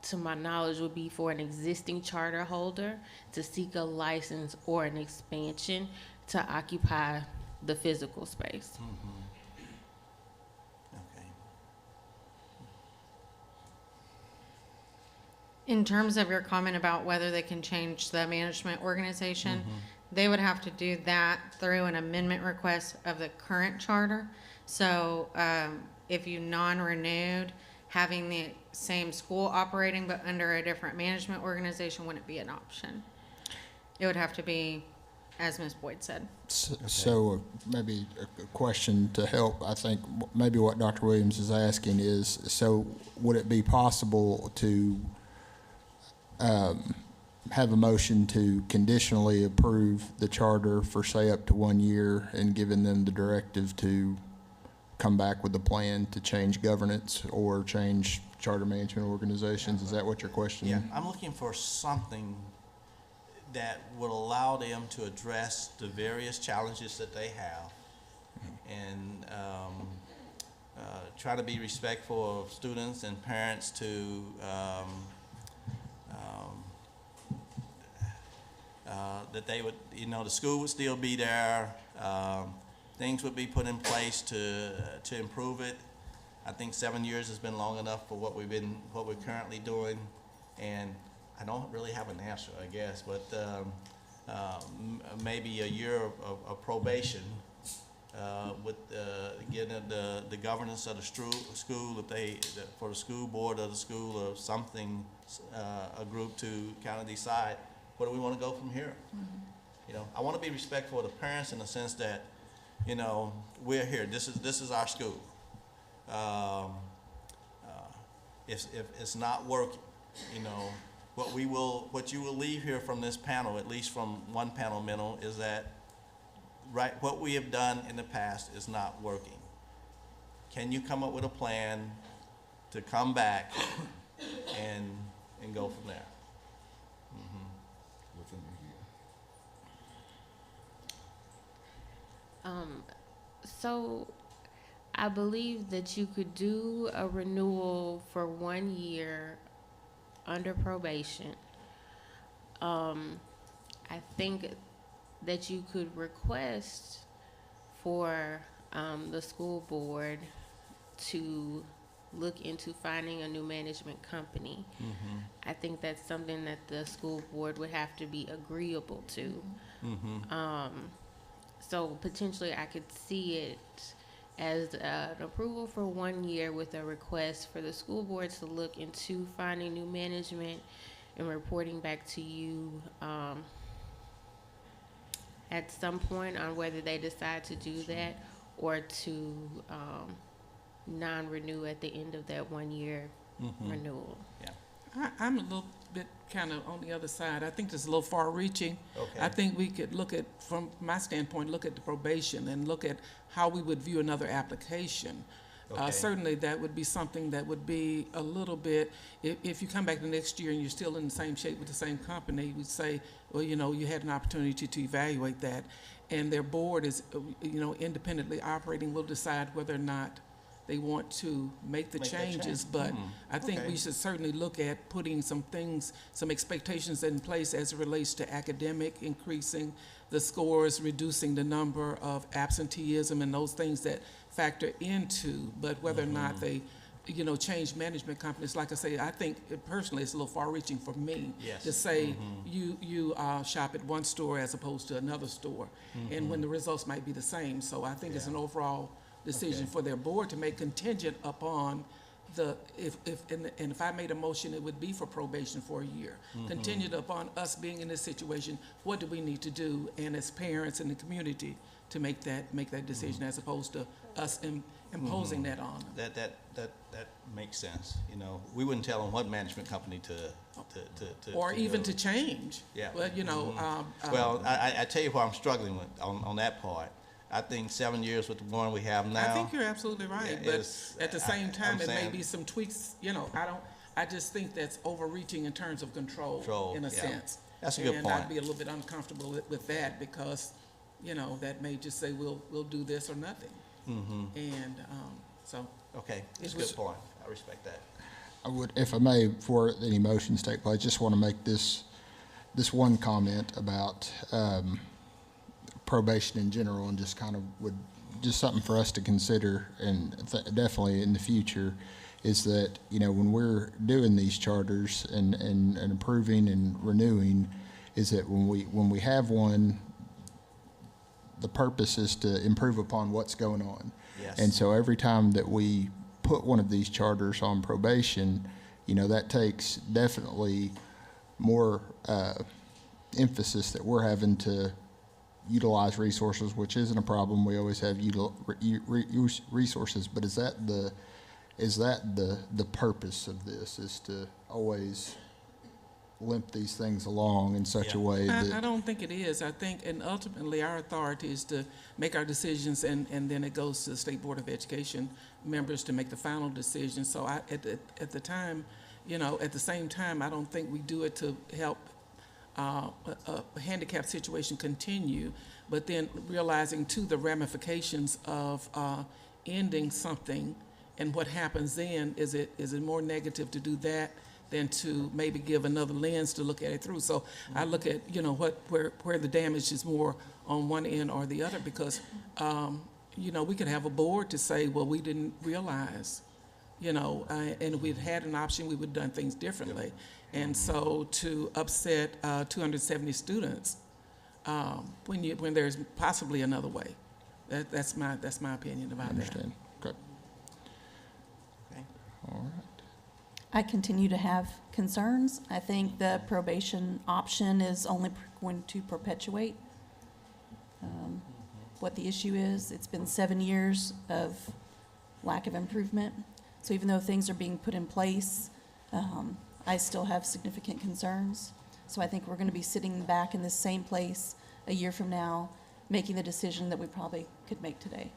S2: to my knowledge, would be for an existing charter holder to seek a license or an expansion to occupy the physical space.
S9: Okay.
S7: In terms of your comment about whether they can change the management organization, they would have to do that through an amendment request of the current charter. So if you non-renewed, having the same school operating but under a different management organization wouldn't be an option. It would have to be, as Ms. Boyd said.
S3: So maybe a question to help. I think maybe what Dr. Williams is asking is, so would it be possible to have a motion to conditionally approve the charter for, say, up to 1 year, and giving them the directive to come back with a plan to change governance or change charter management organizations? Is that what your question is?
S9: Yeah, I'm looking for something that would allow them to address the various challenges that they have, and try to be respectful of students and parents to that they would, you know, the school would still be there. Things would be put in place to improve it. I think 7 years has been long enough for what we're currently doing, and I don't really have an answer, I guess, but maybe a year of probation with getting the governance of the school, if they, for the school board of the school or something, a group to kind of decide where do we want to go from here. You know, I want to be respectful of the parents in the sense that, you know, we're here. This is our school. If it's not working, you know, what you will leave here from this panel, at least from one panel mental, is that what we have done in the past is not working. Can you come up with a plan to come back and go from there?
S16: Within a year.
S2: So I believe that you could do a renewal for 1 year under probation. I think that you could request for the school board to look into finding a new management company. I think that's something that the school board would have to be agreeable to. So potentially I could see it as an approval for 1 year with a request for the school board to look into finding new management and reporting back to you at some point on whether they decide to do that or to non-renew at the end of that 1 year renewal.
S8: I'm a little bit kind of on the other side. I think it's a little far-reaching.
S9: Okay.
S8: I think we could look at, from my standpoint, look at the probation and look at how we would view another application.
S9: Okay.
S8: Certainly, that would be something that would be a little bit, if you come back the next year and you're still in the same shape with the same company, we'd say, well, you know, you had an opportunity to evaluate that. And their board is, you know, independently operating, will decide whether or not they want to make the changes. But I think we should certainly look at putting some things, some expectations in place as it relates to academic, increasing the scores, reducing the number of absenteeism and those things that factor into, but whether or not they, you know, change management companies, like I say, I think personally it's a little far-reaching for me to say you shop at one store as opposed to another store, and when the results might be the same. So I think it's an overall decision for their board to make contingent upon the, if I made a motion, it would be for probation for a year. Contingent upon us being in this situation, what do we need to do, and as parents in the community, to make that decision, as opposed to us imposing that on them.
S9: That makes sense. You know, we wouldn't tell them what management company to
S8: or even
S9: go.
S8: to change.
S9: Yeah.
S8: Well, you know.
S9: Well, I tell you what I'm struggling with on that part. I think 7 years with the one we have now.
S8: I think you're absolutely right, but at the same time,
S9: I'm
S8: it may
S9: saying-
S8: be some tweaks. You know, I just think that's overreaching in terms of control in a sense.
S9: That's a good
S8: and
S9: point.
S8: I'd be a little bit uncomfortable with that because, you know, that may just say we'll do this or nothing. And so.
S9: Okay, that's a good point. I respect that.
S3: I would, if I may, before any motions take place, just want to make this one comment about probation in general, and just kind of just something for us to consider, and definitely in the future, is that, you know, when we're doing these charters and approving and renewing, is that when we have one, the purpose is to improve upon what's going on.
S9: Yes.
S3: And so every time that we put one of these charters on probation, you know, that takes definitely more emphasis that we're having to utilize resources, which isn't a problem. We always have resources, but is that the purpose of this, is to always limp these things along in such a way that...
S8: I don't think it is. I think, and ultimately our authority is to make our decisions, and then it goes to the State Board of Education members to make the final decision. So at the time, you know, at the same time, I don't think we do it to help a handicapped situation continue, but then realizing too the ramifications of ending something, and what happens then. Is it more negative to do that than to maybe give another lens to look at it through? So I look at, you know, where the damage is more on one end or the other, because you know, we could have a board to say, well, we didn't realize, you know, and if we'd had an option, we would have done things differently. And so to upset 270 students when there's possibly another way, That's my opinion about that.
S3: Understand. Okay.
S8: Okay.
S3: All right.
S18: I continue to have concerns. I think the probation option is only going to perpetuate what the issue is. It's been 7 years of lack of improvement. So even though things are being put in place, I still have significant concerns. So I think we're going to be sitting back in the same place a year from now, making the decision that we probably could make today.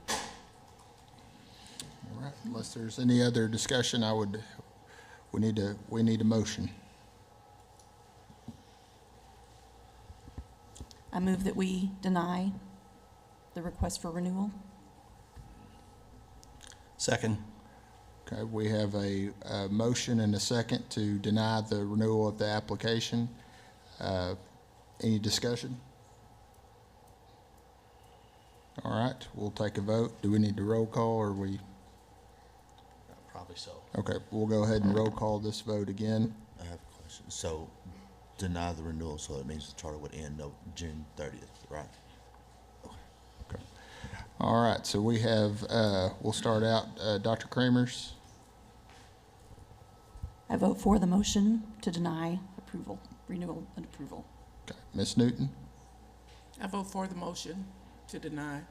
S3: All right. Unless there's any other discussion, we need a motion.
S18: I move that we deny the request for renewal.
S9: Second.
S3: Okay, we have a motion and a second to deny the renewal of the application. Any discussion? All right, we'll take a vote. Do we need to roll call, or we?
S9: Probably so.
S3: Okay, we'll go ahead and roll call this vote again.
S17: I have a question. So deny the renewal, so it means the charter would end June 30th, right?
S3: Okay. All right, so we have, we'll start out, Dr. Kramers.
S18: I vote for the motion to deny approval, renewal and approval.
S3: Okay, Ms. Newton.
S8: I vote for the motion to deny.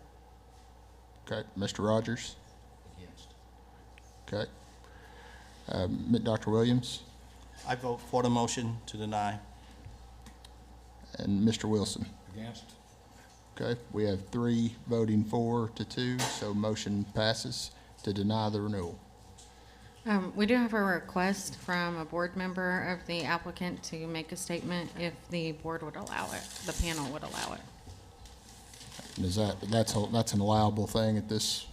S3: Okay, Mr. Rogers.
S9: Against.
S3: Okay. Dr. Williams
S9: I vote for the motion to deny.
S3: and Mr. Wilson.
S16: Against?
S3: Okay, we have 3 voting 4 to 2, so motion passes to deny the renewal.
S7: We do have a request from a board member of the applicant to make a statement if the board would allow it, the panel would allow it.
S3: And is that's an allowable thing at this?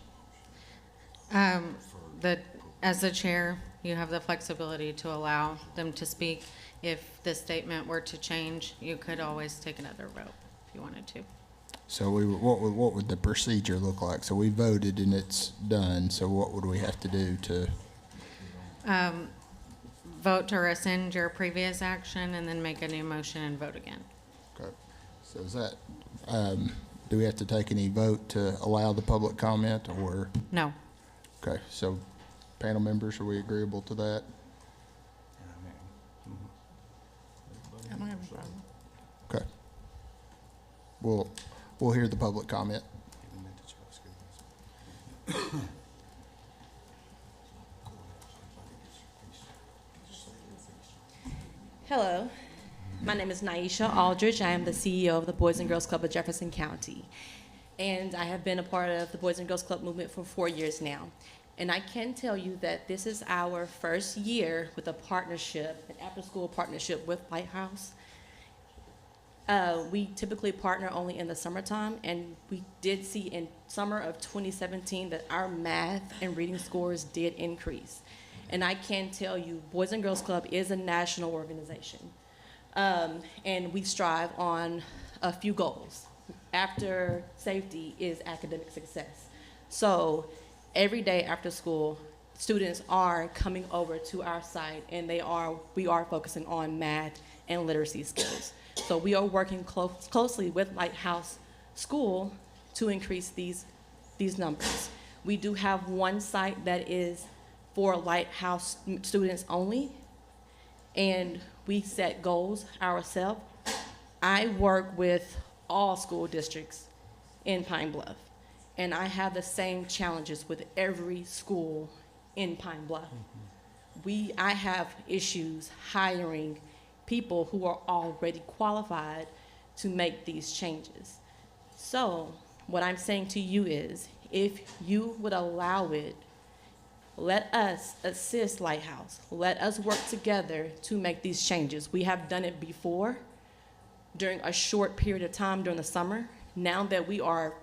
S7: As the chair, you have the flexibility to allow them to speak. If the statement were to change, you could always take another vote if you wanted to.
S3: So what would the procedure look like? So we voted and it's done, so what would we have to do to?
S7: Vote to rescind your previous action and then make a new motion and vote again.
S3: Okay. So is that, do we have to take any vote to allow the public comment, or?
S7: No.
S3: Okay, so panel members, are we agreeable to that?
S8: I don't have a problem.
S3: Okay. We'll hear the public comment.
S16: Hello, my name is Naisha Aldridge. I am the CEO of the Boys and Girls Club of Jefferson County. And I have been a part of the Boys and Girls Club movement for 4 years now. And I can tell you that this is our first year with a partnership, an after-school partnership with Lighthouse. We typically partner only in the summertime, and we did see in summer of 2017 that our math and reading scores did increase. And I can tell you, Boys and Girls Club is a national organization. And we strive on a few goals. After safety is academic success. So every day after school, students are coming over to our site, and we are focusing on math and literacy skills. So we are working closely with Lighthouse School to increase these numbers. We do have one site that is for Lighthouse students only, and we set goals ourselves. I work with all school districts in Pine Bluff, and I have the same challenges with every school in Pine Bluff. I have issues hiring people who are already qualified to make these changes. So what I'm saying to you is, if you would allow it, let us assist Lighthouse. Let us work together to make these changes. We have done it before during a short period of time during the summer. Now that we are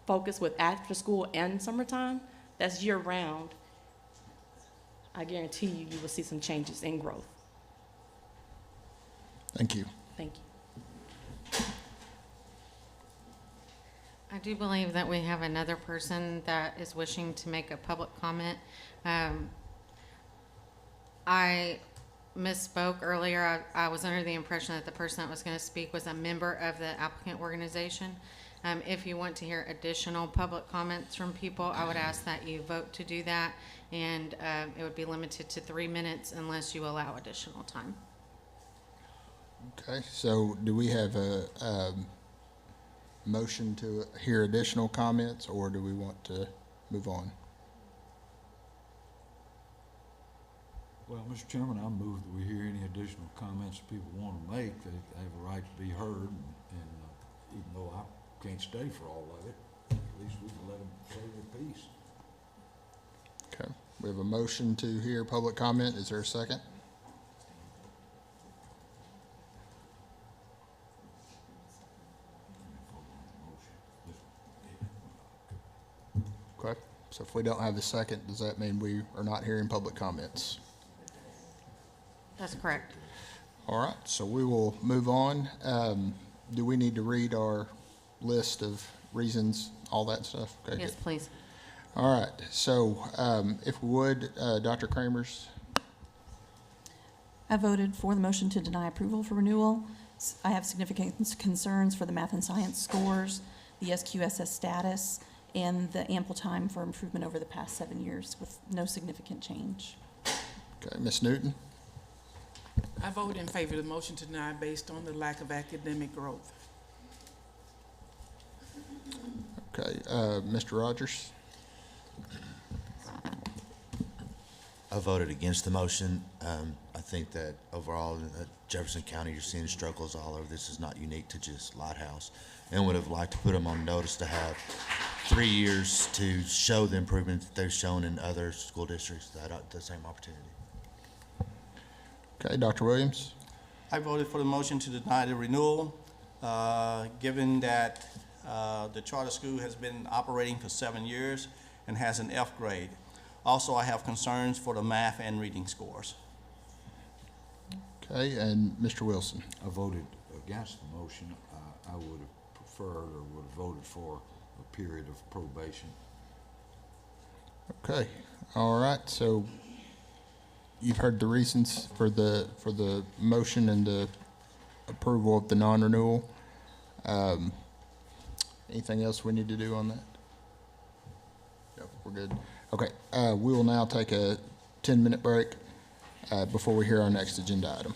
S16: focused with after school and summertime, that's year round, I guarantee you, you will see some changes in growth.
S3: Thank you.
S16: Thank you.
S7: I do believe that we have another person that is wishing to make a public comment. I misspoke earlier. I was under the impression that the person that was going to speak was a member of the applicant organization. If you want to hear additional public comments from people, I would ask that you vote to do that, and it would be limited to 3 minutes unless you allow additional time.
S3: Okay, so do we have a motion to hear additional comments, or do we want to move on?
S16: Well, Mr. Chairman, I move that we hear any additional comments people want to make. They have a right to be heard, and even though I can't stay for all of it, at least we can let them say their piece.
S3: Okay, we have a motion to hear public comment. Is there a second? Okay, so if we don't have a second, does that mean we are not hearing public comments?
S7: That's correct.
S3: All right, so we will move on. Do we need to read our list of reasons, all that stuff? Okay,
S7: Yes,
S3: good.
S7: please.
S3: All right, so if we would, Dr. Kramers,
S18: I voted for the motion to deny approval for renewal. I have significant concerns for the math and science scores, the SQSS status, and the ample time for improvement over the past 7 years with no significant change.
S3: okay, Ms. Newton,
S8: I vote in favor of the motion to deny based on the lack of academic growth.
S3: okay, Mr. Rogers,
S17: I voted against the motion. I think that overall in Jefferson County, you're seeing struggles all over. This is not unique to just Lighthouse, and would have liked to put them on notice to have 3 years to show the improvement that they've shown in other school districts that are the same opportunity.
S3: okay, Dr. Williams,
S9: I voted for the motion to deny the renewal, given that the charter school has been operating for 7 years and has an F grade. Also, I have concerns for the math and reading scores.
S3: okay, and Mr. Wilson.
S16: I voted against the motion. I would have preferred or would have voted for a period of probation.
S3: Okay, all right, so you've heard the reasons for the motion and the approval of the non-renewal. Anything else we need to do on that? Yep, we're good. Okay, we will now take a 10-minute break before we hear our next agenda item.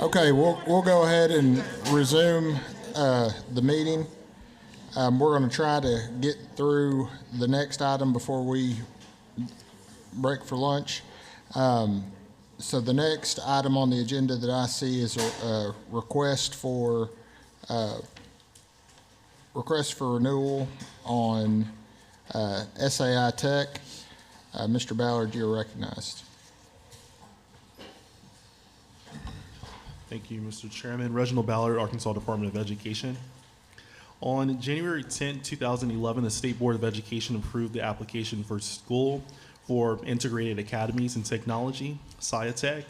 S3: Okay, we'll go ahead and resume the meeting. We're going to try to get through the next item before we break for lunch. So the next item on the agenda that I see is a request for renewal on SAI Tech. Mr. Ballard, you're recognized.
S5: Thank you, Mr. Chairman. Reginald Ballard, Arkansas Department of Education. On January 10, 2011, the State Board of Education approved the application for school for Integrated Academies in Technology, SciTech.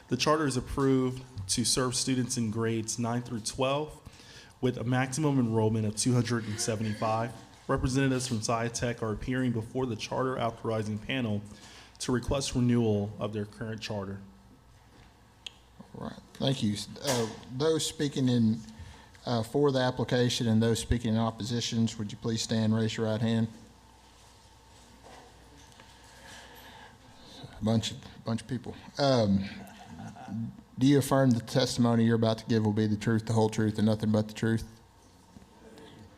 S5: The charter is approved to serve students in grades 9 through 12 with a maximum enrollment of 275. Representatives from SciTech are appearing before the charter authorizing panel to request renewal of their current charter.
S3: All right, thank you. Those speaking in for the application and those speaking in oppositions, would you please stand, raise your right hand? A bunch of people. Do you affirm the testimony you're about to give will be the truth, the whole truth, and nothing but the truth?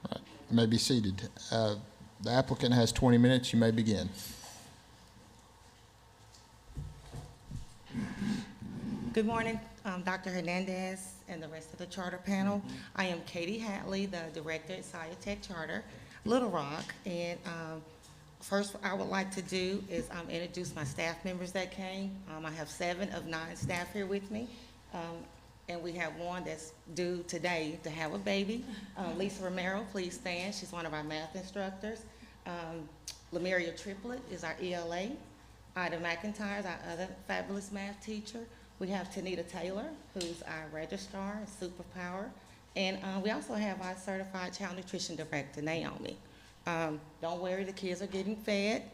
S3: All right, you may be seated. The applicant has 20 minutes. You may begin.
S14: Good morning, Dr. Hernandez and the rest of the charter panel. I am Katie Hatley, the director at SciTech Charter, Little Rock. And first I would like to do is introduce my staff members that came. I have 7 of 9 staff here with me. And we have one that's due today to have a baby. Lisa Romero, please stand. She's one of our math instructors. Lemuria Triplet is our ELA. Ida McIntyre is our other fabulous math teacher. We have Tanita Taylor, who's our registrar and superpower. And we also have our certified child nutrition director, Naomi. Don't worry, the kids are getting fed.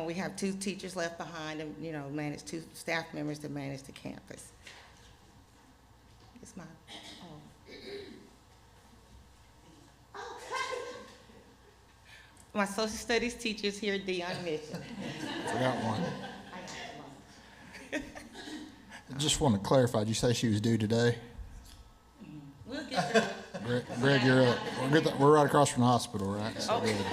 S14: We have 2 teachers left behind and, 2 staff members that manage the campus. It's my, my social studies teacher is here, Dion Mitchell.
S3: Forgot one. I just want to clarify, did you say she was due today?
S14: We'll get her.
S3: Greg, you're up. We're right across from the hospital, right? So
S14: Okay.
S3: good.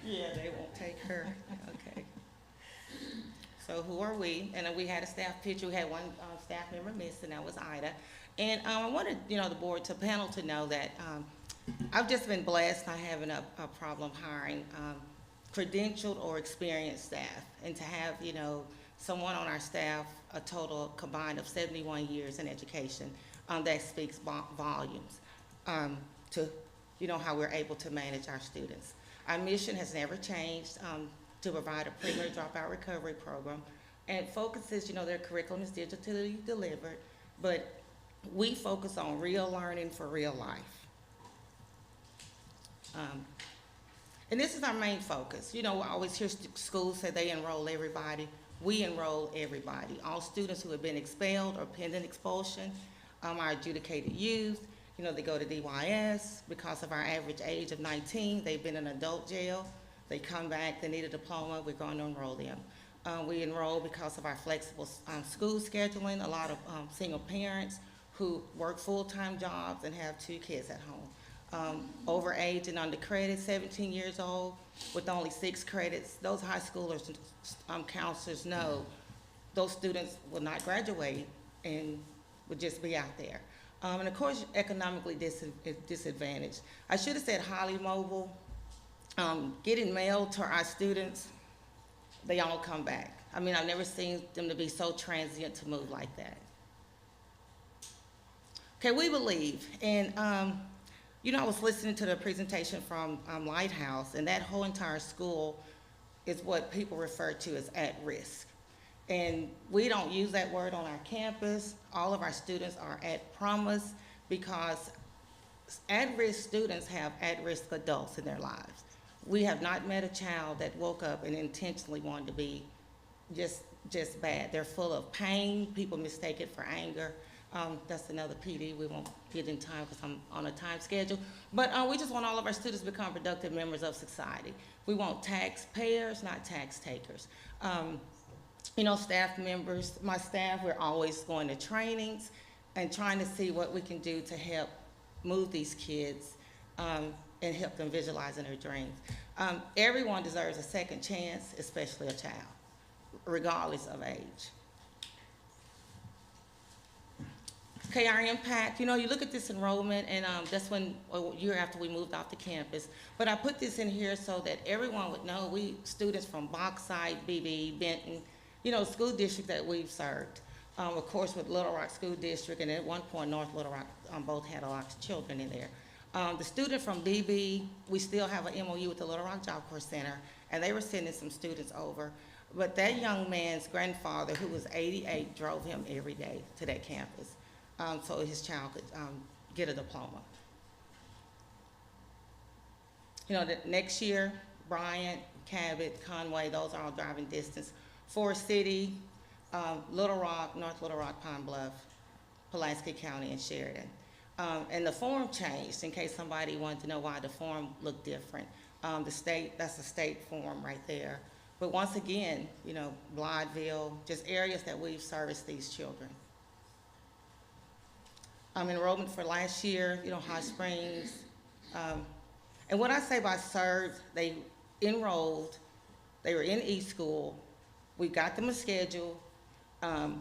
S14: Yeah, they won't take her. Okay. So who are we? And then we had a staff picture. We had one staff member missing. That was Ida. And I wanted, the board to panel to know that I've just been blessed not having a problem hiring credentialed or experienced staff, and to have, someone on our staff a total combined of 71 years in education. That speaks volumes to, how we're able to manage our students. Our mission has never changed to provide a premier dropout recovery program, and focuses, their curriculum is digitally delivered, but we focus on real learning for real life. And this is our main focus. I always hear schools say they enroll everybody. We enroll everybody. All students who have been expelled or pending expulsion, our adjudicated youth, they go to DYS because of our average age of 19. They've been in adult jail. They come back, they need a diploma, we're going to enroll them. We enroll because of our flexible school scheduling, a lot of single parents who work full-time jobs and have 2 kids at home. Over age and under credit, 17 years old, with only 6 credits. Those high schoolers, counselors know those students will not graduate and would just be out there. And of course, economically disadvantaged. I should have said highly mobile. Getting mail to our students, they all come back. I've never seen them to be so transient to move like that. Okay, we believe, and I was listening to the presentation from Lighthouse, and that whole entire school is what people refer to as at risk. And we don't use that word on our campus. All of our students are at promise, because at-risk students have at-risk adults in their lives. We have not met a child that woke up and intentionally wanted to be just bad. They're full of pain. People mistake it for anger. That's another PD. We won't get in time because I'm on a time schedule. But we just want all of our students to become productive members of society. We want taxpayers, not tax takers. you know, staff members, my staff, we're always going to trainings and trying to see what we can do to help move these kids and help them visualize in their dreams. Everyone deserves a second chance, especially a child, regardless of age. Okay, our impact, you know, you look at this enrollment, and that's when, a year after we moved off the campus. But I put this in here so that everyone would know we students from Bauxite, BB, Benton, you know, school district that we've served. Of course, with Little Rock School District, and at one point, North Little Rock, both had a lot of children in there. The student from BB, we still have an MOU with the Little Rock Job Corps Center, and they were sending some students over. But that young man's grandfather, who was 88, drove him every day to that campus. So his child could get a diploma. You know, the next year, Bryant, Cabot, Conway, those are all driving distance. Forest City, Little Rock, North Little Rock, Pine Bluff, Pulaski County, and Sheridan. And the form changed, in case somebody wanted to know why the form looked different. The state, that's the state form right there. But once again, you know, Blytheville, just areas that we've serviced these children. Enrollment for last year, you know, High Springs. And what I say by served, they enrolled, they were in e-school, we got them a schedule, and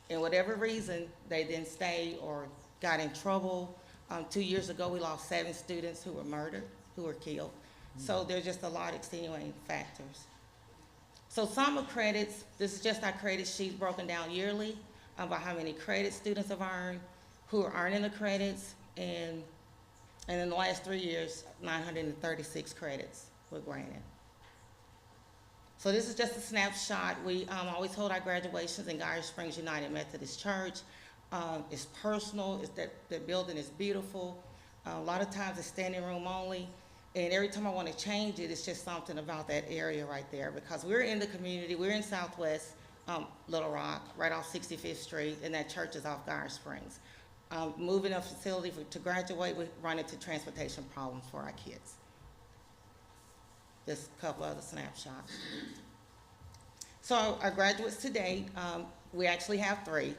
S14: whatever reason, they didn't stay or got in trouble. 2 years ago, we lost 7 students who were murdered, who were killed. So there's just a lot of extenuating factors. So summer credits, this is just our credit sheet broken down yearly by how many credits students have earned, who are earning the credits, and in the last 3 years, 936 credits were granted. So this is just a snapshot. We always hold our graduations in Geyser Springs United Methodist Church. It's personal, that building is beautiful. A lot of times it's standing room only, and every time I want to change it, it's just something about that area right there, because we're in the community, we're in Southwest Little Rock, right off 65th Street, and that church is off Geyser Springs. Moving a facility to graduate, we run into transportation problems for our kids. Just a couple other snapshots. So our graduates to date, we actually have 3.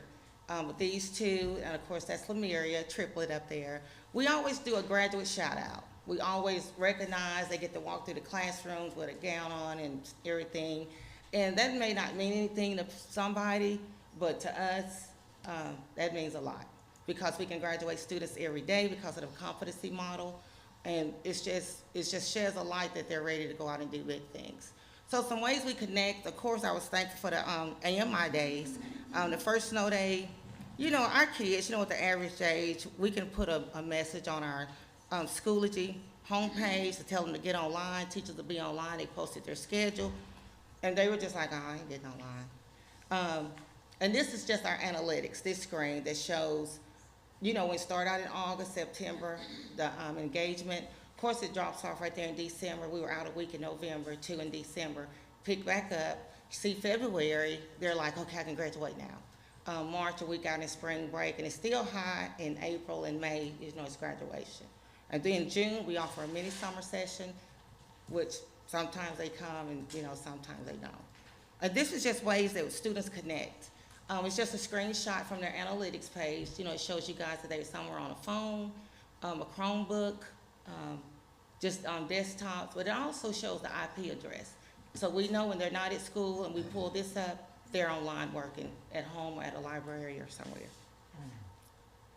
S14: With these 2, and of course that's Lemuria, triplet up there. We always do a graduate shout out. We always recognize they get to walk through the classrooms with a gown on and everything. And that may not mean anything to somebody, but to us, that means a lot, because we can graduate students every day because of the competency model, and it just sheds a light that they're ready to go out and do big things. So some ways we connect. Of course, I was thankful for the AMI days. The first snow day, you know, our kids, you know, at the average age, we can put a message on our Schoology homepage to tell them to get online. Teachers will be online. They posted their schedule, and they were just like, oh, I ain't getting online. And this is just our analytics, this screen that shows, you know, we start out in August, September, the engagement. Of course, it drops off right there in December. We were out a week in November, 2 in December. Pick back up. See February, they're like, okay, I can graduate now. March, a week out in spring break, and it's still high in April and May, you know, it's graduation. And then June, we offer a mini summer session, which sometimes they come and, you know, sometimes they don't. And this is just ways that students connect. It's just a screenshot from their analytics page. You know, it shows you guys that they're somewhere on a phone, a Chromebook, just on desktops, but it also shows the IP address. So we know when they're not at school and we pull this up, they're online working at home or at a library or somewhere.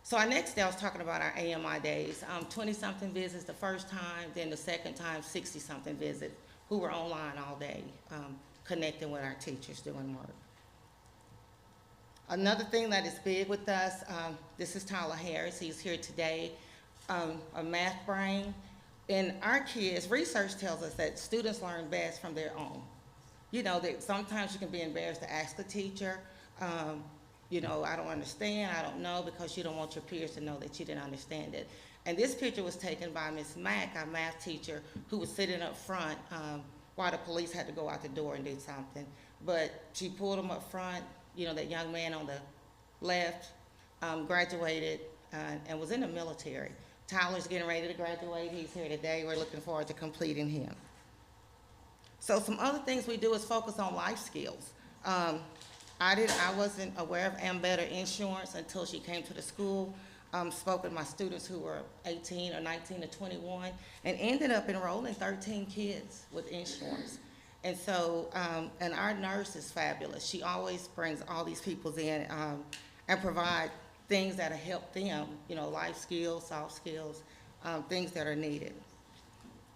S14: So our next day, I was talking about our AMI days. 20-something visits the first time, then the second time, 60-something visits, who were online all day, connecting with our teachers doing work. Another thing that is big with us, this is Tyler Harris. He's here today, a math brain. And our kids, research tells us that students learn best from their own. You know, that sometimes you can be embarrassed to ask a teacher, you know, I don't understand, I don't know, because you don't want your peers to know that you didn't understand it. And this picture was taken by Miss Mack, our math teacher, who was sitting up front while the police had to go out the door and do something. But she pulled him up front. You know, that young man on the left graduated and was in the military. Tyler's getting ready to graduate. He's here today. We're looking forward to completing him. So some other things we do is focus on life skills.
S20: I wasn't aware of Ambetter Insurance until she came to the school. Spoke with my students who were 18 or 19 or 21, and ended up enrolling 13 kids with insurance. And so, and our nurse is fabulous. She always brings all these people in and provide things that help them, you know, life skills, soft skills, things that are needed.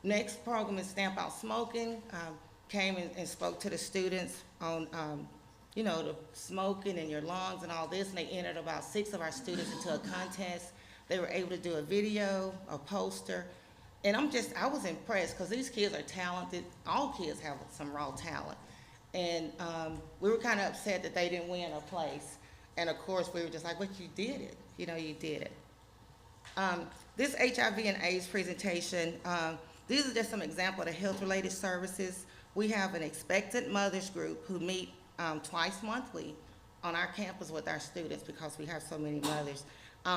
S20: Next program is Stamp Out Smoking. Came and spoke to the students on, you know, the smoking in your lungs and all this, and they entered about 6 of our students into a contest. They were able to do a video, a poster, and I was impressed because these kids are talented. All kids have some raw talent. And we were kind of upset that they didn't win a place. And of course, we were just like, but you did it. You know, you did it. This HIV and AIDS presentation, these are just some example of the health-related services. We have an expectant mothers group who meet twice monthly on our campus with our students because we have so many mothers.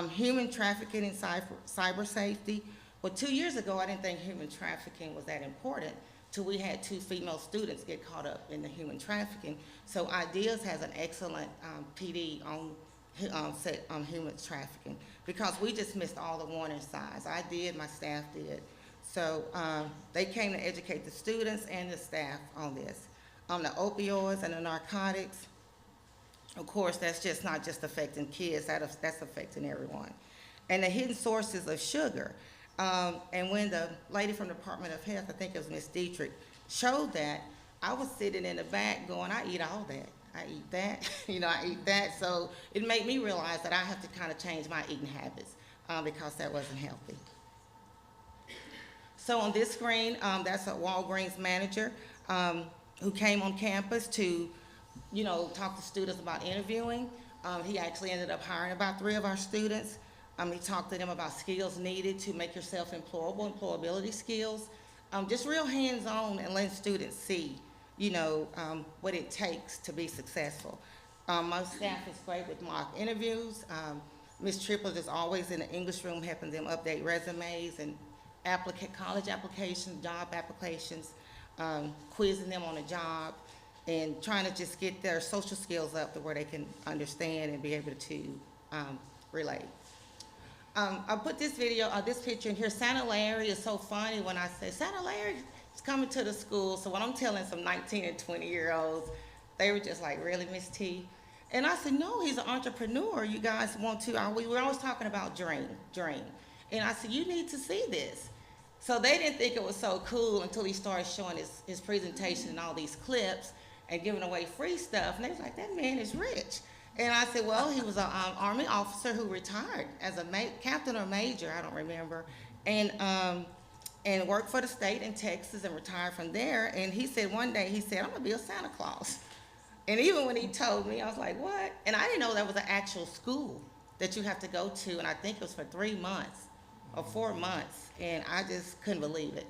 S20: Human trafficking and cyber safety. Well, 2 years ago, I didn't think human trafficking was that important till we had 2 female students get caught up in the human trafficking. So IDEAS has an excellent PD on human trafficking because we just missed all the warning signs. I did, my staff did. So they came to educate the students and the staff on this. On the opioids and the narcotics, of course, that's just not just affecting kids, that's affecting everyone. And the hidden sources of sugar. And when the lady from the Department of Health, I think it was Ms. Dietrich, showed that, I was sitting in the back going, I eat all that. I eat that, you know, I eat that. So it made me realize that I have to kind of change my eating habits because that wasn't healthy. So on this screen, that's a Walgreens manager who came on campus to, you know, talk to students about interviewing. He actually ended up hiring about 3 of our students. He talked to them about skills needed to make yourself employable, employability skills. Just real hands-on and letting students see, you know, what it takes to be successful. My staff is great with mock interviews. Ms. Triplett is always in the English room helping them update resumes and college applications, job applications, quizzing them on a job, and trying to just get their social skills up to where they can understand and be able to relate. I put this picture in here. Santa Larry is so funny when I say, Santa Larry is coming to the school. So when I'm telling some 19 and 20-year-olds, they were just like, really, Miss T? And I said, no, he's an entrepreneur. You guys want to, we were always talking about dream. And I said, you need to see this. So they didn't think it was so cool until he started showing his presentation and all these clips and giving away free stuff. And they was like, that man is rich. And I said, well, he was an Army officer who retired as a captain or major, I don't remember, and worked for the state in Texas and retired from there. And he said one day, he said, I'm gonna be a Santa Claus. And even when he told me, I was like, what? And I didn't know there was an actual school that you have to go to, and I think it was for 3 months or 4 months, and I just couldn't believe it.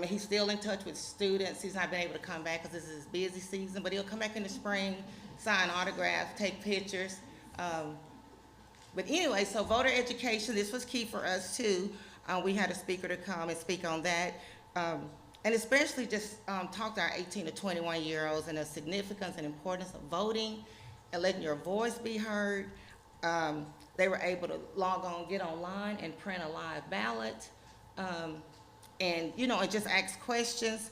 S20: He's still in touch with students. He's not been able to come back because this is his busy season, but he'll come back in the spring, sign autographs, take pictures. But anyway, so voter education, this was key for us too. We had a speaker to come and speak on that. And especially just talk to our 18 to 21-year-olds and the significance and importance of voting and letting your voice be heard. They were able to log on, get online, and print a live ballot. And, you know, and just ask questions,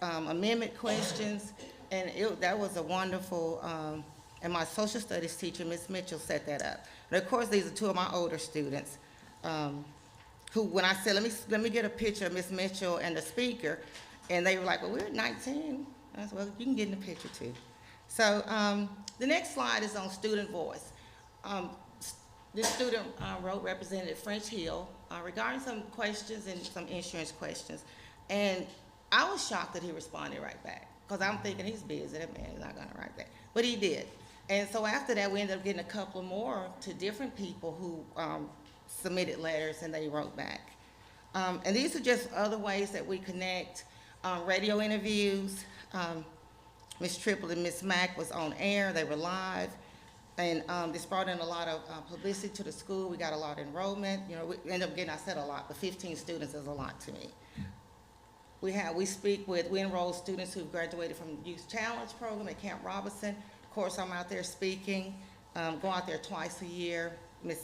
S20: amendment questions. And that was a wonderful, and my social studies teacher, Ms. Mitchell, set that up. And of course, these are 2 of my older students who, when I said, let me get a picture of Ms. Mitchell and the speaker, and they were like, well, we're 19. I said, well, you can get in the picture too. So the next slide is on student voice. This student wrote Representative French Hill regarding some questions and some insurance questions. And I was shocked that he responded right back, because I'm thinking he's busy, that man is not gonna write that. But he did. And so after that, we ended up getting a couple more to different people who submitted letters and they wrote back. And these are just other ways that we connect. Radio interviews. Ms. Triplett and Ms. Mack was on air, they were live. And this brought in a lot of publicity to the school. We got a lot of enrollment. You know, we ended up getting, I said a lot, but 15 students is a lot to me. We enroll students who've graduated from Youth Challenge Program at Camp Robinson. Of course, I'm out there speaking, go out there twice a year, and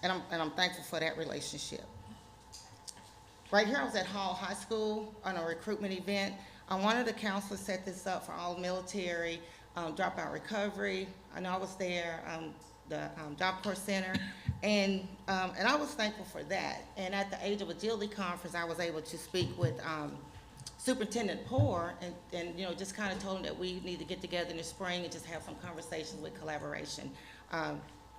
S20: I'm thankful for that relationship. Right here, I was at Hall High School on a recruitment event. One of the counselors set this up for all military, dropout recovery. I know I was there, the Job Corps Center, and I was thankful for that. And at the Age of Agility Conference, I was able to speak with Superintendent Poore, and just kind of told him that we need to get together in the spring and just have some conversations with collaboration.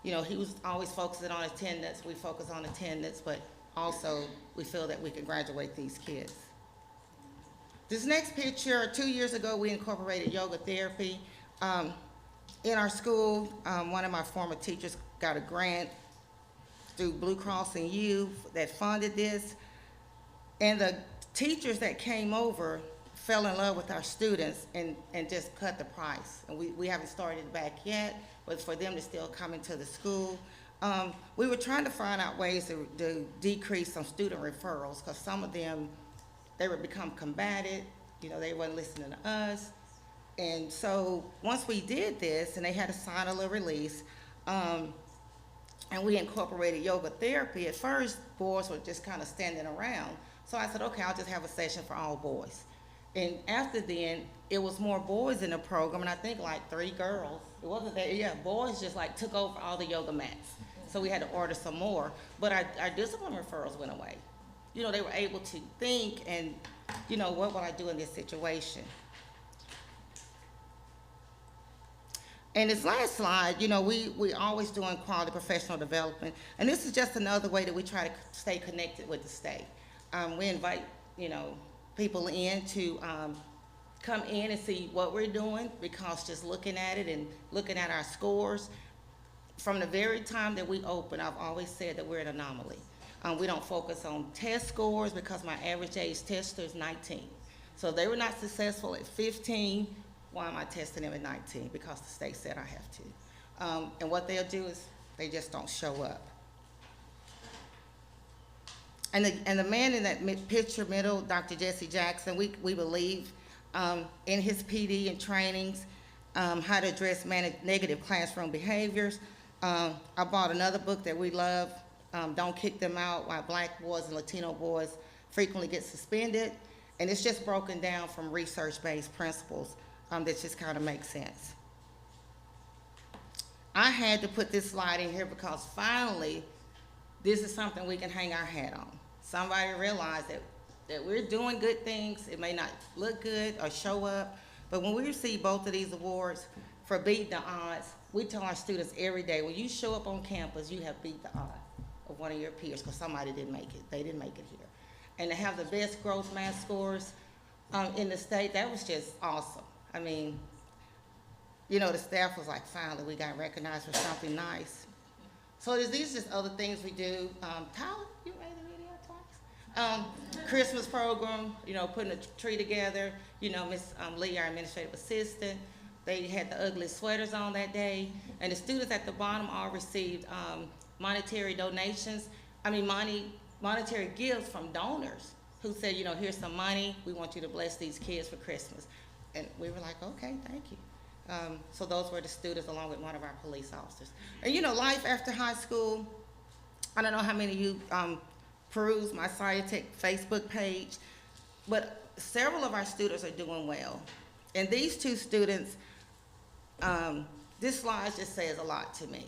S20: He was always focusing on attendance. We focus on attendance, but also we feel that we can graduate these kids. This next picture, 2 years ago, we incorporated yoga therapy. In our school, one of my former teachers got a grant through Blue Cross and U that funded this. And the teachers that came over fell in love with our students and just cut the price. And we haven't started it back yet, but for them to still come into the school. We were trying to find out ways to decrease some student referrals, because some of them, they would become combative, they wasn't listening to us. And so once we did this, and they had to sign a little release, and we incorporated yoga therapy, at first boys were just kind of standing around. So I said, okay, I'll just have a session for all boys. And after then, it was more boys in the program, and I think like 3 girls. It wasn't that, yeah, boys just like took over all the yoga mats. So we had to order some more. But our discipline referrals went away. They were able to think and, what will I do in this situation? And this last slide, we always doing quality professional development. And this is just another way that we try to stay connected with the state. We invite, people in to come in and see what we're doing, because just looking at it and looking at our scores, from the very time that we open, I've always said that we're an anomaly. We don't focus on test scores, because my average age tester is 19. So if they were not successful at 15, why am I testing them at 19? Because the state said I have to. And what they'll do is they just don't show up. And the man in that picture middle, Dr. Jesse Jackson, we believe in his PD and trainings, how to address negative classroom behaviors. I bought another book that we love, Don't Kick Them Out, Why Black Boys and Latino Boys Frequently Get Suspended. And it's just broken down from research-based principles that just kind of make sense. I had to put this slide in here because finally, this is something we can hang our hat on. Somebody realized that we're doing good things. It may not look good or show up, but when we receive both of these awards for beating the odds, we tell our students every day, when you show up on campus, you have beat the odds of one of your peers, because somebody didn't make it. They didn't make it here. And to have the best gross math scores in the state, that was just awesome. I mean, the staff was like, finally, we got recognized for something nice. So these are just other things we do. Tyler, you made the video twice. Christmas program, putting a tree together. Miss Lee, our administrative assistant, they had the ugly sweaters on that day. And the students at the bottom all received monetary donations. Monetary gifts from donors who said, here's some money. We want you to bless these kids for Christmas. And we were like, okay, thank you. So those were the students along with one of our police officers. And life after high school, I don't know how many of you peruse my Scientech Facebook page, but several of our students are doing well. And these 2 students, this slide just says a lot to me.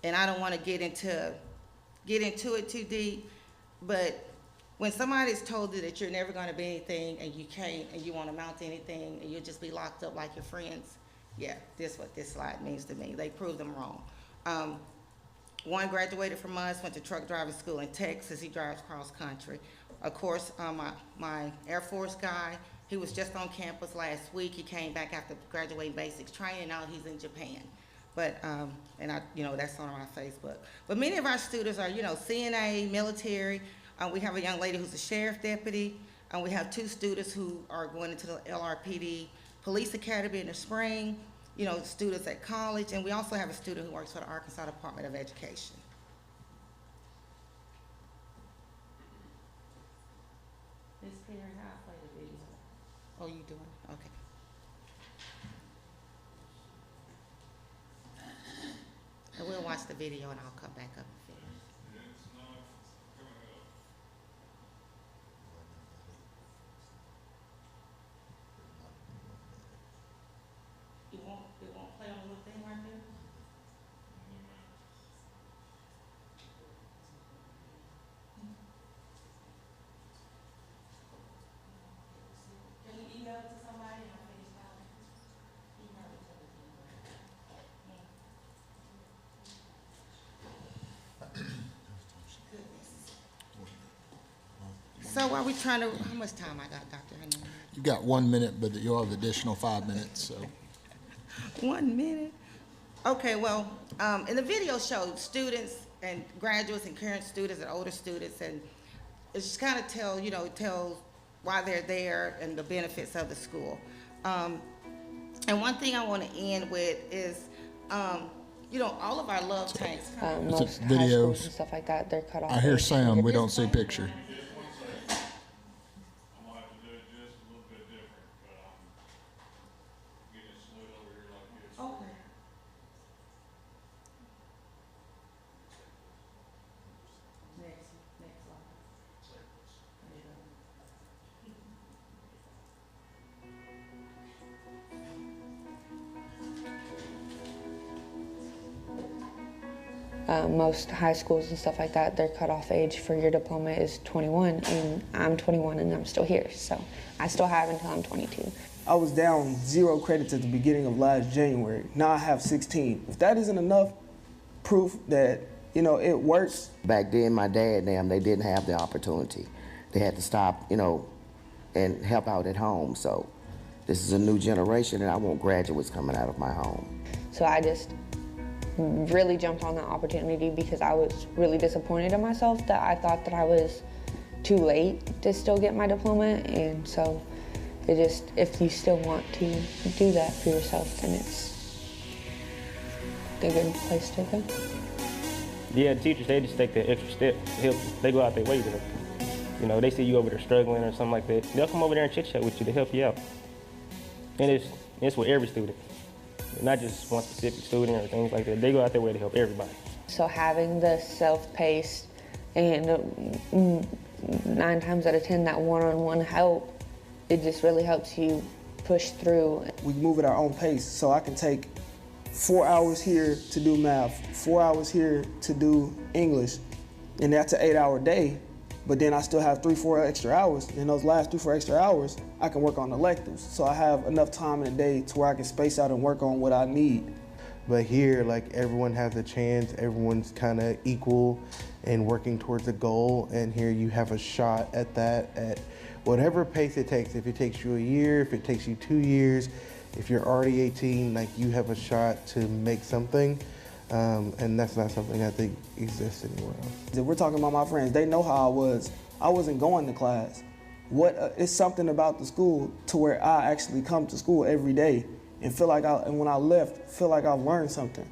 S20: And I don't want to get into it too deep, but when somebody's told you that you're never going to be anything and you can't, and you want to amount to anything and you'll just be locked up like your friends, yeah, this is what this slide means to me. They proved them wrong. One graduated from us, went to truck driving school in Texas. He drives cross country. Of course, my Air Force guy, he was just on campus last week. He came back after graduating basics training. Now he's in Japan. But, and that's on my Facebook. But many of our students are, CNA, military. We have a young lady who's a sheriff deputy. We have 2 students who are going into the LRPD Police Academy in the spring, students at college. And we also have a student who works for the Arkansas Department of Education. This Karen, how I play the video? Oh, you doing it? Okay. And we'll watch the video and I'll come back up and finish. It won't play on the little thing right there? Can you email it to somebody and I'll finish out? Email it to the So are we trying to, how much time I got, Dr. Hernandez?
S3: You've got 1 minute, but you'll have additional 5 minutes, so.
S20: 1 minute? Okay, well, in the video showed students and graduates and current students and older students, and it's just kind of tells why they're there and the benefits of the school. And one thing I want to end with is, all of our love tanks.
S3: Most high schools and
S2: stuff like that, they're cut off.
S3: I hear sound, we don't see picture.
S20: Okay. Next slide.
S2: Most high schools and stuff like that, their cutoff age for your diploma is 21, and I'm 21 and I'm still here, so I still have until I'm 22.
S14: I was down 0 credits at the beginning of last January. Now I have 16. If that isn't enough proof that, it works.
S16: Back then, my dad and them, they didn't have the opportunity. They had to stop, and help out at home. So this is a new generation, and I want graduates coming out of my home.
S2: So I just really jumped on that opportunity because I was really disappointed in myself that I thought that I was too late to still get my diploma, and so if you still want to do that for yourself, then it's a good place to go. Yeah, the teachers, they just take that extra step to help you. They go out their way to help you. They see you over there struggling or something like that. They'll come over there and chit-chat with you to help you out. And it's with every student, not just one specific student or things like that. They go out their way to help everybody. So having the self-paced and 9 times out of 10 that one-on-one help, it just really helps you push through.
S14: We move at our own pace, so I can take 4 hours here to do math, 4 hours here to do English, and that's an 8-hour day, but then I still have 3-4 extra hours. In those last 3-4 extra hours, I can work on electives, so I have enough time in the day to where I can space out and work on what I need.
S4: But here, everyone has a chance, everyone's kind of equal and working towards a goal, and here you have a shot at that at whatever pace it takes. If it takes you a year, if it takes you 2 years, if you're already 18, you have a shot to make something, and that's not something I think exists anywhere else.
S14: If we're talking about my friends, they know how I was. I wasn't going to class. It's something about the school to where I actually come to school every day and and when I left, feel like I've learned something.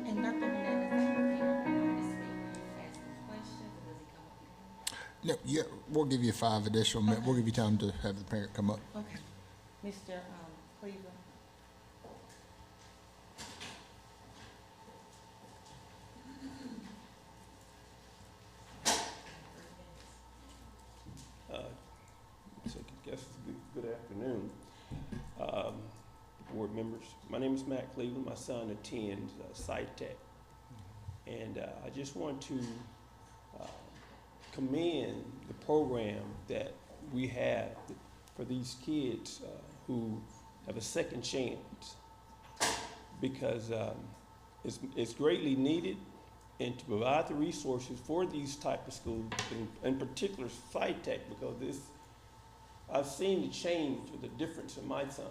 S20: And Dr. Hernandez, I don't think I wanted to speak, ask some questions, or does he come up here?
S3: No, yeah, we'll give you 5 additional minutes. We'll give you time to have the parent come up.
S20: Okay. Mr. Cleveland.
S17: So I guess good afternoon, board members. My name is Matt Cleveland. My son attends SciTech. And I just want to commend the program that we have for these kids who have a second chance, because it's greatly needed, and to provide the resources for these type of schools, in particular SciTech, because I've seen the change or the difference in my son.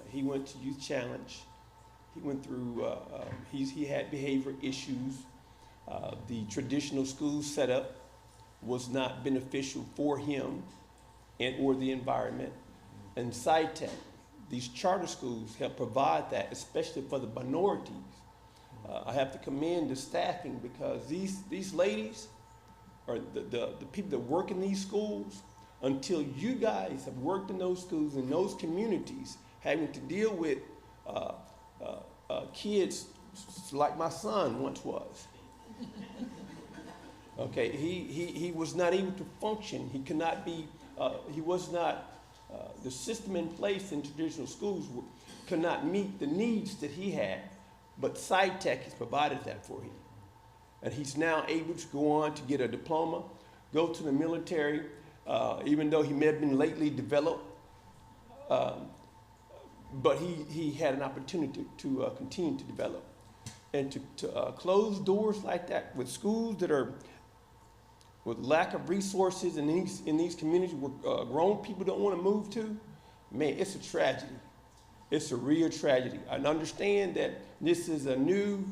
S17: He went to Youth Challenge. He went through, he had behavior issues. The traditional school setup was not beneficial for him or the environment. And SciTech, these charter schools help provide that, especially for the minorities.
S14: I have to commend the staffing because these ladies are the people that work in these schools. Until you guys have worked in those schools, in those communities, having to deal with kids like my son once was. Okay, he was not able to function. He could not be, he was not, the system in place in traditional schools could not meet the needs that he had, but SciTech has provided that for him. And he's now able to go on to get a diploma, go to the military, even though he may have been lately developed, but he had an opportunity to continue to develop. And to close doors like that with schools that are with lack of resources in these communities where grown people don't want to move to, man, it's a tragedy. It's a real tragedy. I understand that this is a new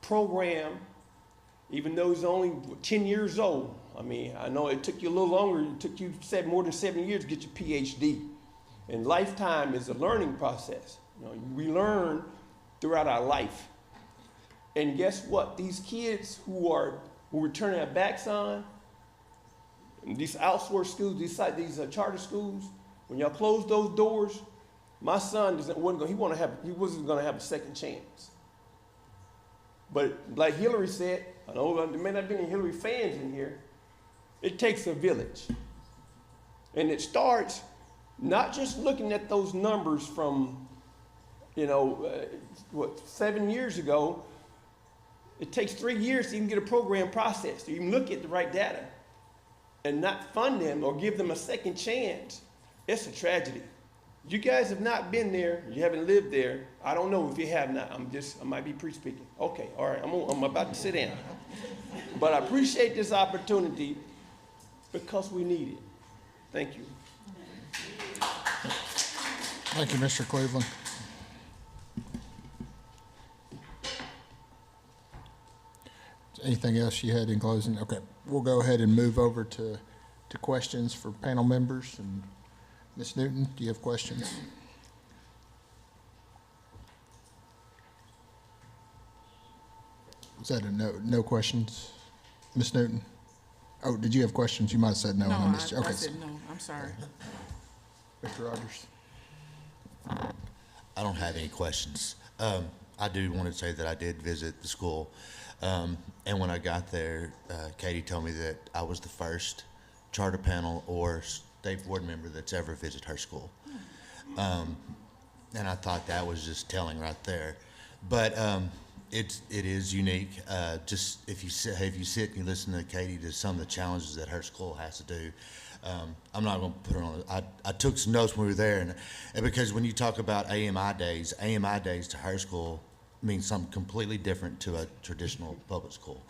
S14: program, even though it's only 10 years old. I mean, I know it took you a little longer. It took you more than 7 years to get your PhD. And lifetime is a learning process. You know, we learn throughout our life. And guess what? These kids who we're turning our backs on, these outsourced schools, these charter schools, when y'all close those doors, my son wasn't going to have a second chance. But like Hillary said, I know there may not have been any Hillary fans in here, it takes a village. And it starts not just looking at those numbers from, 7 years ago. It takes 3 years to even get a program processed, to even look at the right data and not fund them or give them a second chance. It's a tragedy. You guys have not been there. You haven't lived there. I don't know if you have not. I might be pre-speaking. Okay, all right, I'm about to sit down. But I appreciate this opportunity because we need it. Thank you.
S3: Thank you, Mr. Cleveland. Anything else you had in closing? Okay, we'll go ahead and move over to questions for panel members. And Ms. Newton, do you have questions? Was that a no questions? Ms. Newton? Oh, did you have questions? You might have said no.
S8: No,
S3: and I missed you.
S8: I
S3: Okay.
S8: said no. I'm sorry.
S3: Mr. Rogers?
S17: I don't have any questions. I do want to say that I did visit the school. And when I got there, Katie told me that I was the first charter panel or state board member that's ever visited her school. And I thought that was just telling right there. But it is unique. Just if you sit and you listen to Katie to some of the challenges that her school has to do, I'm not going to put her on. I took some notes when we were there, and because when you talk about AMI days to her school means something completely different to a traditional public school.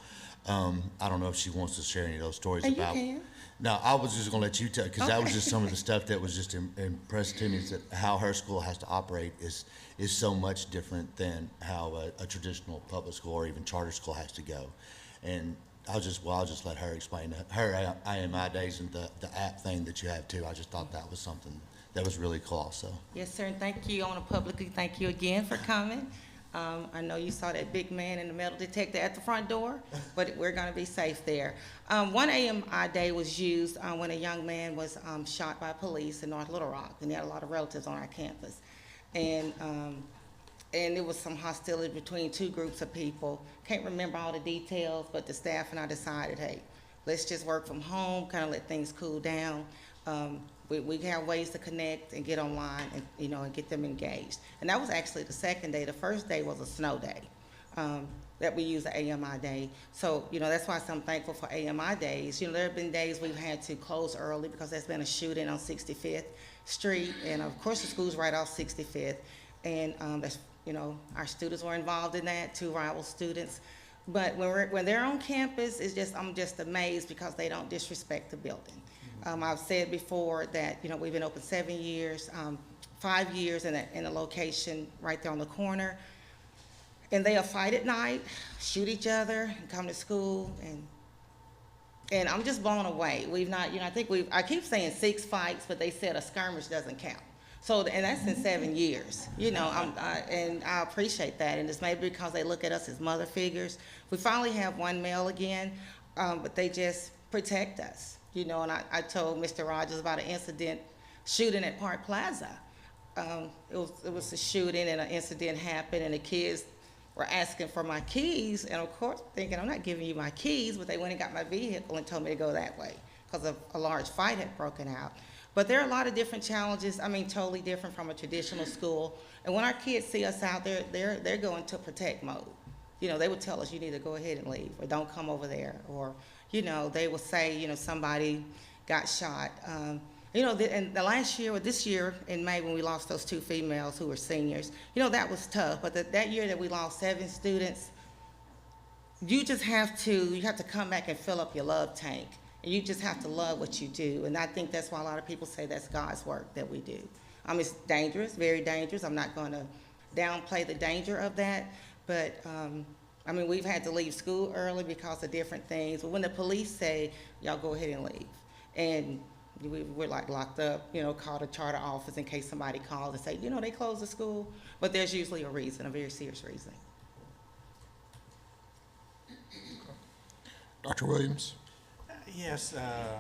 S17: I don't know if she wants to share any of those stories about. You can. No, I was just going to let you tell, because that was just some of the stuff that was just impressive to me, is that how her school has to operate is so much different than how a traditional public school or even charter school has to go. And I'll just let her explain her AMI days and the app thing that you have too. I just thought that was something that was really cool also.
S16: Yes, sir, and thank you. I want to publicly thank you again for coming. I know you saw that big man in the metal detector at the front door, but we're going to be safe there. One AMI day was used when a young man was shot by police in North Little Rock, and he had a lot of relatives on our campus. And there was some hostility between two groups of people. Can't remember all the details, but the staff and I decided, hey, let's just work from home, kind of let things cool down. We have ways to connect and get online and, and get them engaged. And that was actually the second day. The first day was a snow day that we use the AMI day. So, that's why I'm thankful for AMI days. There have been days we've had to close early because there's been a shooting on 65th Street. And of course the school's right off 65th. And that's, our students were involved in that, 2 rival students. But when they're on campus, I'm just amazed because they don't disrespect the building. I've said before that, we've been open 7 years, 5 years in a location right there on the corner. And they'll fight at night, shoot each other, and come to school. And I'm just blown away. We've not, I keep saying 6 fights, but they said a skirmish doesn't count.
S20: So, and that's in 7 years, you know, and I appreciate that. And it's maybe because they look at us as mother figures. We finally have one male again, but they just protect us, you know. And I told Mr. Rogers about an shooting at Park Plaza. It was a shooting and an incident happened, and the kids were asking for my keys, and of course thinking, I'm not giving you my keys, but they went and got my vehicle and told me to go that way because a large fight had broken out. But there are a lot of different challenges, I mean, totally different from a traditional school. And when our kids see us out there, they're going to protect mode. You know, they would tell us, you need to go ahead and leave, or don't come over there. Or, you know, they will say, you know, somebody got shot. You know, and the last year, or this year in May, when we lost those 2 females who were seniors, you know, that was tough. But that year that we lost 7 students, you have to come back and fill up your love tank. And you just have to love what you do. And I think that's why a lot of people say that's God's work that we do. It's dangerous, very dangerous. I'm not going to downplay the danger of that. But, I mean, we've had to leave school early because of different things. But when the police say, y'all go ahead and leave. And we're like locked up, you know, call the charter office in case somebody calls and say, you know, they closed the school. But there's usually a reason, a very serious reason.
S3: Dr. Williams?
S9: Yes, I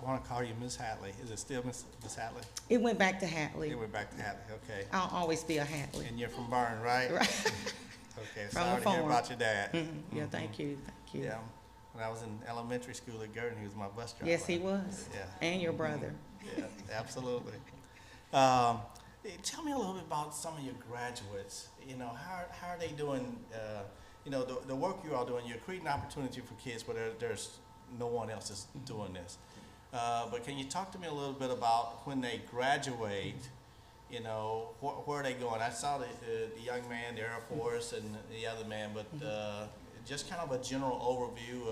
S9: want to call you Ms. Hatley. Is it still Ms. Hatley?
S20: It went back to Hatley.
S9: It went back to Hatley, okay.
S20: I'll always be a Hatley.
S9: And you're from Burn, right?
S20: Right.
S9: Okay,
S20: From
S9: sorry
S20: the
S9: to hear
S20: farm.
S9: about your dad.
S20: Mm-hmm. Yeah, thank you, thank you.
S9: Yeah, when I was in elementary school at Girton, he was my bus driver.
S20: Yes, he was.
S9: Yeah.
S20: And your brother.
S9: Yeah, absolutely. Tell me a little bit about some of your graduates. You know, how are they doing? You know, the work you are doing, you're creating opportunity for kids, but there's no one else is doing this. But can you talk to me a little bit about when they graduate, you know, where are they going? I saw the young man, the Air Force, and the other man, but just kind of a general overview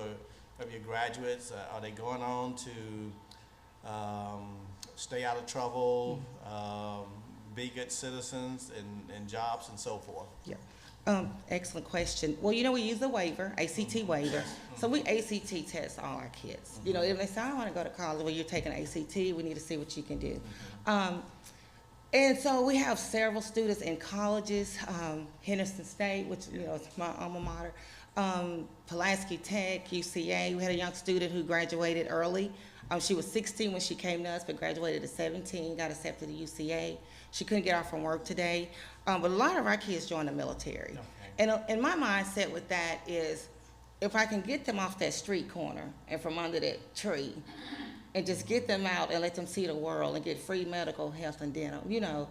S9: of your graduates. Are they going on to stay out of trouble, be good citizens, and jobs and so forth?
S20: Yeah. Excellent question. Well, you know, we use the waiver, ACT waiver. So we ACT test all our kids. You know, if they say, I want to go to college, well, you're taking ACT, we need to see what you can do. And so we have several students in colleges, Henderson State, which, you know, is my alma mater, Pulaski Tech, UCA. We had a young student who graduated early. She was 16 when she came to us, but graduated at 17, got accepted to UCA. She couldn't get off from work today. But a lot of our kids joined the military. Okay. And my mindset with that is, if I can get them off that street corner and from under that tree, and just get them out and let them see the world and get free medical, health, and dental, you know.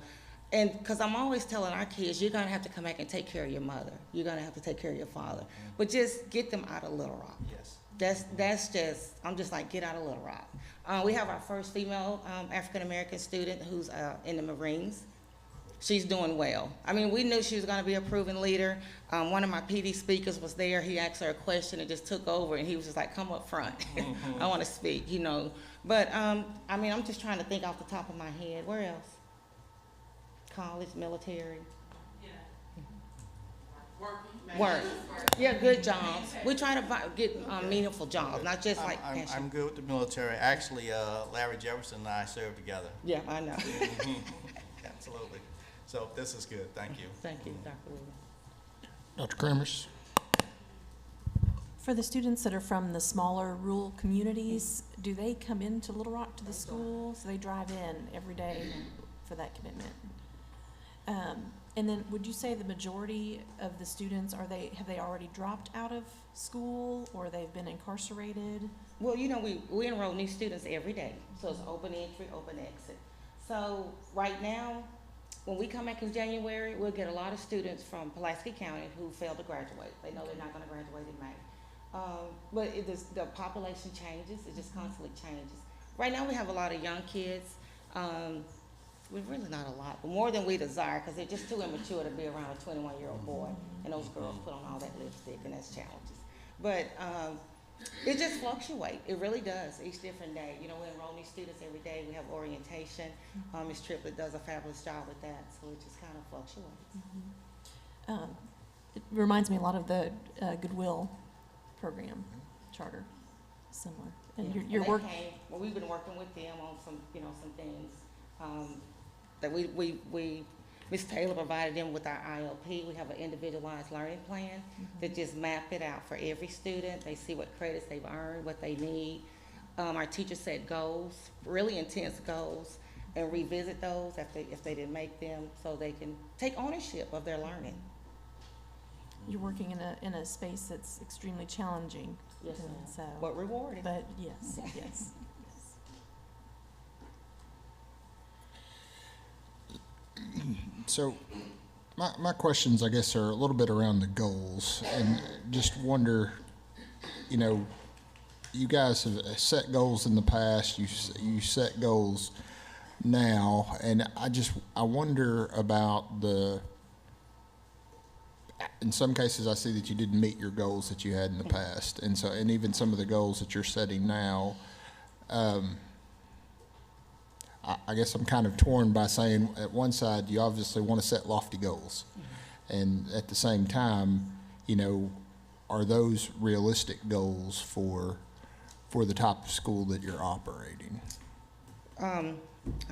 S20: And because I'm always telling our kids, you're going to have to come back and take care of your mother. You're going to have to take care of your father. But just get them out of Little Rock. Yes. That's just, I'm just like, get out of Little Rock. We have our first female African-American student who's in the Marines. She's doing well. I mean, we knew she was going to be a proven leader. One of my PD speakers was there. He asked her a question and just took over, and he was just like, come up front. I want to speak, you know. But, I mean, I'm just trying to think off the top of my head. Where else? College, military. Work. Yeah, good jobs. We try to get meaningful jobs, not just like pension.
S9: I'm good with the military. Actually, Larry Jefferson and I served together.
S20: Yeah, I know.
S9: Absolutely. So this is good. Thank you.
S20: Thank you, Dr. Williams.
S3: Dr. Kremers?
S18: For the students that are from the smaller rural communities, do they come into Little Rock to the school? So they drive in every day for that commitment? And then would you say the majority of the students, have they already dropped out of school, or they've been incarcerated?
S20: Well, you know, we enroll new students every day. So it's open entry, open exit. So right now, when we come back in January, we'll get a lot of students from Pulaski County who failed to graduate. They know they're not going to graduate in May. But the population changes. It just constantly changes. Right now we have a lot of young kids. We're really not a lot, but more than we desire, because they're just too immature to be around a 21-year-old boy. And those girls put on all that lipstick, and that's challenges. But it just fluctuates. It really does, each different day. You know, we enroll new students every day. We have orientation. Ms. Triplett does a fabulous job with that, so it just kind of fluctuates.
S18: It reminds me a lot of the Goodwill program charter, similar. And
S20: Yeah.
S18: your work.
S20: Well, we've been working with them on some things. that Ms. Taylor provided them with our ILP. We have an individualized learning plan that just map it out for every student. They see what credits they've earned, what they need. Our teachers set goals, really intense goals, and revisit those if they didn't make them, so they can take ownership of their learning.
S19: You're working in a space that's extremely challenging.
S20: Yes,
S19: and
S20: ma'am.
S19: so,
S20: But rewarding.
S19: but yes, yes.
S3: So my questions, I guess, are a little bit around the goals, and just wonder, you know, you guys have set goals in the past, you set goals now, and I wonder about in some cases I see that you didn't meet your goals that you had in the past, and even some of the goals that you're setting now, I guess I'm kind of torn by saying, at one side, you obviously want to set lofty goals. And at the same time, you know, are those realistic goals for the type of school that you're operating?
S20: I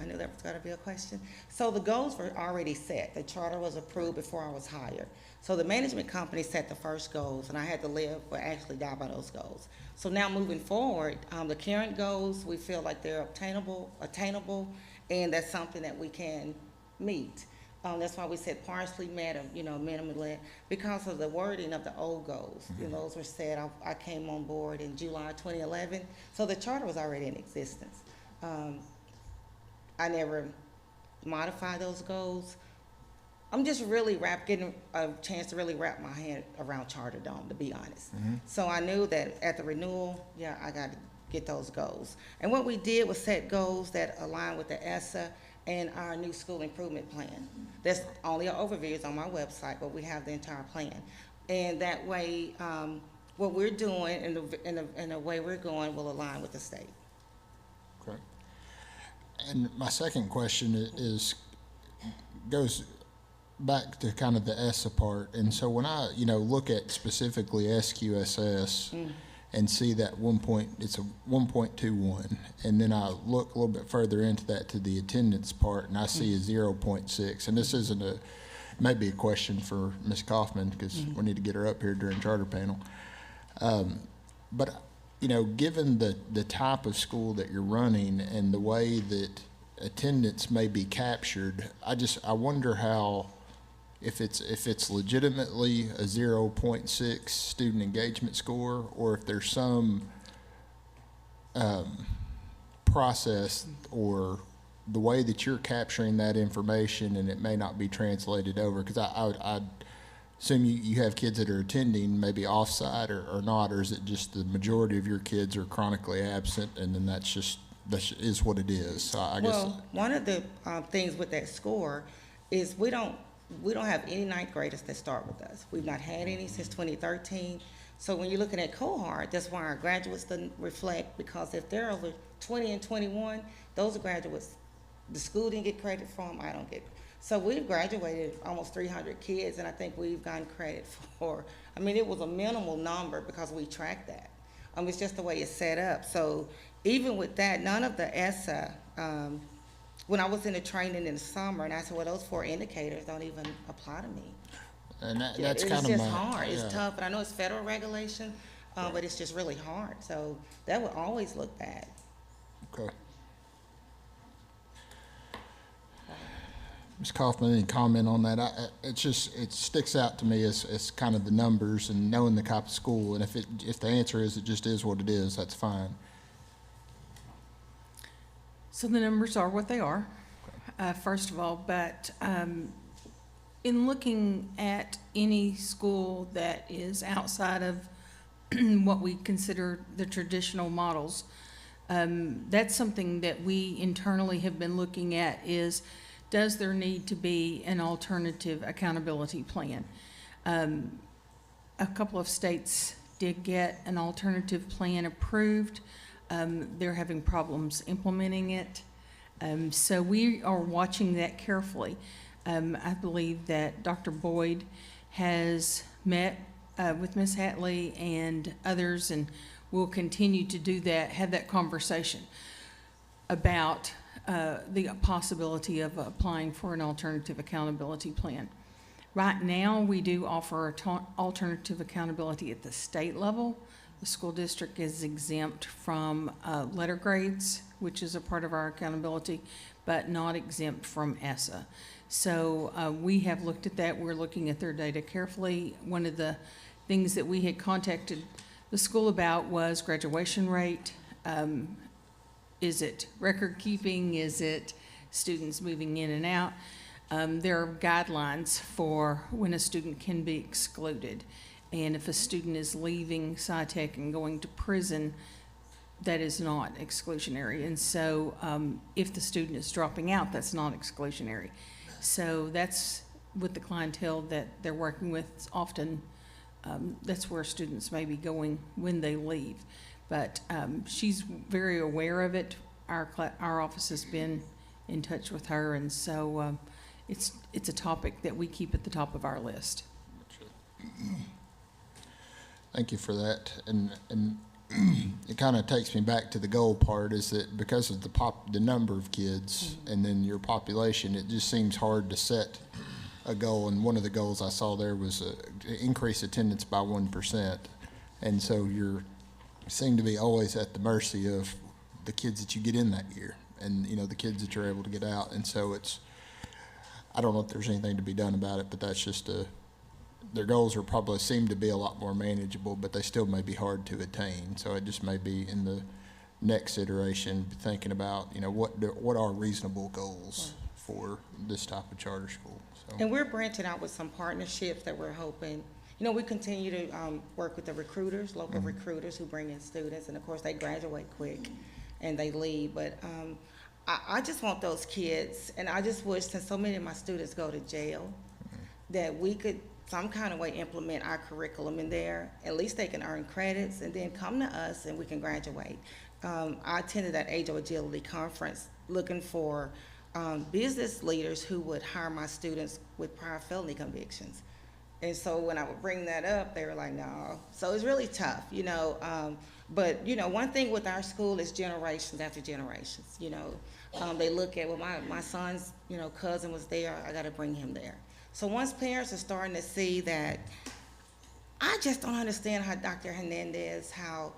S20: knew that was gonna be a question. So the goals were already set. The charter was approved before I was hired. So the management company set the first goals, and I had to live or actually die by those goals. So now moving forward, the current goals, we feel like they're attainable, and that's something that we can meet. That's why we said partially met or, you know, minimally, because of the wording of the old goals. You know, those were set, I came on board in July 2011, so the charter was already in existence. I never modified those goals. I'm just really getting a chance to really wrap my head around Charter Dome, to be honest. So I knew that at the renewal, yeah, I got to get those goals. And what we did was set goals that align with the ESSA and our new school improvement plan. That's only an overview, it's on my website, but we have the entire plan. And that way, what we're doing and the way we're going will align with the state.
S3: Okay. And my second question goes back to kind of the ESSA part. And so when I, you know, look at specifically SQSS and see that it's a 1.21, and then I look a little bit further into that to the attendance part, and I see a 0.6. And this isn't maybe a question for Ms. Kaufman, because we need to get her up here during charter panel. But you know, given the type of school that you're running and the way that attendance may be captured, I wonder how, if it's legitimately a 0.6 student engagement score, or if there's some process or the way that you're capturing that information and it may not be translated over. Because I'd assume you have kids that are attending maybe off-site or not, or is it just the majority of your kids are chronically absent, and then that is what it is? So I guess.
S20: Well, one of the things with that score is we don't have any ninth graders that start with us. We've not had any since 2013. So when you're looking at cohort, that's why our graduates didn't reflect, because if they're over 20 and 21, those are graduates the school didn't get credit from, I don't get. So we've graduated almost 300 kids, and I think we've gotten credit for, I mean, it was a minimal number because we tracked that. It's just the way it's set up. So even with that, none of the ESSA, when I was in the training in the summer, and I said, well, those 4 indicators don't even apply to me.
S3: And
S20: Yeah,
S3: that's
S20: it's
S3: kind of
S20: just hard. It's tough, and I know it's federal regulation,
S3: Right.
S20: but it's just really hard. So that would always look bad.
S3: Okay. Ms. Kaufman, any comment on that? It sticks out to me as kind of the numbers and knowing the type of school. And if the answer is it just is what it is, that's fine.
S16: So the numbers are what they are, first of all, but in looking at any school that is outside of what we consider the traditional models, that's something that we internally have been looking at is, does there need to be an alternative accountability plan? A couple of states did get an alternative plan approved. They're having problems implementing it. So we are watching that carefully. I believe that Dr. Boyd has met with Ms. Hatley and others, and will continue to do that, have that conversation about the possibility of applying for an alternative accountability plan. Right now, we do offer alternative accountability at the state level. The school district is exempt from letter grades, which is a part of our accountability, but not exempt from ESSA. So we have looked at that. We're looking at their data carefully. One of the things that we had contacted the school about was graduation rate. Is it record keeping? Is it students moving in and out? There are guidelines for when a student can be excluded. And if a student is leaving SciTech and going to prison, that is not exclusionary. And so if the student is dropping out, that's not exclusionary. So that's with the clientele that they're working with. It's often that's where students may be going when they leave. But she's very aware of it. Our office has been in touch with her, and so it's a topic that we keep at the top of our list.
S3: Thank you for that. And it kind of takes me back to the goal part, is that because of the number of kids and then your population, it just seems hard to set a goal. And one of the goals I saw there was increase attendance by 1%. And so you seem to be always at the mercy of the kids that you get in that year and, you know, the kids that you're able to get out. And so I don't know if there's anything to be done about it, but that's just their goals are probably seem to be a lot more manageable, but they still may be hard to attain. So it just may be in the next iteration thinking about, you know, what are reasonable goals for this type of charter school. So.
S20: And we're branching out with some partnerships that we're hoping. You know, we continue to work with the recruiters, local recruiters who bring in students, and of course they graduate quick and they leave. But I just want those kids, and I just wish, since so many of my students go to jail, that we could some kind of way implement our curriculum in there. At least they can earn credits and then come to us and we can graduate. I attended that Age of Agility conference looking for business leaders who would hire my students with prior felony convictions. And so when I would bring that up, they were like, no. So it's really tough, you know. But, you know, one thing with our school is generations after generations, you know. They look at, well, my son's, you know, cousin was there, I got to bring him there. So once parents are starting to see that, I just don't understand how Dr. Hernandez, how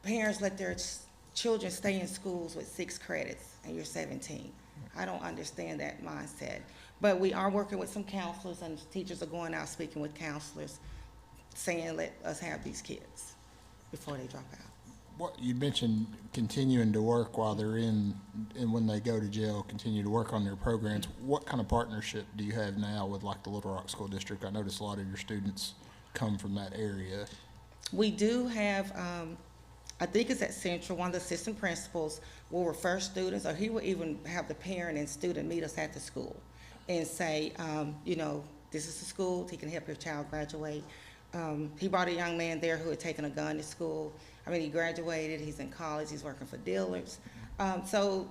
S20: parents let their children stay in schools with 6 credits and you're 17. I don't understand that mindset. But we are working with some counselors, and teachers are going out speaking with counselors, saying let us have these kids before they drop out.
S3: What you mentioned, continuing to work while they're in, and when they go to jail, continue to work on their programs. What kind of partnership do you have now with, like, the Little Rock School District? I notice a lot of your students come from that area.
S20: We do have, I think it's at Central, one of the assistant principals will refer students, or he will even have the parent and student meet us at the school and say, you know, this is the school, he can help your child graduate. He brought a young man there who had taken a gun to school. I mean, he graduated, he's in college, he's working for dealers. So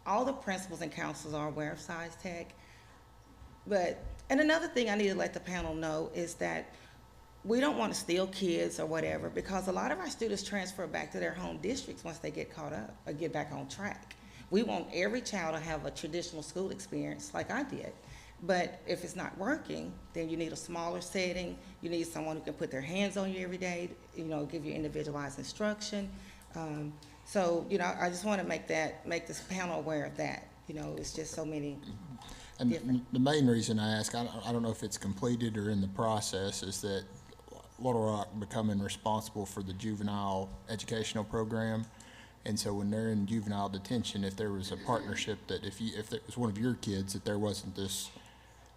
S20: all the principals and counselors are aware of SciTech. And another thing I need to let the panel know is that we don't want to steal kids or whatever, because a lot of our students transfer back to their home districts once they get caught up or get back on track. We want every child to have a traditional school experience like I did. But if it's not working, then you need a smaller setting. You need someone who can put their hands on you every day, you know, give you individualized instruction. So, you know, I just want to make this panel aware of that. You know, it's just so many
S3: And the main reason I ask, I don't know if it's completed or in the process, is that Little Rock becoming responsible for the juvenile educational program. And so when they're in juvenile detention, if there was a partnership that if it was one of your kids, that there wasn't this,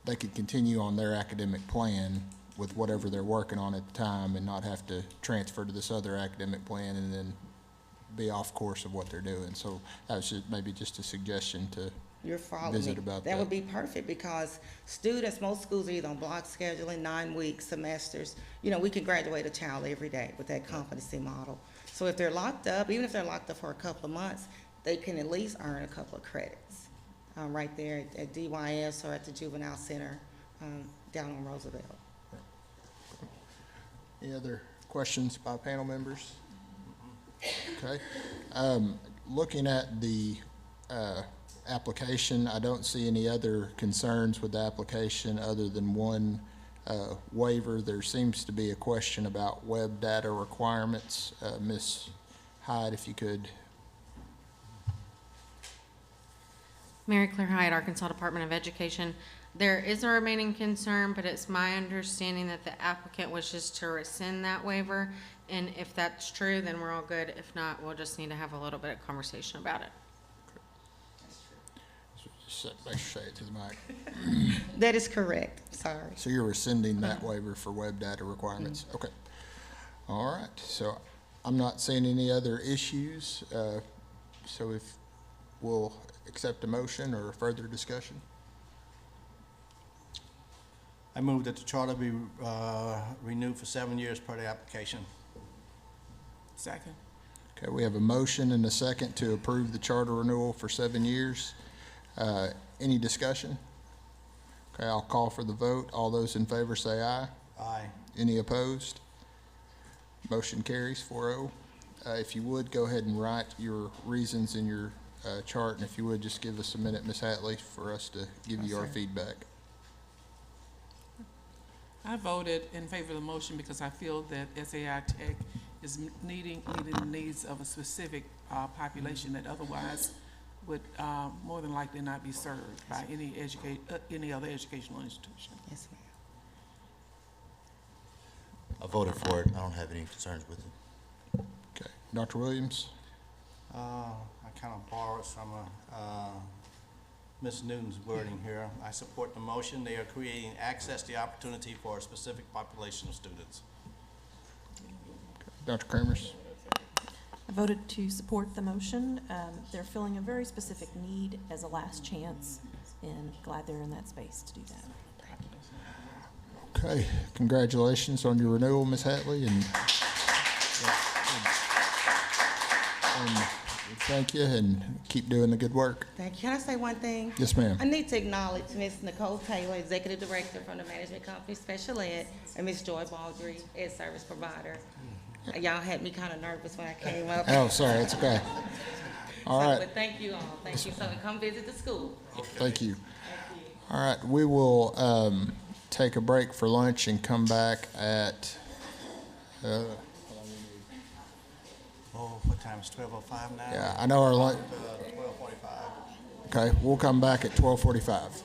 S3: they could continue on their academic plan with whatever they're working on at the time and not have to transfer to this other academic plan and then be off course of what they're doing. So that was just maybe just a suggestion to
S20: You're following
S3: visit
S20: me.
S3: about
S20: That would be perfect, because students, most schools are either on block scheduling, 9-week semesters. You know, we can graduate a child every day with that competency model. So if they're locked up, even if they're locked up for a couple of months, they can at least earn a couple of credits right there at DYS or at the Juvenile Center down on Roosevelt.
S3: Any other questions by panel members? Okay. Looking at the application. I don't see any other concerns with the application other than one waiver. There seems to be a question about web data requirements. Ms. Hyde, if you could.
S7: Mary Claire Hyde, Arkansas Department of Education. There is a remaining concern, but it's my understanding that the applicant wishes to rescind that waiver. And if that's true, then we're all good. If not, we'll just need to have a little bit of conversation about it.
S3: Make sure say it to the mic.
S20: That is correct, sorry.
S3: So you're rescinding that waiver for web data requirements? Okay. All right. So I'm not seeing any other issues. So if we'll accept a motion or further discussion.
S9: I move that the charter be renewed for 7 years per the application.
S8: Second.
S3: Okay, we have a motion and a second to approve the charter renewal for 7 years. Any discussion? Okay, I'll call for the vote. All those in favor say aye.
S9: Aye.
S3: Any opposed? Motion carries 4-0. If you would, go ahead and write your reasons in your chart, and if you would, just give us a minute, Ms. Hatley, for us to give you our feedback.
S8: I voted in favor of the motion because I feel that SAI Tech is meeting the needs of a specific population that otherwise would more than likely not be served by any other educational institution.
S20: Yes, ma'am.
S17: I voted for it. I don't have any concerns with it.
S3: Okay, Dr. Williams?
S9: I kind of borrowed some of Ms. Newton's wording here. I support the motion. They are creating access to opportunity for a specific population of students.
S3: Dr. Kramers?
S19: I voted to support the motion. They're filling a very specific need as a last chance, and glad they're in that space to do that.
S3: Okay, congratulations on your renewal, Ms. Hatley, and thank you, and keep doing the good work.
S20: Thank you. Can I say one thing?
S3: Yes, ma'am.
S20: I need to acknowledge Ms. Nicole Taylor, Executive Director from the Management Company Special Ed, and Ms. Joy Baldry, Ed Service Provider. Y'all had me kind of nervous when I came up.
S3: Oh, sorry, it's okay. All right,
S20: But thank you all. Thank you. So come visit the school.
S3: thank you. All right, we will take a break for lunch and come back at,
S9: Oh, what time is 12:05 now?
S3: yeah, I know our lunch,
S9: 12:45.
S3: okay, we'll come back at 12:45.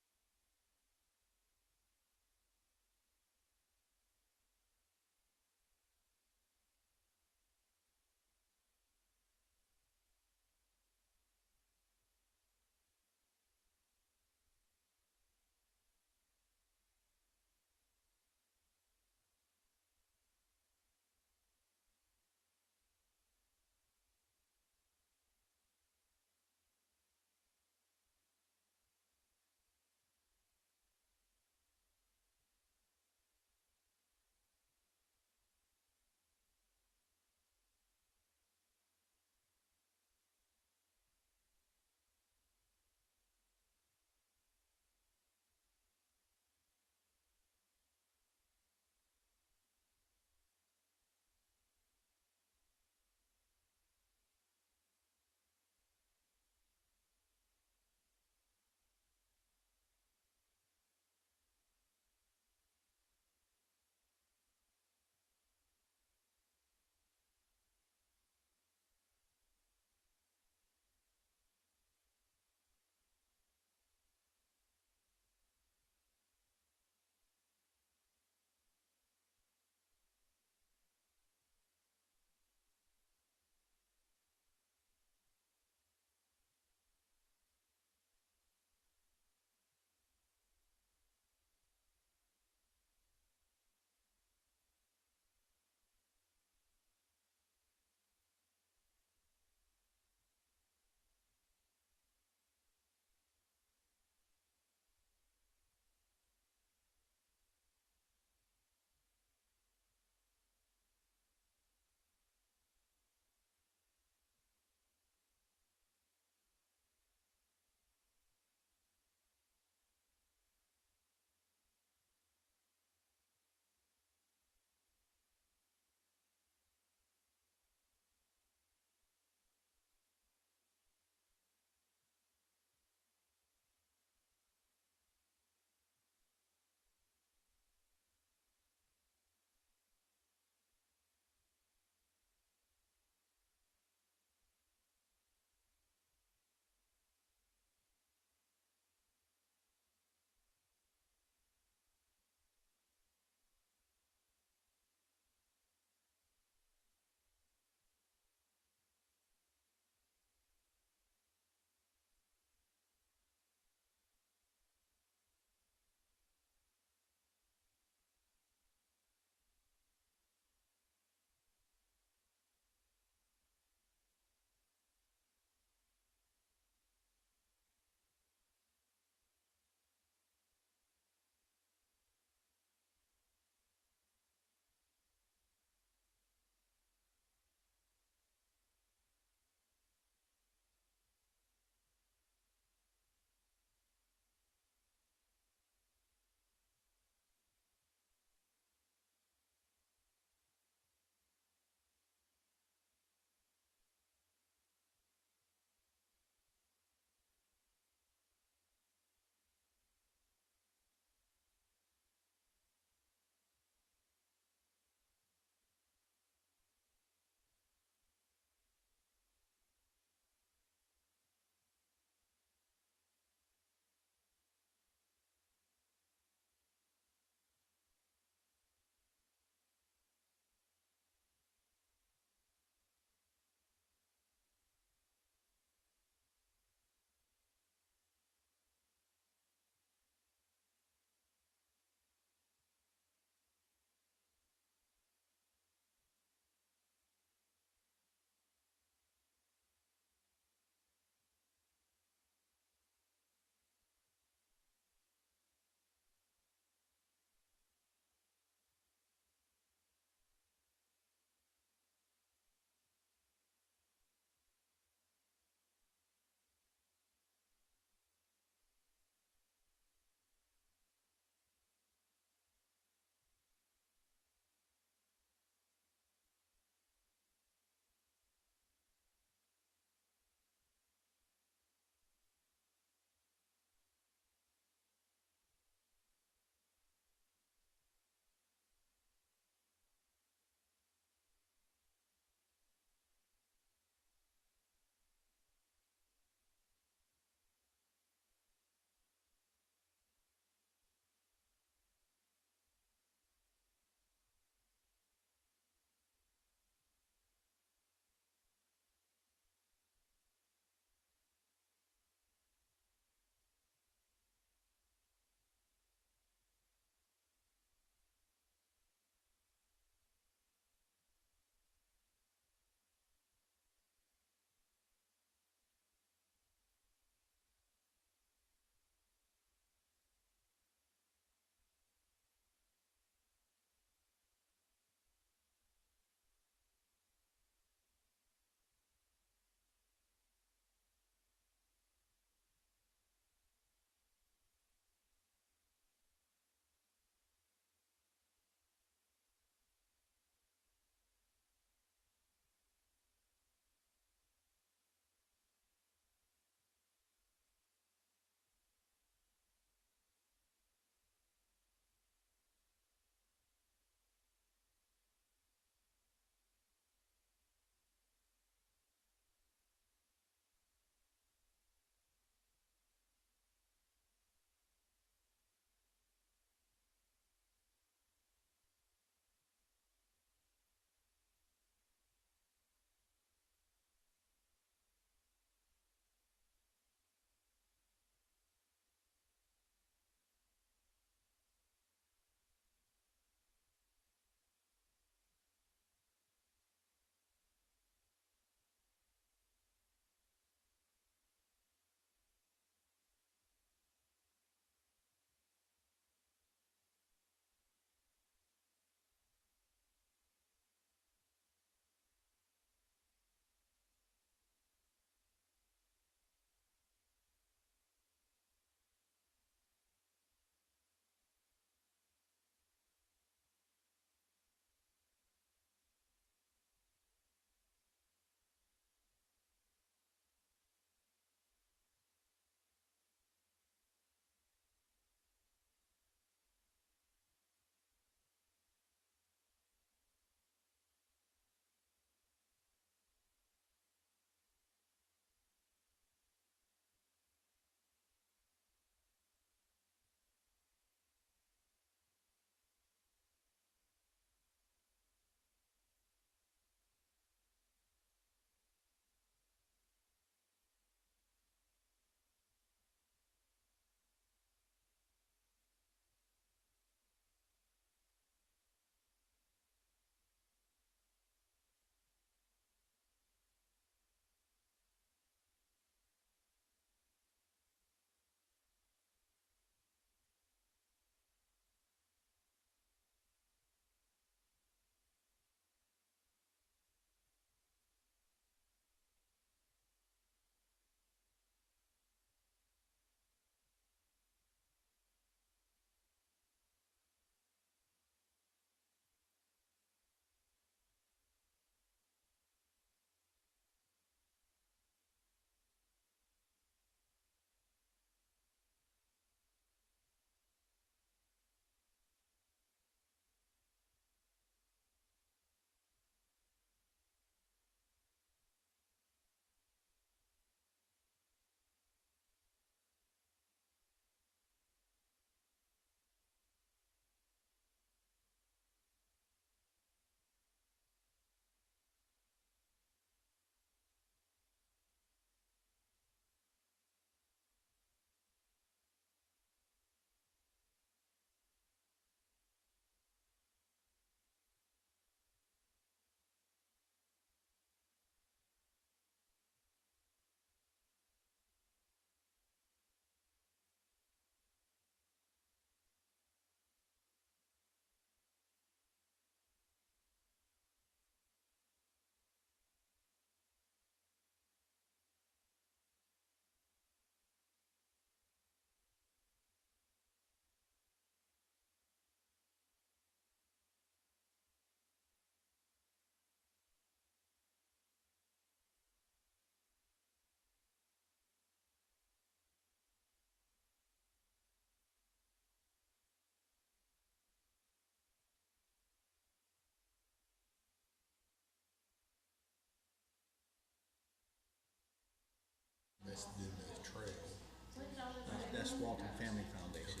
S9: Walton Family Foundation.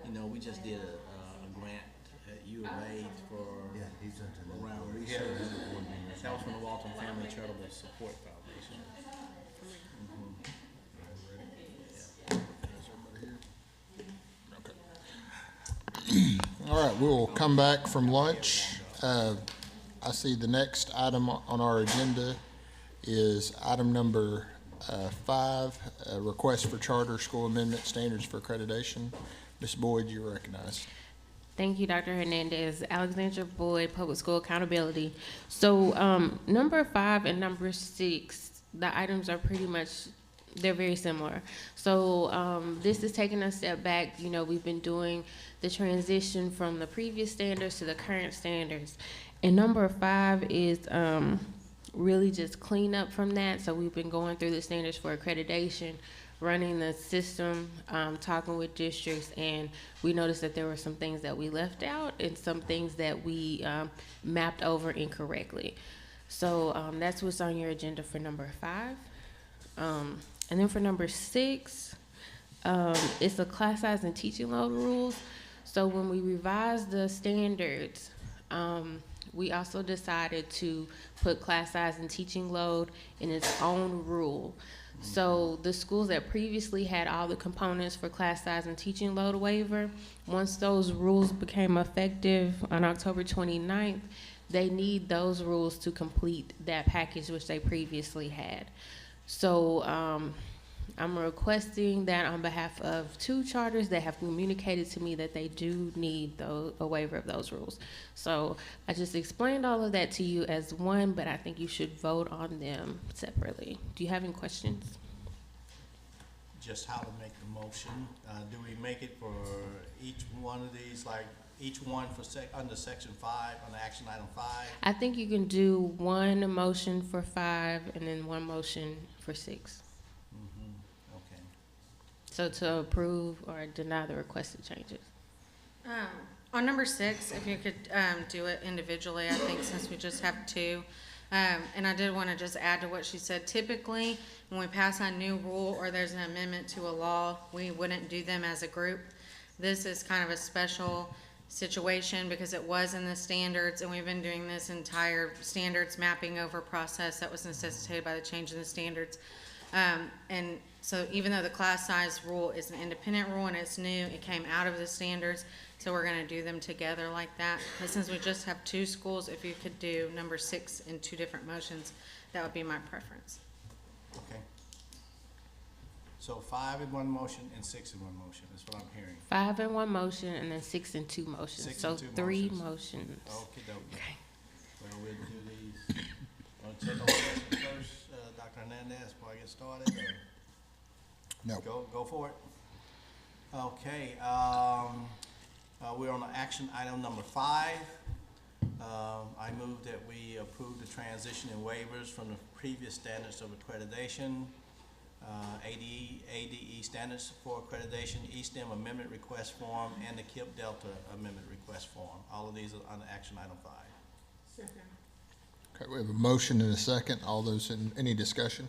S9: You know, we just did a grant at U of A for around research. That was from the Walton Family Charitable Support Foundation.
S3: All right, we will come back from lunch. I see the next item on our agenda is item number 5, request for charter school amendment standards for accreditation. Ms. Boyd, you're recognized.
S2: Thank you, Dr. Hernandez. Alexandra Boyd, Public School Accountability. So number 5 and number 6, the items are pretty much, they're very similar. So this is taking a step back. You know, we've been doing the transition from the previous standards to the current standards. And number 5 is really just clean up from that. So we've been going through the standards for accreditation, running the system, talking with districts, and we noticed that there were some things that we left out and some things that we mapped over incorrectly. So that's what's on your agenda for number 5. And then for number 6, it's the class size and teaching load rules. So when we revised the standards, we also decided to put class size and teaching load in its own rule. So the schools that previously had all the components for class size and teaching load waiver, once those rules became effective on October 29th, they need those rules to complete that package which they previously had. So I'm requesting that on behalf of 2 charters that have communicated to me that they do need a waiver of those rules. So I just explained all of that to you as one, but I think you should vote on them separately. Do you have any questions?
S9: Just how to make the motion. Do we make it for each one of these, like each one for under section 5, under action item 5?
S2: I think you can do one motion for 5 and then one motion for 6.
S9: Okay.
S2: So to approve or deny the requested changes.
S7: On number 6, if you could do it individually, I think, since we just have 2. And I did want to just add to what she said. Typically, when we pass a new rule or there's an amendment to a law, we wouldn't do them as a group. This is kind of a special situation because it was in the standards, and we've been doing this entire standards mapping over process that was necessitated by the change in the standards. And so even though the class size rule is an independent rule and it's new, it came out of the standards, so we're going to do them together like that. But since we just have 2 schools, if you could do number 6 in 2 different motions, that would be my preference.
S9: Okay. So 5 in one motion and 6 in one motion is what I'm hearing.
S2: 5 in one motion and then 6 in 2 motions.
S9: 6
S2: so
S9: in 2
S2: 3
S9: motions.
S2: motions.
S9: Okay,
S2: Okay.
S9: well, we'll do these. Want to take on this one first, Dr. Hernandez, before I get started? Or?
S3: No.
S9: Go for it. Okay, we're on action item number 5. I move that we approve the transition and waivers from the previous standards of accreditation, ADE standards for accreditation, ESTEM amendment request form, and the KIP Delta amendment request form. All of these are on action item 5.
S8: Second.
S3: Okay, we have a motion and a second. All those in, any discussion?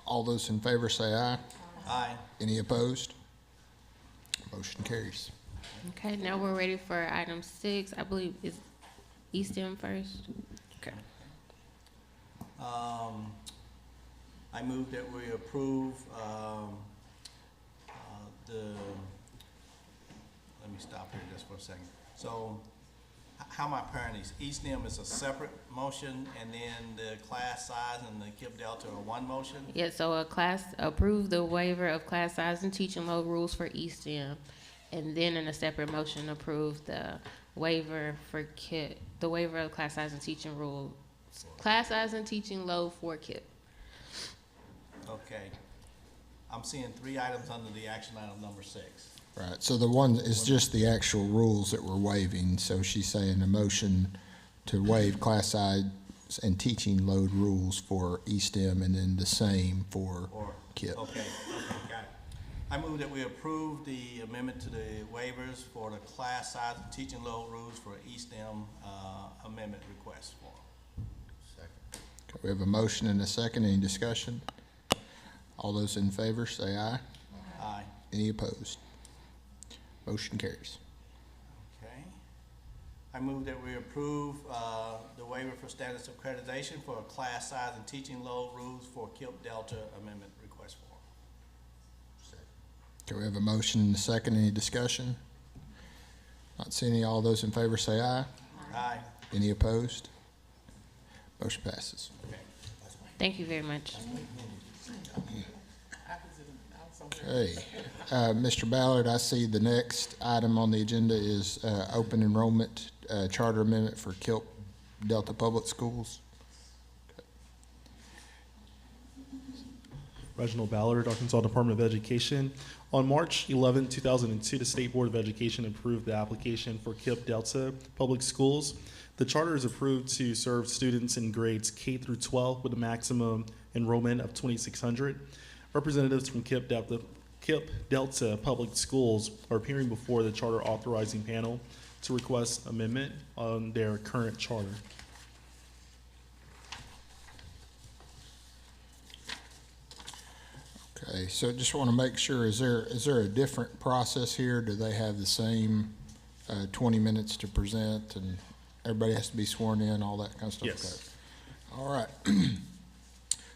S3: All those in favor say aye.
S9: Aye.
S3: Any opposed? Motion carries.
S2: Okay, now we're ready for item 6. I believe is ESTEM first. Okay.
S9: I move that we approve let me stop here just for a second. So how am I pairing these? ESTEM is a separate motion, and then the class size and the KIP Delta are one motion?
S2: Yeah, so approve the waiver of class size and teaching load rules for ESTEM, and then in a separate motion approve the waiver for KIP, the waiver of class size and teaching rules, class size and teaching load for KIP.
S9: Okay. I'm seeing 3 items under the action item number 6.
S3: Right, so the one is just the actual rules that we're waiving. So she's saying a motion to waive class size and teaching load rules for ESTEM, and then the same for KIP.
S9: Okay, got it. I move that we approve the amendment to the waivers for the class size and teaching load rules for ESTEM amendment request form.
S3: Okay, we have a motion and a second. Any discussion? All those in favor say aye.
S9: Aye.
S3: Any opposed? Motion carries.
S9: Okay. I move that we approve the waiver for standards of accreditation for class size and teaching load rules for KIP Delta amendment request form.
S3: Okay, we have a motion and a second. Any discussion? Not seeing any. All those in favor say aye.
S9: Aye.
S3: Any opposed? Motion passes.
S2: Thank you very much.
S3: Okay. Mr. Ballard, I see the next item on the agenda is open enrollment charter amendment for KIP Delta Public Schools.
S5: Reginald Ballard, Arkansas Department of Education. On March 11, 2002, the State Board of Education approved the application for KIP Delta Public Schools. The charter is approved to serve students in grades K through 12 with a maximum enrollment of 2,600. Representatives from KIP Delta Public Schools are appearing before the charter authorizing panel to request amendment on their current charter.
S3: Okay, so just want to make sure, is there a different process here? Do they have the same 20 minutes to present and everybody has to be sworn in, all that kind of stuff?
S5: Yes.
S3: Okay. All right.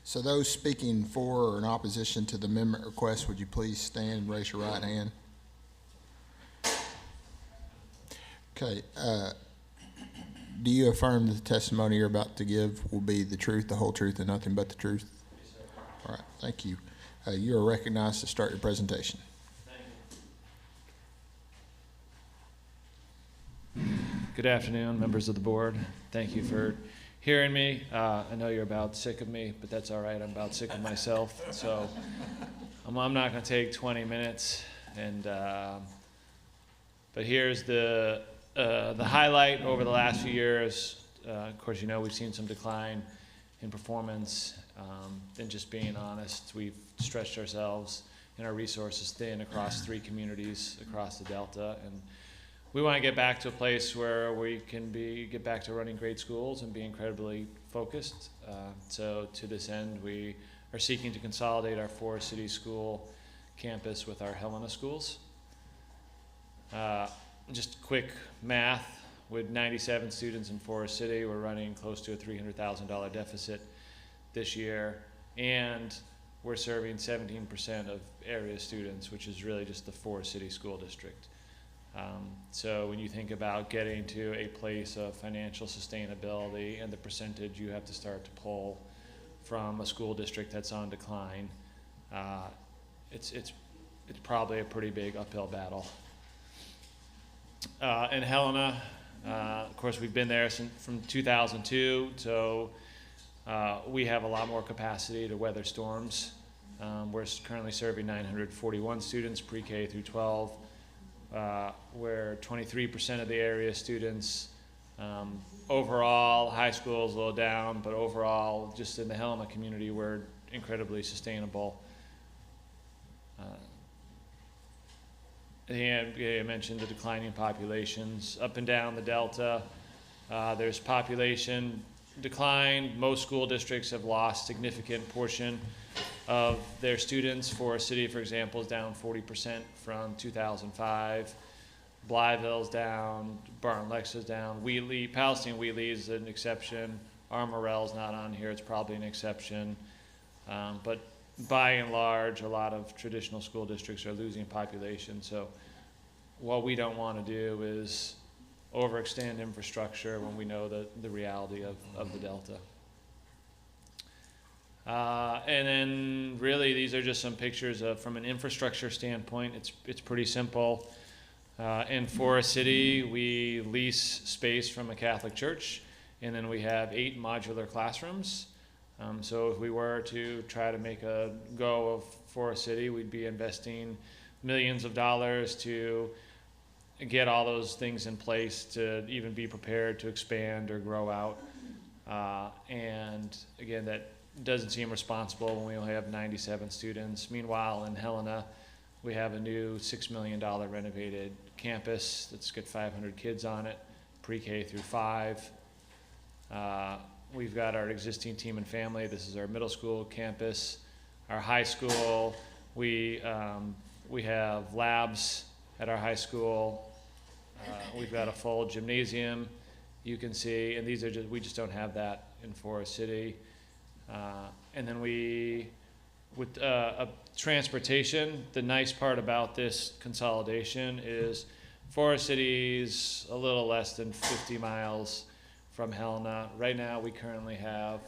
S3: So those speaking for or in opposition to the amendment request, would you please stand and raise your right hand? Okay. Do you affirm that the testimony you're about to give will be the truth, the whole truth, and nothing but the truth? Yes, sir. All right. Thank you. You are recognized to start your presentation.
S16: Good afternoon, members of the board. Thank you for hearing me. I know you're about sick of me, but that's all right. I'm about sick of myself. So I'm not going to take 20 minutes. But here's the highlight over the last few years. Of course, you know we've seen some decline in performance. And just being honest, we've stretched ourselves and our resources thin across 3 communities across the Delta. And we want to get back to a place where we can get back to running great schools and be incredibly focused. So to this end, we are seeking to consolidate our Forest City School campus with our Helena schools. Just quick math, with 97 students in Forest City, we're running close to a $300,000 deficit this year, and we're serving 17% of area students, which is really just the Forest City School District. So when you think about getting to a place of financial sustainability and the percentage you have to start to pull from a school district that's on decline, it's probably a pretty big uphill battle. In Helena, of course, we've been there from 2002, so we have a lot more capacity to weather storms. We're currently serving 941 students, pre-K through 12. Where 23% of the area students, overall, high school is a little down, but overall, just in the Helena community, we're incredibly sustainable. And I mentioned the declining populations. Up and down the Delta, there's population decline. Most school districts have lost significant portion of their students. Forest City, for example, is down 40% from 2005. Blytheville's down, Barton Lex is down. Wheatley, Palestine Wheatley is an exception. Armorell's not on here, it's probably an exception. But by and large, a lot of traditional school districts are losing population. So what we don't want to do is overextend infrastructure when we know the reality of the Delta. And then really these are just some pictures of, from an infrastructure standpoint, it's pretty simple. In Forest City, we lease space from a Catholic church, and then we have 8 modular classrooms. So if we were to try to make a go of Forest City, we'd be investing millions of dollars to get all those things in place to even be prepared to expand or grow out. And again, that doesn't seem responsible when we only have 97 students. Meanwhile, in Helena, we have a new $6 million renovated campus that's got 500 kids on it, pre-K through 5. We've got our existing team and family. This is our middle school campus.
S14: our high school. We have labs at our high school. We've got a full gymnasium, you can see, and these are just, we just don't have that in Forest City. And then with transportation, the nice part about this consolidation is Forest City's a little less than 50 miles from Helena. Right now, we currently have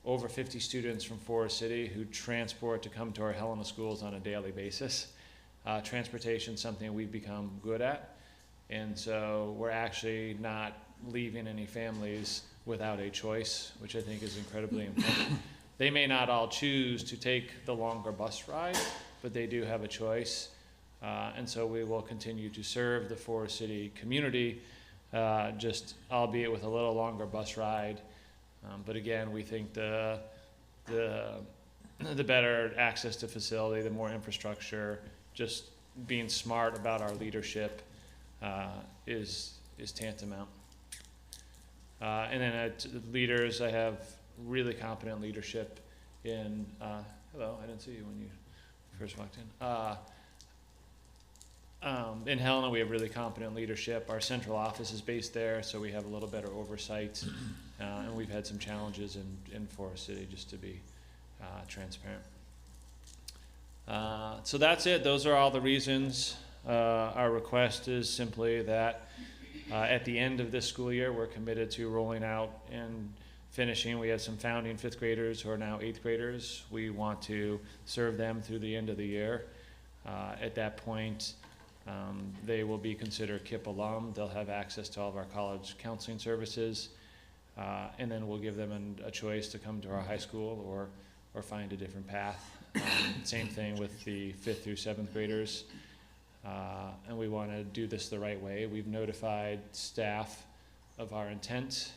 S14: over 50 students from Forest City who transport to come to our Helena schools on a daily basis. Transportation is something we've become good at, and so we're actually not leaving any families without a choice, which I think is incredibly important. They may not all choose to take the longer bus ride, but they do have a choice. And so we will continue to serve the Forest City community, just albeit with a little longer bus ride. But again, we think the better access to facility, the more infrastructure, just being smart about our leadership is tantamount. And then leaders, I have really competent leadership in, hello, I didn't see you when you first walked in. In Helena, we have really competent leadership. Our central office is based there, so we have a little better oversight. And we've had some challenges in Forest City, just to be transparent. So that's it. Those are all the reasons. Our request is simply that at the end of this school year, we're committed to rolling out and finishing. We have some founding 5th graders who are now 8th graders. We want to serve them through the end of the year. At that point, they will be considered KIPP alum. They'll have access to all of our college counseling services. And then we'll give them a choice to come to our high school or find a different path. Same thing with the 5th through 7th graders. And we want to do this the right way. We've notified staff of our intent.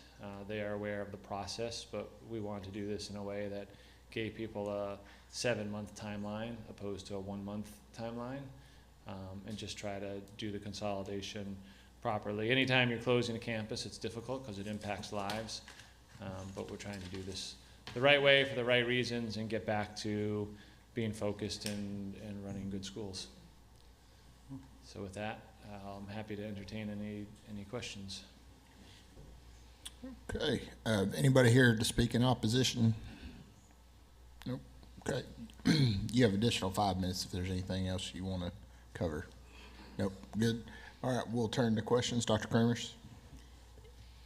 S14: They are aware of the process, but we want to do this in a way that gave people a 7-month timeline opposed to a 1-month timeline, and just try to do the consolidation properly. Anytime you're closing a campus, it's difficult because it impacts lives, but we're trying to do this the right way for the right reasons and get back to being focused and running good schools. So with that, I'm happy to entertain any questions.
S3: Okay, anybody here to speak in opposition? Nope, okay. You have additional 5 minutes if there's anything else you want to cover. Nope, good. All right, we'll turn to questions. Dr. Kramers?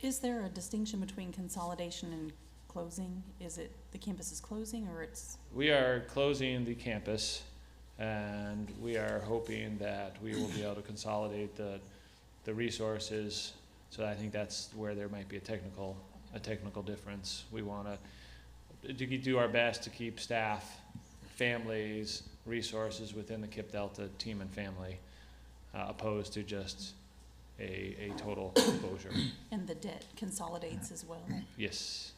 S18: Is there a distinction between consolidation and closing? Is it the campus is closing or it's?
S14: We are closing the campus, and we are hoping that we will be able to consolidate the resources. So I think that's where there might be a technical difference. We want to do our best to keep staff, families, resources within the KIPP Delta team and family, opposed to just a total exposure.
S18: And the debt consolidates as well?
S14: Yes.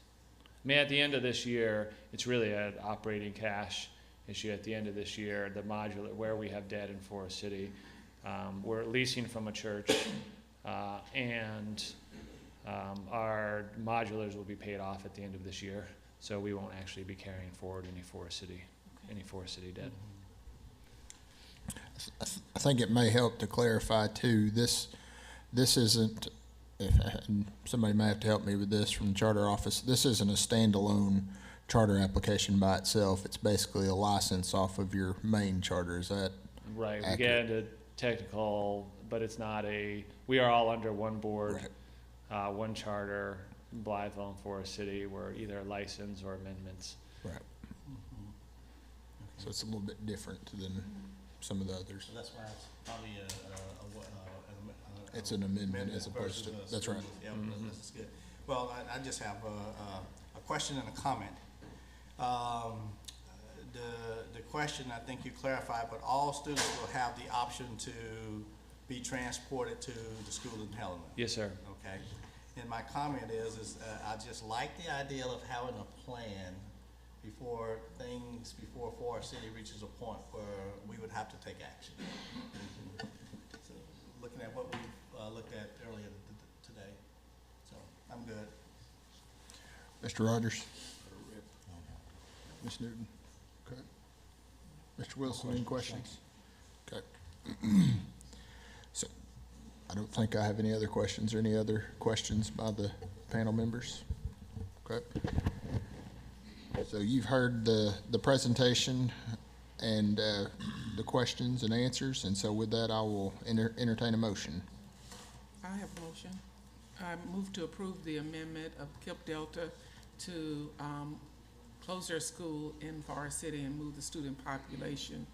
S14: I mean, at the end of this year, it's really an operating cash issue. At the end of this year, the modular, where we have debt in Forest City, we're leasing from a church, and our modulars will be paid off at the end of this year, so we won't actually be carrying forward any Forest City debt.
S3: I think it may help to clarify too, this isn't, and somebody may have to help me with this from the charter office, this isn't a standalone charter application by itself. It's basically a license off of your main charter. Is that
S14: right?
S3: accurate?
S14: We get into technical, but it's not we are all under one board, right. One charter, Blytheville and Forest City. We're either license or amendments.
S3: Right. So it's a little bit different than some of the others.
S9: So that's why it's probably
S3: it's an amendment as opposed to, that's right.
S9: Yeah, that's good. Well, I just have a question and a comment. The question, I think you clarified, but all students will have the option to be transported to the school in Helena.
S14: Yes, sir.
S9: Okay. And my comment is I just like the idea of having a plan before Forest City reaches a point where we would have to take action. So looking at what we looked at earlier today. So I'm good.
S3: Mr. Rogers? Ms. Newton? Okay. Mr. Wilson, any questions? Okay. So, I don't think I have any other questions or any other questions by the panel members. Okay. So you've heard the presentation and the questions and answers, and so with that, I will entertain a motion.
S8: I have a motion. I move to approve the amendment of KIPP Delta to close their school in Forest City and move the student population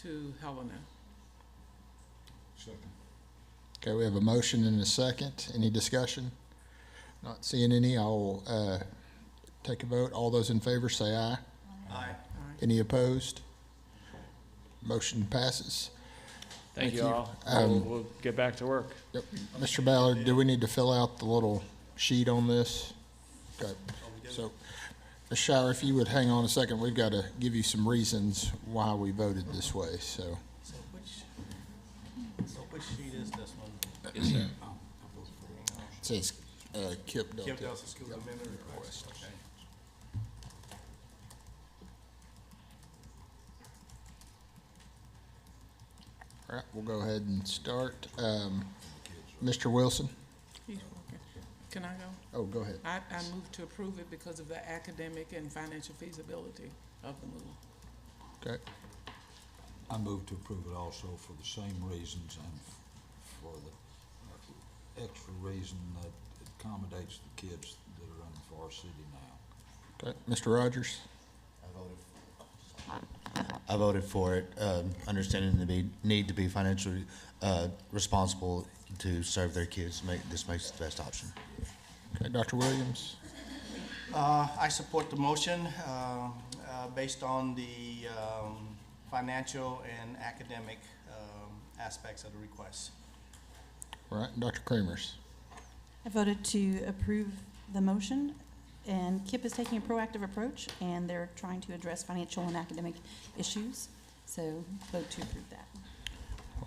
S8: to Helena.
S16: Second.
S3: Okay, we have a motion and a second. Any discussion? Not seeing any, I'll take a vote. All those in favor say aye.
S8: Aye.
S3: Any opposed? Motion passes.
S2: Thank you
S3: you.
S2: all. We'll get back to work.
S3: Yep. Mr. Ballard, do we need to fill out the little sheet on this? Okay, so, Ms. Shire, if you would hang on a second, we've got to give you some reasons why we voted this way, so.
S9: So which sheet is this one?
S3: It says, KIPP Delta.
S11: Kim Delta School Amendment Request.
S9: Okay.
S3: All right, we'll go ahead and start. Mr. Wilson?
S8: He's working. Can I go?
S3: Oh, go ahead.
S8: I move to approve it because of the academic and financial feasibility of the move.
S3: Okay.
S16: I move to approve it also for the same reasons and for the extra reason that it accommodates the kids that are in Forest City now.
S3: Okay, Mr. Rogers?
S17: I voted for it, understanding the need to be financially responsible to serve their kids. This makes it the best option.
S3: Okay, Dr. Williams?
S9: I support the motion based on the financial and academic aspects of the request.
S3: All right, Dr. Creamers?
S18: I voted to approve the motion, and KIPP is taking a proactive approach, and they're trying to address financial and academic issues. So vote to approve that.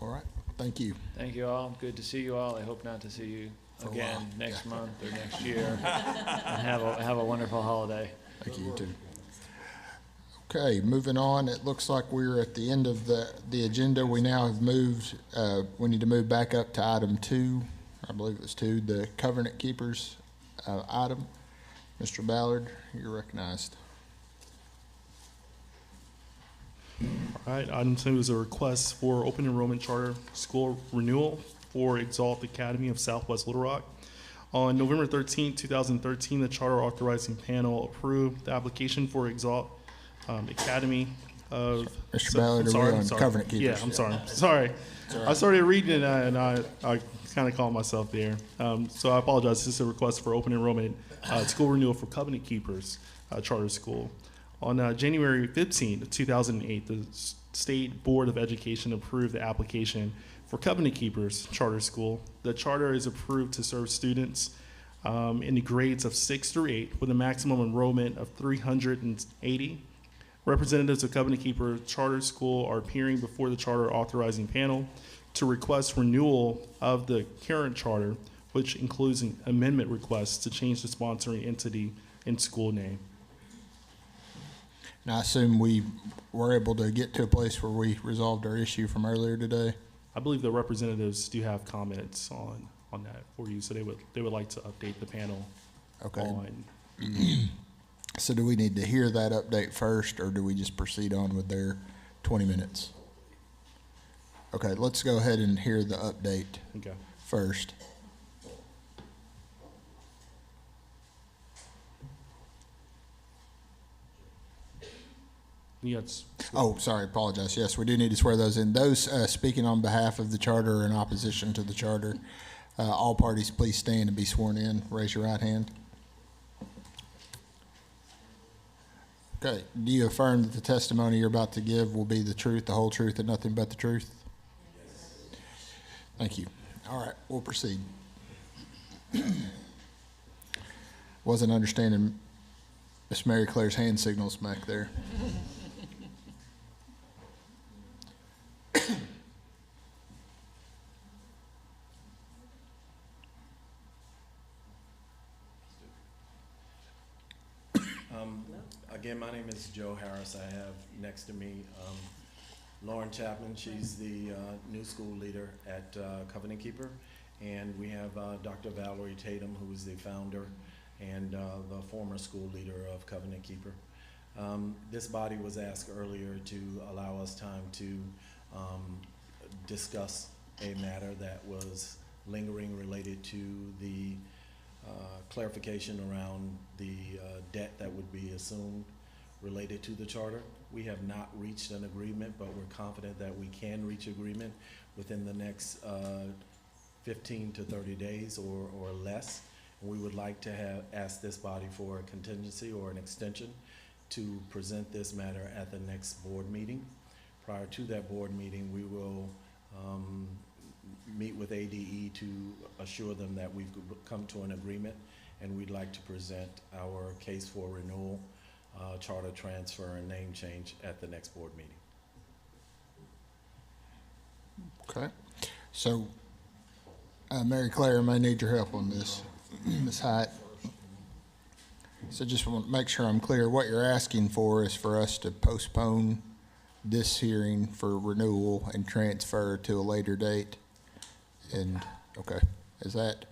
S3: All right, thank you.
S2: Thank you all. Good to see you all. I hope not to see you
S3: For a
S2: again
S3: while.
S2: next month or next year. And have a wonderful holiday.
S3: Thank you, you too. Okay, moving on, it looks like we're at the end of the agenda. We now have moved, we need to move back up to item 2, I believe it was 2, the Covenant Keepers item. Mr. Ballard, you're recognized.
S5: All right, item 2 is a request for open enrollment charter school renewal for Exalt Academy of Southwest Little Rock. On November 13, 2013, the Charter Authorizing Panel approved the application for Exalt Academy of...
S3: Mr. Ballard, are we on Covenant Keepers?
S5: Yeah, I'm sorry. I started reading it and I kind of called myself there. So I apologize. This is a request for open enrollment school renewal for Covenant Keepers Charter School. On January 15, 2008, the State Board of Education approved the application for Covenant Keepers Charter School. The charter is approved to serve students in the grades of 6 through 8 with a maximum enrollment of 380. Representatives of Covenant Keeper Charter School are appearing before the Charter Authorizing Panel to request renewal of the current charter, which includes an amendment request to change the sponsoring entity and school name.
S3: And I assume we were able to get to a place where we resolved our issue from earlier today?
S5: I believe the representatives do have comments on that for you, so they would like to update the panel
S3: Okay.
S5: on.
S3: So do we need to hear that update first, or do we just proceed on with their 20 minutes? Okay, let's go ahead and hear the update
S5: Okay.
S3: first.
S5: Yes.
S3: Oh, sorry, apologize. Yes, we do need to swear those in. Those speaking on behalf of the charter or in opposition to the charter, all parties please stand and be sworn in. Raise your right hand. Okay, do you affirm that the testimony you're about to give will be the truth, the whole truth, and nothing but the truth? Yes. Thank you. All right, we'll proceed. Wasn't understanding Miss Mary Claire's hand signals back there.
S4: Again, my name is Joe Harris. I have next to me Lauren Chapman, she's the new school leader at Covenant Keeper. And we have Dr. Valerie Tatum, who is the founder and the former school leader of Covenant Keeper. This body was asked earlier to allow us time to discuss a matter that was lingering related to the clarification around the debt that would be assumed related to the charter. We have not reached an agreement, but we're confident that we can reach agreement within the next 15 to 30 days or less. And we would like to ask this body for a contingency or an extension to present this matter at the next board meeting. Prior to that board meeting, we will meet with ADE to assure them that we've come to an agreement, and we'd like to present our case for renewal, charter transfer, and name change at the next board meeting.
S3: Okay. So, Mary Claire, I may need your help on this. Ms. Hyatt. So just want to make sure I'm clear. What you're asking for is for us to postpone this hearing for renewal and transfer to a later date. And, okay, is that,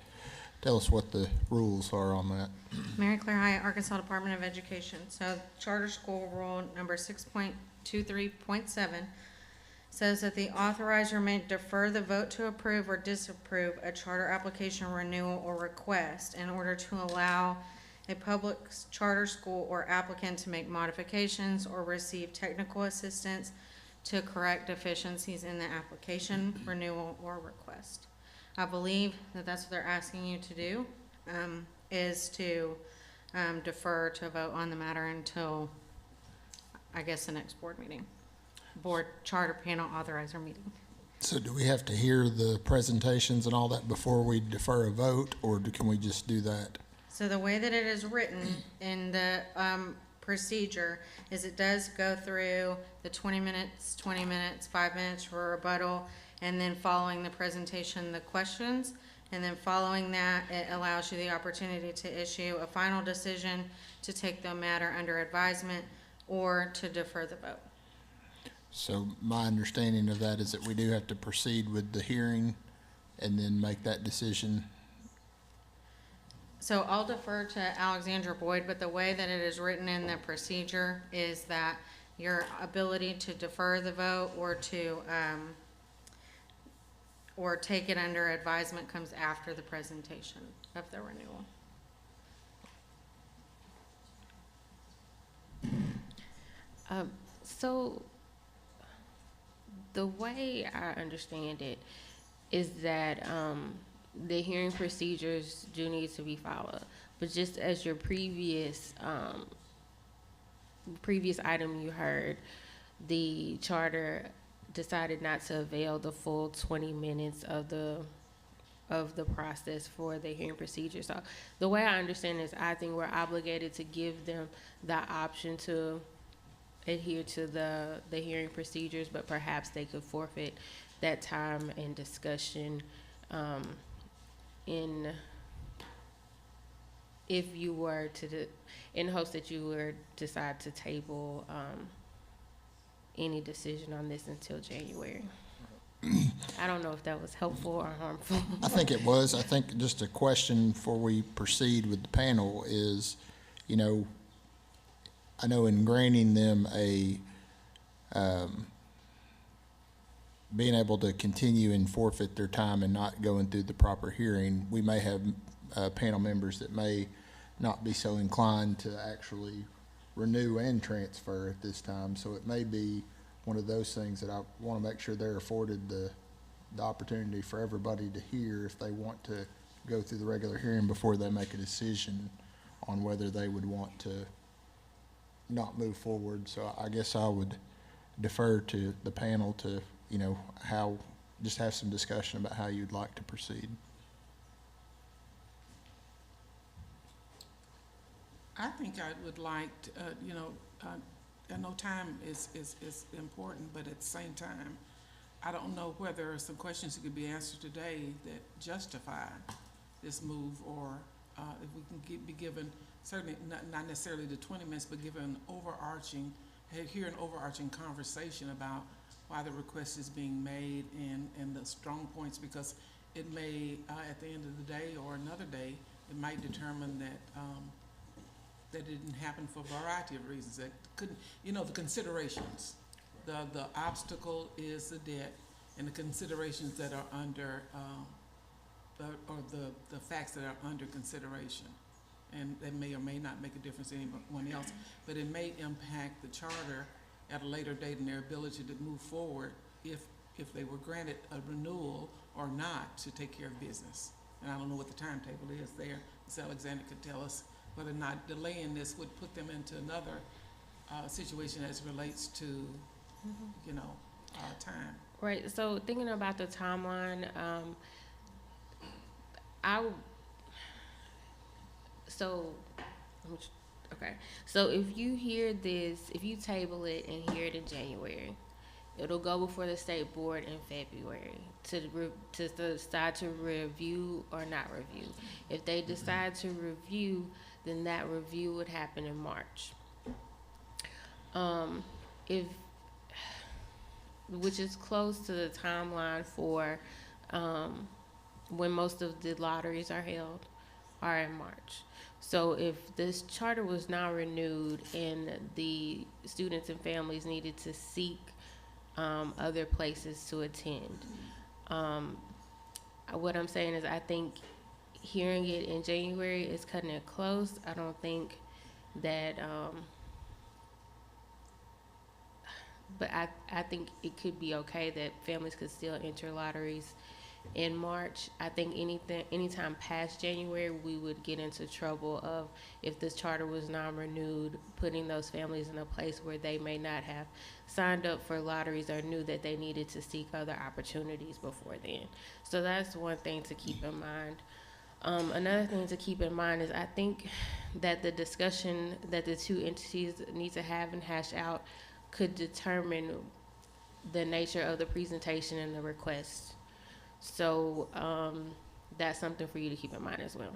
S3: tell us what the rules are on that.
S7: Mary Claire Hyatt, Arkansas Department of Education. So Charter School Rule number 6.23.7 says that the authorizer may defer the vote to approve or disapprove a charter application renewal or request in order to allow a public charter school or applicant to make modifications or receive technical assistance to correct deficiencies in the application, renewal, or request. I believe that that's what they're asking you to do, is to defer to vote on the matter until, I guess, the next board meeting, board charter panel authorizer meeting.
S3: So do we have to hear the presentations and all that before we defer a vote, or can we just do that?
S7: So the way that it is written in the procedure is it does go through the 20 minutes, 5 minutes for rebuttal, and then following the presentation, the questions. And then following that, it allows you the opportunity to issue a final decision to take the matter under advisement or to defer the vote.
S3: So my understanding of that is that we do have to proceed with the hearing and then make that decision.
S7: So I'll defer to Alexandra Boyd, but the way that it is written in the procedure is that your ability to defer the vote or to or take it under advisement comes after the presentation of the renewal.
S2: So the way I understand it is that the hearing procedures do need to be followed, but just as your previous item you heard, the charter decided not to avail the full 20 minutes of the process for the hearing procedure. So the way I understand this, I think we're obligated to give them the option to adhere to the hearing procedures, but perhaps they could forfeit that time and discussion if you were to in hopes that you would decide to table any decision on this until January. I don't know if that was helpful or harmful.
S3: I think it was. I think just a question before we proceed with the panel is, you know, I know in granting them a being able to continue and forfeit their time and not going through the proper hearing, we may have panel members that may not be so inclined to actually renew and transfer at this time. So it may be one of those things that I want to make sure they're afforded the opportunity for everybody to hear if they want to go through the regular hearing before they make a decision on whether they would want to not move forward. So I guess I would defer to the panel to, you know, just have some discussion about how you'd like to proceed.
S8: I think I would like, to, I know time is important, but at the same time, I don't know whether some questions could be answered today that justify this move, or if we can be given, certainly not necessarily the 20 minutes, but given overarching, hear an overarching conversation about why the request is being made and the strong points, because it may, at the end of the day or another day, it might determine that, that it didn't happen for a variety of reasons. That couldn't, the considerations. The obstacle is the debt, and the considerations that are under, or the facts that are under consideration. And that may or may not make a difference to anyone else, but it may impact the charter at a later date in their ability to move forward if they were granted a renewal or not to take care of business. And I don't know what the timetable is there. Ms. Alexander could tell us whether or not delaying this would put them into another situation as relates to, time.
S2: Right, so thinking about the timeline, so if you hear this, if you table it and hear it in January, it'll go before the state board in February to decide to review or not review. If they decide to review, then that review would happen in March. Which is close to the timeline for when most of the lotteries are held, are in March. So if this charter was not renewed and the students and families needed to seek other places to attend, what I'm saying is I think hearing it in January is cutting it close. I don't think that, but I think it could be okay that families could still enter lotteries in March. I think anytime past January, we would get into trouble of, if this charter was not renewed, putting those families in a place where they may not have signed up for lotteries or knew that they needed to seek other opportunities before then. So that's one thing to keep in mind. Another thing to keep in mind is I think that the discussion that the two entities need to have and hash out could determine the nature of the presentation and the request. So that's something for you to keep in mind as well.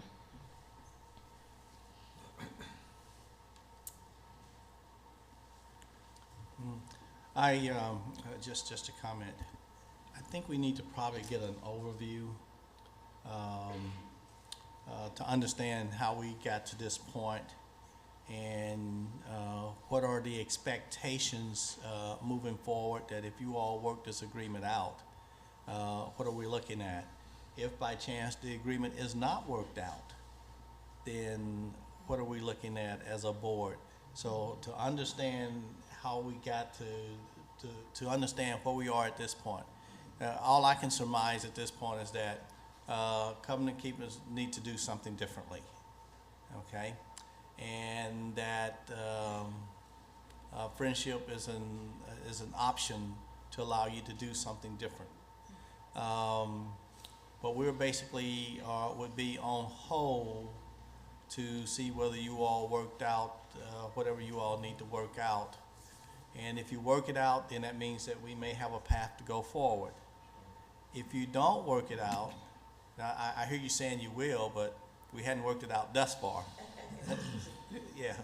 S9: Just a comment. I think we need to probably get an overview to understand how we got to this point, and what are the expectations moving forward, that if you all work this agreement out, what are we looking at? If by chance the agreement is not worked out, then what are we looking at as a board? So to understand how we got to understand where we are at this point. All I can surmise at this point is that covenant keepers need to do something differently, okay? And that friendship is an option to allow you to do something different. But we're basically would be on hold to see whether you all worked out whatever you all need to work out. And if you work it out, then that means that we may have a path to go forward. If you don't work it out, now I hear you saying you will, but we hadn't worked it out thus far. Yeah.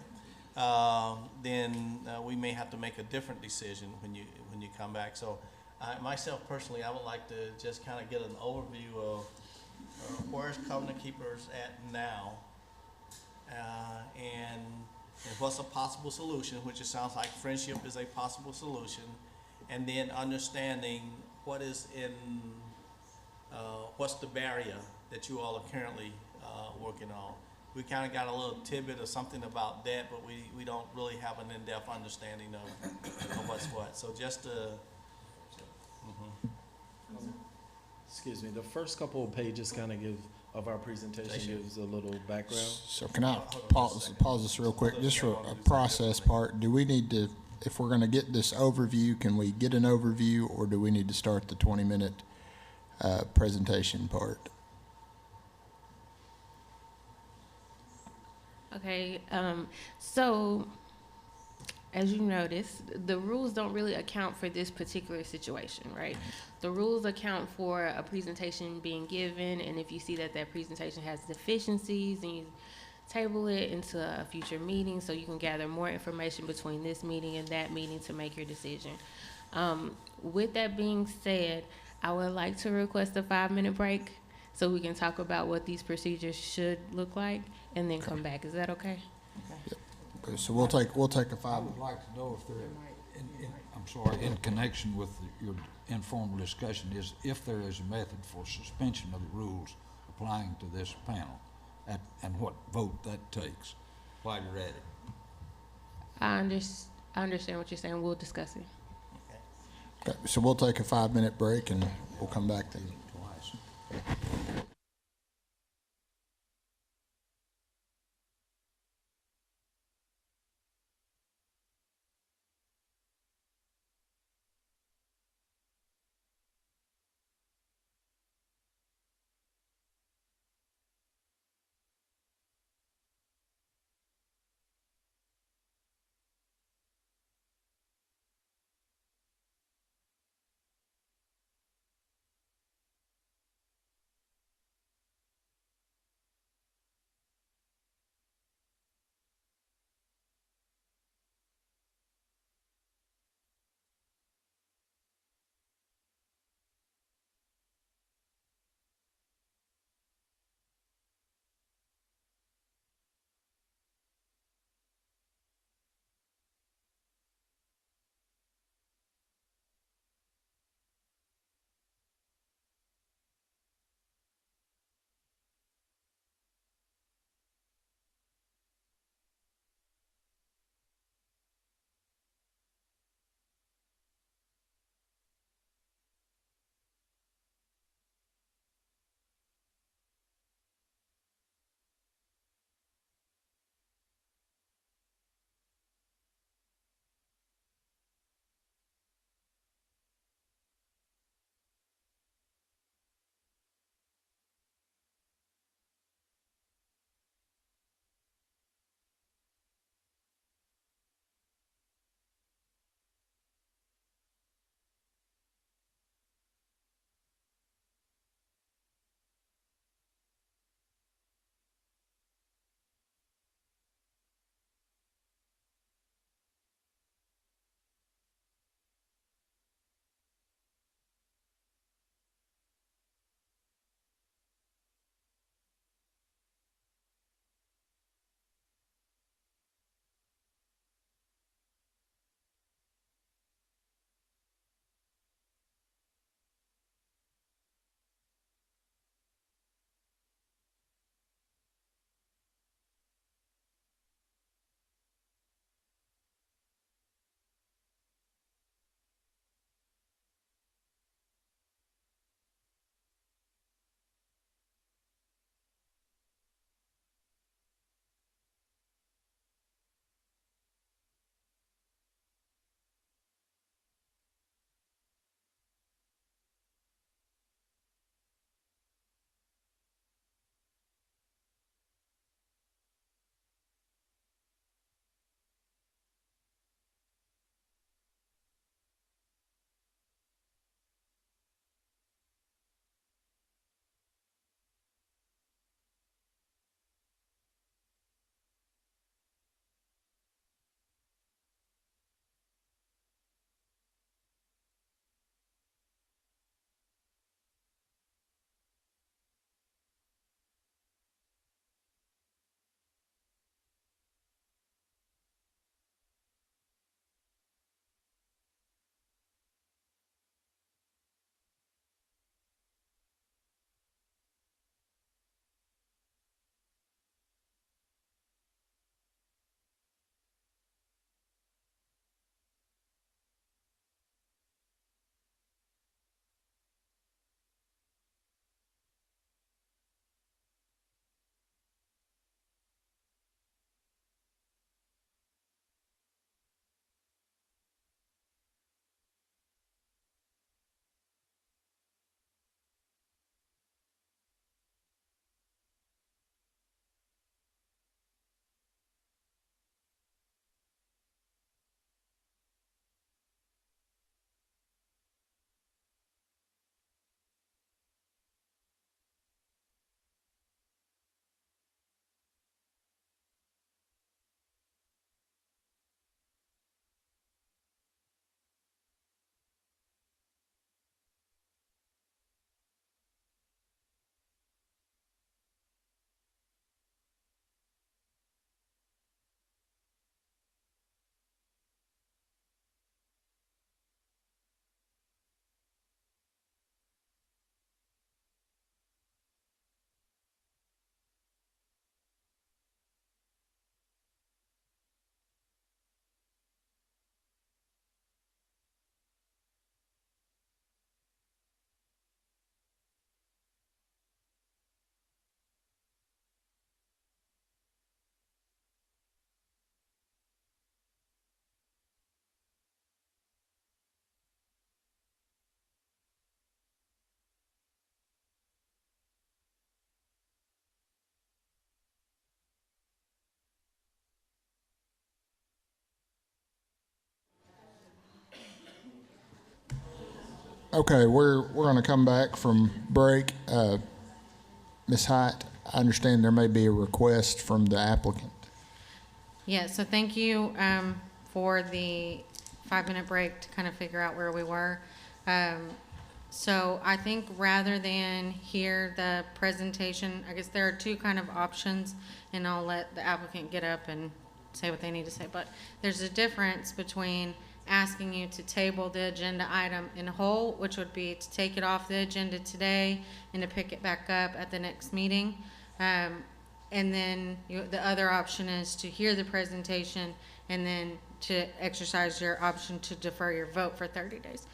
S9: Then we may have to make a different decision when you come back. So myself personally, I would like to just kind of get an overview of where's Covenant Keepers at now, and what's a possible solution, which it sounds like friendship is a possible solution, and then understanding what is in, what's the barrier that you all are currently working on. We kind of got a little tidbit or something about that, but we don't really have an in-depth understanding of what's what. So just to,
S4: Excuse me, the first couple of pages kind of of our presentation gives a little background.
S3: So can I pause this real quick, just for a process part? Do we need to, if we're going to get this overview, can we get an overview, or do we need to start the 20-minute presentation part?
S2: Okay, so as you notice, the rules don't really account for this particular situation, right? The rules account for a presentation being given, and if you see that that presentation has deficiencies and you table it into a future meeting so you can gather more information between this meeting and that meeting to make your decision. With that being said, I would like to request a 5-minute break so we can talk about what these procedures should look like and then come back. Is that okay?
S3: Okay, so we'll take a
S16: I
S3: 5.
S16: would like to know if there, I'm sorry, in connection with your informal discussion, is if there is a method for suspension of the rules applying to this panel, and what vote that takes.
S9: While you're at it.
S2: I understand what you're saying. We'll discuss it.
S3: Okay, so we'll take a 5-minute break and we'll come back then.
S16: Twice.
S3: Okay, we're going to come back from break. Ms. Hite, I understand there may be a request from the applicant.
S7: Yeah, so thank you for the 5-minute break to kind of figure out where we were. So I think rather than hear the presentation, I guess there are two kind of options, and I'll let the applicant get up and say what they need to say. But there's a difference between asking you to table the agenda item in whole, which would be to take it off the agenda today and to pick it back up at the next meeting. And then the other option is to hear the presentation and then to exercise your option to defer your vote for 30 days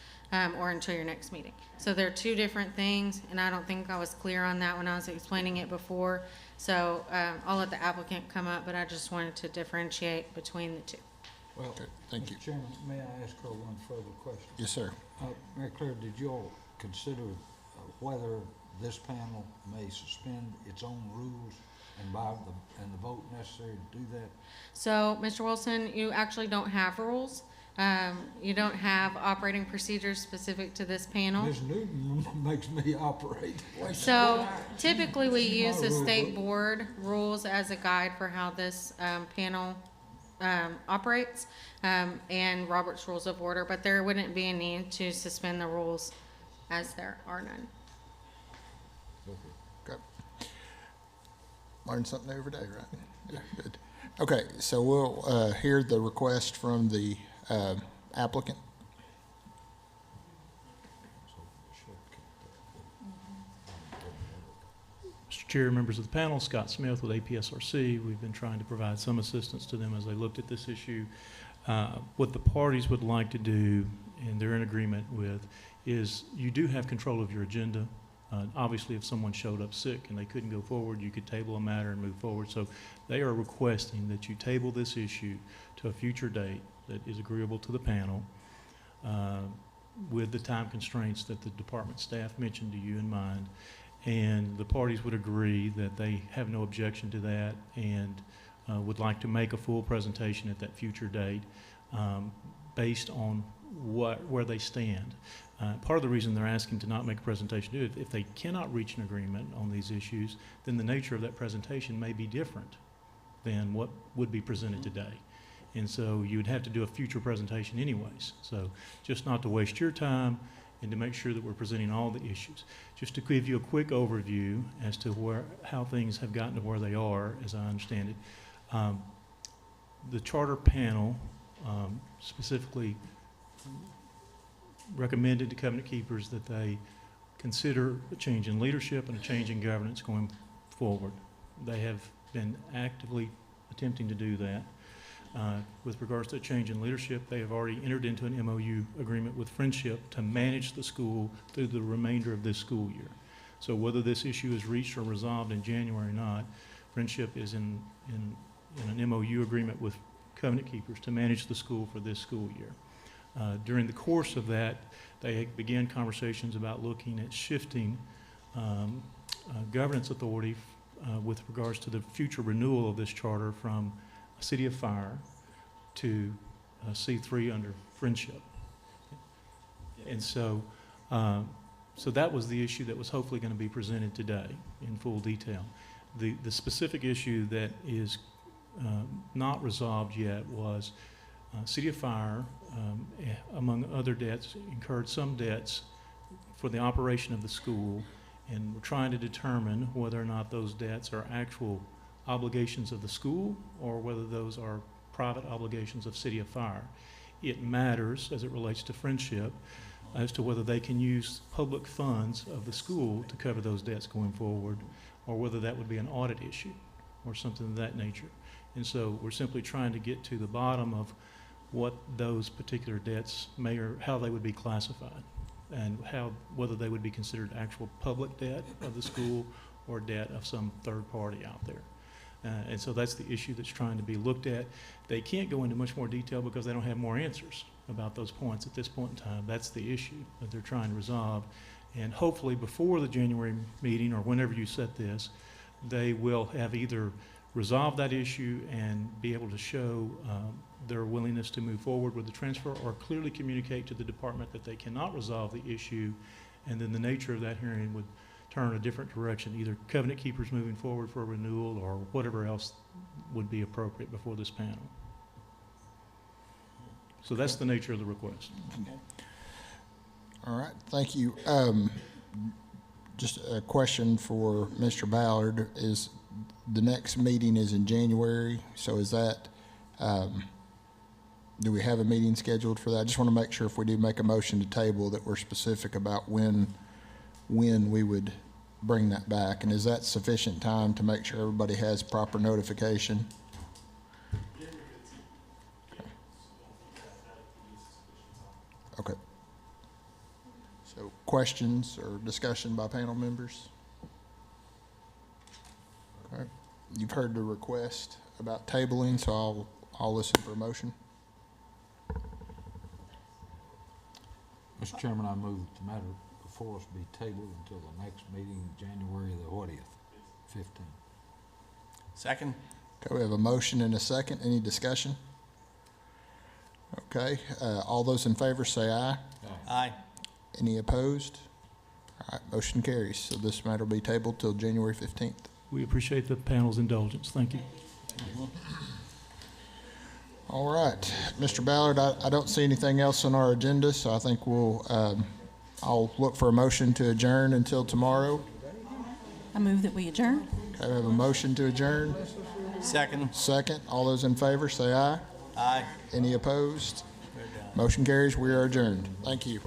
S7: or until your next meeting. So they're two different things, and I don't think I was clear on that when I was explaining it before. So I'll let the applicant come up, but I just wanted to differentiate between the two.
S16: Well,
S3: Okay, thank you.
S16: Mr. Chairman, may I ask her one further question?
S3: Yes, sir.
S16: Mary Claire, did you all consider whether this panel may suspend its own rules and the vote necessary to do that?
S7: So, Mr. Wilson, you actually don't have rules. You don't have operating procedures specific to this panel.
S16: Ms. Newton makes me operate.
S7: So typically we use the state board rules as a guide for how this panel operates and Robert's Rules of Order, but there wouldn't be a need to suspend the rules as there are none.
S3: Okay. Learned something every day, right? Yeah, good. Okay, so we'll hear the request from the applicant.
S6: Mr. Chair, members of the panel, Scott Smith with APSRC. We've been trying to provide some assistance to them as they looked at this issue. What the parties would like to do, and they're in agreement with, is you do have control of your agenda. Obviously, if someone showed up sick and they couldn't go forward, you could table a matter and move forward. So they are requesting that you table this issue to a future date that is agreeable to the panel with the time constraints that the department staff mentioned to you in mind. And the parties would agree that they have no objection to that and would like to make a full presentation at that future date based on where they stand. Part of the reason they're asking to not make a presentation, if they cannot reach an agreement on these issues, then the nature of that presentation may be different than what would be presented today. And so you would have to do a future presentation anyways. So just not to waste your time and to make sure that we're presenting all the issues. Just to give you a quick overview as to how things have gotten to where they are, as I understand it. The charter panel specifically recommended to covenant keepers that they consider a change in leadership and a change in governance going forward. They have been actively attempting to do that. With regards to a change in leadership, they have already entered into an MOU agreement with Friendship to manage the school through the remainder of this school year. So whether this issue is reached or resolved in January or not, Friendship is in an MOU agreement with covenant keepers to manage the school for this school year. During the course of that, they began conversations about looking at shifting governance authority with regards to the future renewal of this charter from City of Fire to C3 under Friendship. And so, so that was the issue that was hopefully going to be presented today in full detail. The specific issue that is not resolved yet was City of Fire, among other debts, incurred some debts for the operation of the school, and we're trying to determine whether or not those debts are actual obligations of the school or whether those are private obligations of City of Fire. It matters as it relates to Friendship as to whether they can use public funds of the school to cover those debts going forward, or whether that would be an audit issue or something of that nature. And so we're simply trying to get to the bottom of what those particular debts may or how they would be classified, and whether they would be considered actual public debt of the school or debt of some third party out there. And so that's the issue that's trying to be looked at. They can't go into much more detail because they don't have more answers about those points at this point in time. That's the issue that they're trying to resolve. And hopefully before the January meeting or whenever you set this, they will have either resolved that issue and be able to show their willingness to move forward with the transfer, or clearly communicate to the department that they cannot resolve the issue, and then the nature of that hearing would turn a different direction, either covenant keepers moving forward for renewal or whatever else would be appropriate before this panel. So that's the nature of the request.
S3: All right, thank you. Just a question for Mr. Ballard. Is the next meeting is in January, so is that, do we have a meeting scheduled for that? I just want to make sure if we do make a motion to table that we're specific about when we would bring that back. And is that sufficient time to make sure everybody has proper notification? Okay. So questions or discussion by panel members? Okay. You've heard the request about tabling, so I'll listen for a motion.
S16: Mr. Chairman, I move that the matter before us be tabled until the next meeting, January the 15th.
S9: Second?
S3: Okay, we have a motion and a second. Any discussion? Okay, all those in favor say aye.
S9: Aye.
S3: Any opposed? All right, motion carries. So this matter will be tabled till January 15th.
S6: We appreciate the panel's indulgence. Thank you.
S3: All right, Mr. Ballard, I don't see anything else on our agenda, so I think I'll look for a motion to adjourn until tomorrow.
S18: I move that we adjourn.
S3: Okay, we have a motion to adjourn.
S9: Second?
S3: Second, all those in favor say aye.
S9: Aye.
S3: Any opposed? Motion carries. We are adjourned. Thank you.